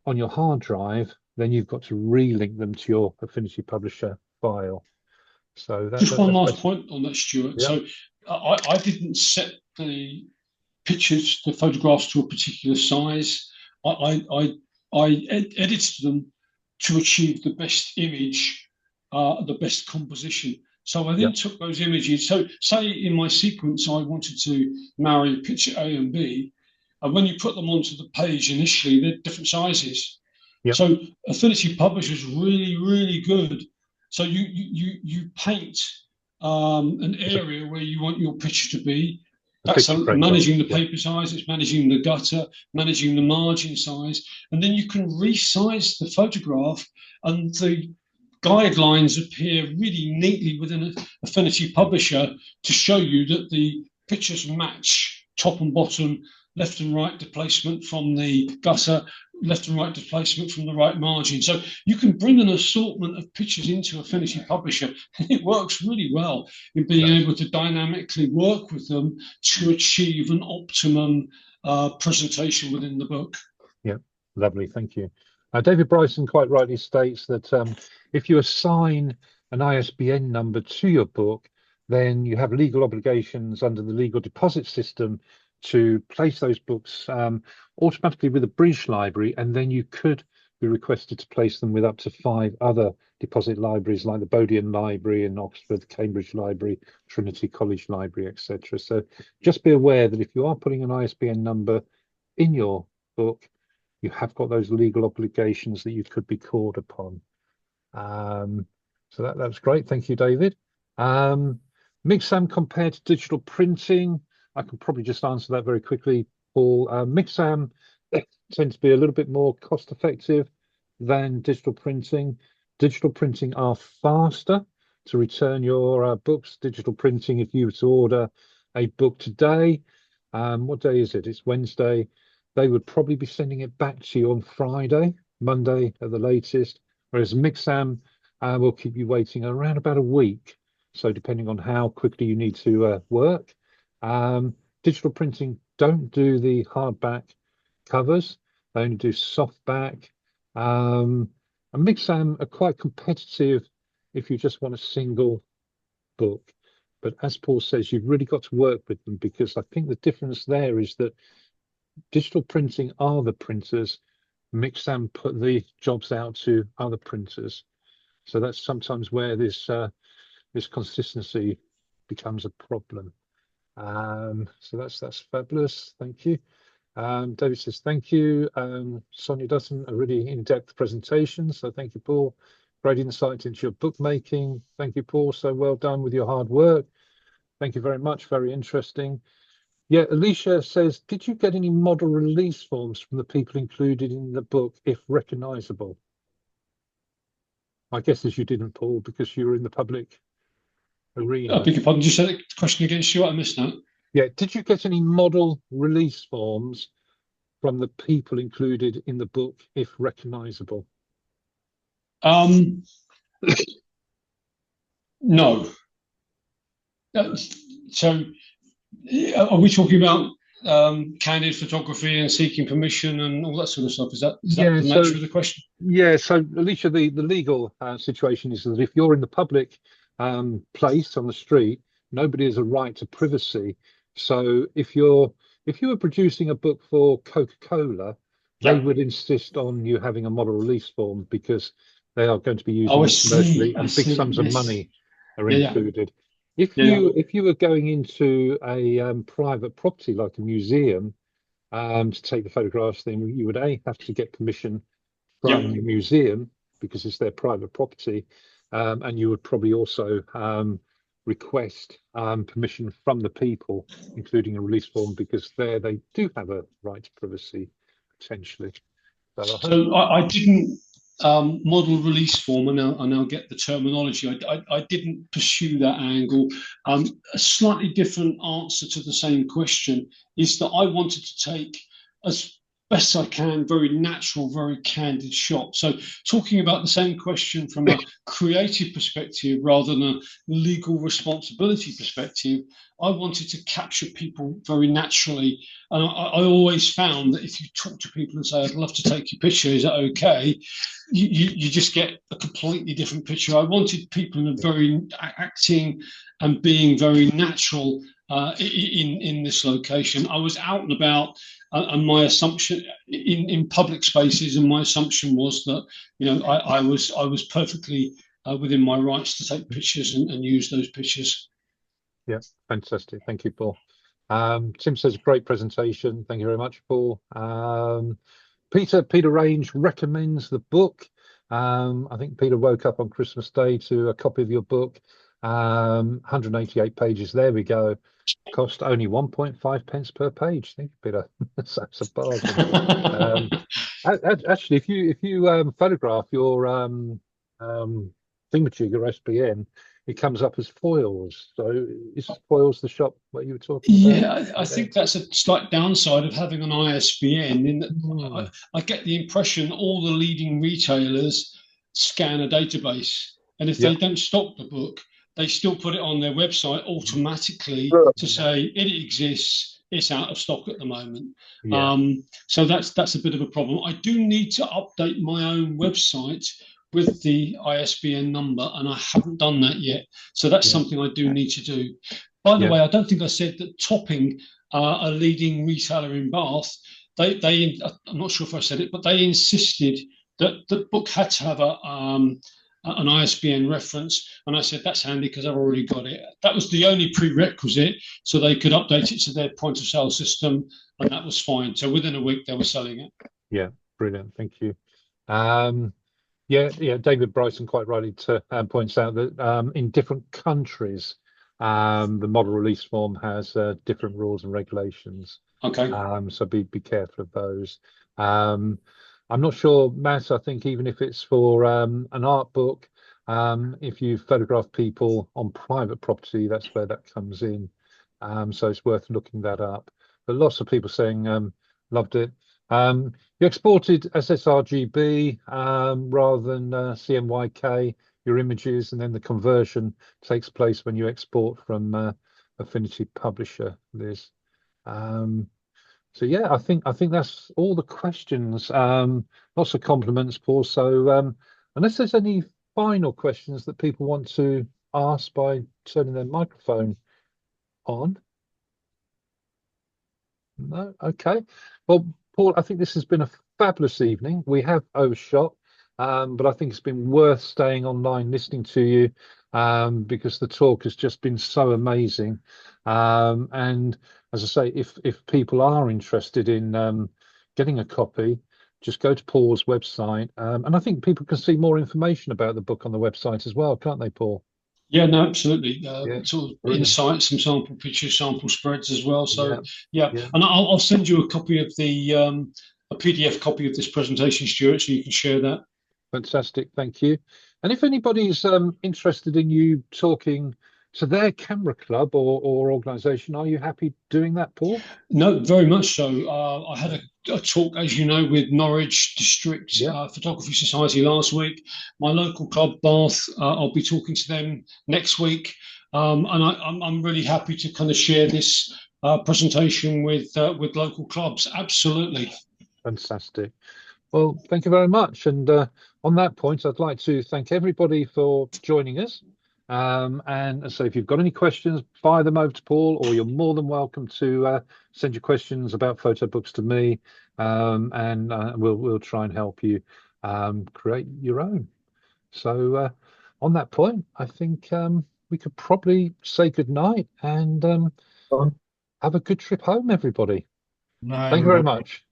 Speaker 1: on your hard drive, then you've got to relink them to your Affinity Publisher file. So
Speaker 2: just one last point on that, Stuart.
Speaker 1: Yeah.
Speaker 2: So I didn't set the pictures, the photographs to a particular size. I edited them to achieve the best image, the best composition. So I then took those images. So say in my sequence, I wanted to marry picture A and B. And when you put them onto the page initially, they're different sizes.
Speaker 1: Yep.
Speaker 2: So Affinity Publisher is really, really good. So you paint an area where you want your picture to be. That's managing the paper size, it's managing the gutter, managing the margin size, and then you can resize the photograph, and the guidelines appear really neatly within Affinity Publisher to show you that the pictures match top and bottom, left and right displacement from the gutter, left and right displacement from the right margin. So you can bring an assortment of pictures into Affinity Publisher, and it works really well in being able to dynamically work with them to achieve an optimum presentation within the book.
Speaker 1: Yeah, lovely, thank you. David Bryson quite rightly states that if you assign an ISBN number to your book, then you have legal obligations under the legal deposit system to place those books automatically with the British Library, and then you could be requested to place them with up to 5 other deposit libraries like the Bodleian Library in Oxford, Cambridge Library, Trinity College Library, etc. So just be aware that if you are putting an ISBN number in your book, you have got those legal obligations that you could be called upon. So that's great. Thank you, David. Mixam compared to digital printing, I can probably just answer that very quickly, Paul. Mixam tends to be a little bit more cost effective than digital printing. Digital printing are faster to return your books. Digital printing, if you were to order a book today, what day is it? It's Wednesday. They would probably be sending it back to you on Friday, Monday at the latest, whereas Mixam will keep you waiting around about a week So depending on how quickly you need to work. Digital printing don't do the hardback covers. They only do softback. And Mixam are quite competitive if you just want a single book. But as Paul says, you've really got to work with them, because I think the difference there is that digital printing are the printers. Mixam put the jobs out to other printers. So that's sometimes where this consistency becomes a problem. So that's fabulous. Thank you. David says thank you. Sonia Dutton, a really in-depth presentation. So thank you, Paul. Great insight into your bookmaking. Thank you, Paul. So well done with your hard work. Thank you very much. Very interesting. Yeah, Alicia says, did you get any model release forms from the people included in the book, if recognizable? My guess is you didn't, Paul, because you were in the public arena.
Speaker 2: I beg your pardon, just said the question again, Stuart, I missed that.
Speaker 1: Yeah, did you get any model release forms from the people included in the book, if recognizable?
Speaker 2: No. So are we talking about candid photography and seeking permission and all that sort of stuff? Is that the nature of the question?
Speaker 1: Yeah, so Alicia, the legal situation is that if you're in the public place on the street, nobody has a right to privacy. So if you were producing a book for Coca-Cola, they would insist on you having a model release form, because they are going to be using it commercially, and big sums of money are included. If you were going into a private property like a museum to take the photographs, then you would have to get permission from the museum, because it's their private property, and you would probably also request permission from the people, including a release form, because they do have a right to privacy potentially.
Speaker 2: So I didn't model release form, and I now get the terminology. I didn't pursue that angle. A slightly different answer to the same question is that I wanted to take, as best I can, very natural, very candid shot. So talking about the same question from a creative perspective rather than a legal responsibility perspective, I wanted to capture people very naturally. And I always found that if you talk to people and say, I'd love to take your picture, is that okay? You just get a completely different picture. I wanted people in very acting and being very natural in this location. I was out and about, and my assumption in public spaces, and my assumption was that I was perfectly within my rights to take pictures and use those pictures.
Speaker 1: Yeah, fantastic. Thank you, Paul. Tim says great presentation. Thank you very much, Paul. Peter Range recommends the book. I think Peter woke up on Christmas Day to a copy of your book. 188 pages. There we go. Cost only 1.5 pence per page. Thank you, Peter. That's a bargain. Actually, if you photograph your thingamajig or SBN, it comes up as foils. So is foils the shop where you were talking about?
Speaker 2: Yeah, I think that's a slight downside of having an ISBN, in that I get the impression all the leading retailers scan a database, and if they don't stock the book, they still put it on their website automatically to say it exists, it's out of stock at the moment. So that's a bit of a problem. I do need to update my own website with the ISBN number, and I haven't done that yet. So that's something I do need to do. By the way, I don't think I said that Topping, a leading retailer in Bath, they I'm not sure if I said it, but they insisted that the book had to have an ISBN reference, and I said that's handy because I've already got it. That was the only prerequisite, so they could update it to their point of sale system, and that was fine. So within a week they were selling it.
Speaker 1: Yeah, brilliant. Thank you. David Bryson quite rightly points out that in different countries, the model release form has different rules and regulations.
Speaker 2: Okay.
Speaker 1: So be careful of those. I'm not sure, Matt, I think even if it's for an art book, if you photograph people on private property, that's where that comes in. So it's worth looking that up. But lots of people saying loved it. You exported SSRGB rather than CMYK. your images, and then the conversion takes place when you export from Affinity Publisher, Liz. So yeah, I think that's all the questions. Lots of compliments, Paul. So unless there's any final questions that people want to ask by turning their microphone on. No, okay. Well, Paul, I think this has been a fabulous evening. We have overshot, but I think it's been worth staying online listening to you because the talk has just been so amazing. And as I say, if people are interested in getting a copy, just go to Paul's website. And I think people can see more information about the book on the website as well, can't they, Paul?
Speaker 2: Yeah, no, absolutely.
Speaker 1: Yeah,
Speaker 2: Sort of
Speaker 1: brilliant.
Speaker 2: insights, some sample pictures, sample spreads as well. So
Speaker 1: Yeah.
Speaker 2: And I'll send you a copy of the a PDF copy of this presentation, Stuart, so you can share that.
Speaker 1: Fantastic, thank you. And if anybody's interested in you talking to their camera club or organisation, are you happy doing that, Paul?
Speaker 2: No, very much so. I had a talk, as you know, with Norwich District Photography Society last week. My local club, Bath, I'll be talking to them next week. And I'm really happy to kind of share this presentation with local clubs. Absolutely.
Speaker 1: Fantastic. Well, thank you very much. And on that point, I'd like to thank everybody for joining us. And so if you've got any questions, fire them over to Paul, or you're more than welcome to send your questions about photo books to me, and we'll try and help you create your own. So on that point, I think we could probably say good night and have a good trip home, everybody. Thank you very much.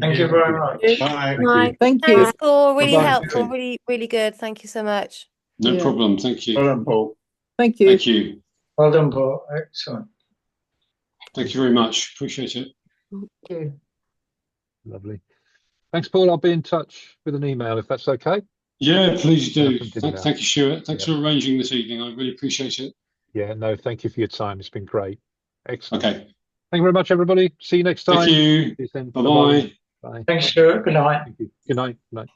Speaker 5: Thank you very much.
Speaker 6: Bye.
Speaker 7: Thank
Speaker 6: you.
Speaker 7: Thanks, Paul. Really
Speaker 6: Bye-bye.
Speaker 7: helpful. Really, really good. Thank you so much.
Speaker 2: No problem. Thank you.
Speaker 6: Well done, Paul.
Speaker 8: Thank you.
Speaker 2: Thank you.
Speaker 5: Well done, Paul. Excellent.
Speaker 2: Thank you very much. Appreciate it.
Speaker 8: Thank you.
Speaker 1: Lovely. Thanks, Paul. I'll be in touch with an email if that's okay.
Speaker 2: Yeah, please do.
Speaker 1: Welcome to
Speaker 2: Thank you, Stuart. Thanks for arranging this evening. I really appreciate it.
Speaker 1: Yeah, no, thank you for your time. It's been great. Excellent.
Speaker 2: Okay.
Speaker 1: Thank you very much, everybody. See you next time.
Speaker 2: Thank you.
Speaker 1: See you then.
Speaker 2: Bye-bye.
Speaker 1: Bye.
Speaker 5: Thanks, Stuart. Good night.
Speaker 1: Thank you. Good night. Good night.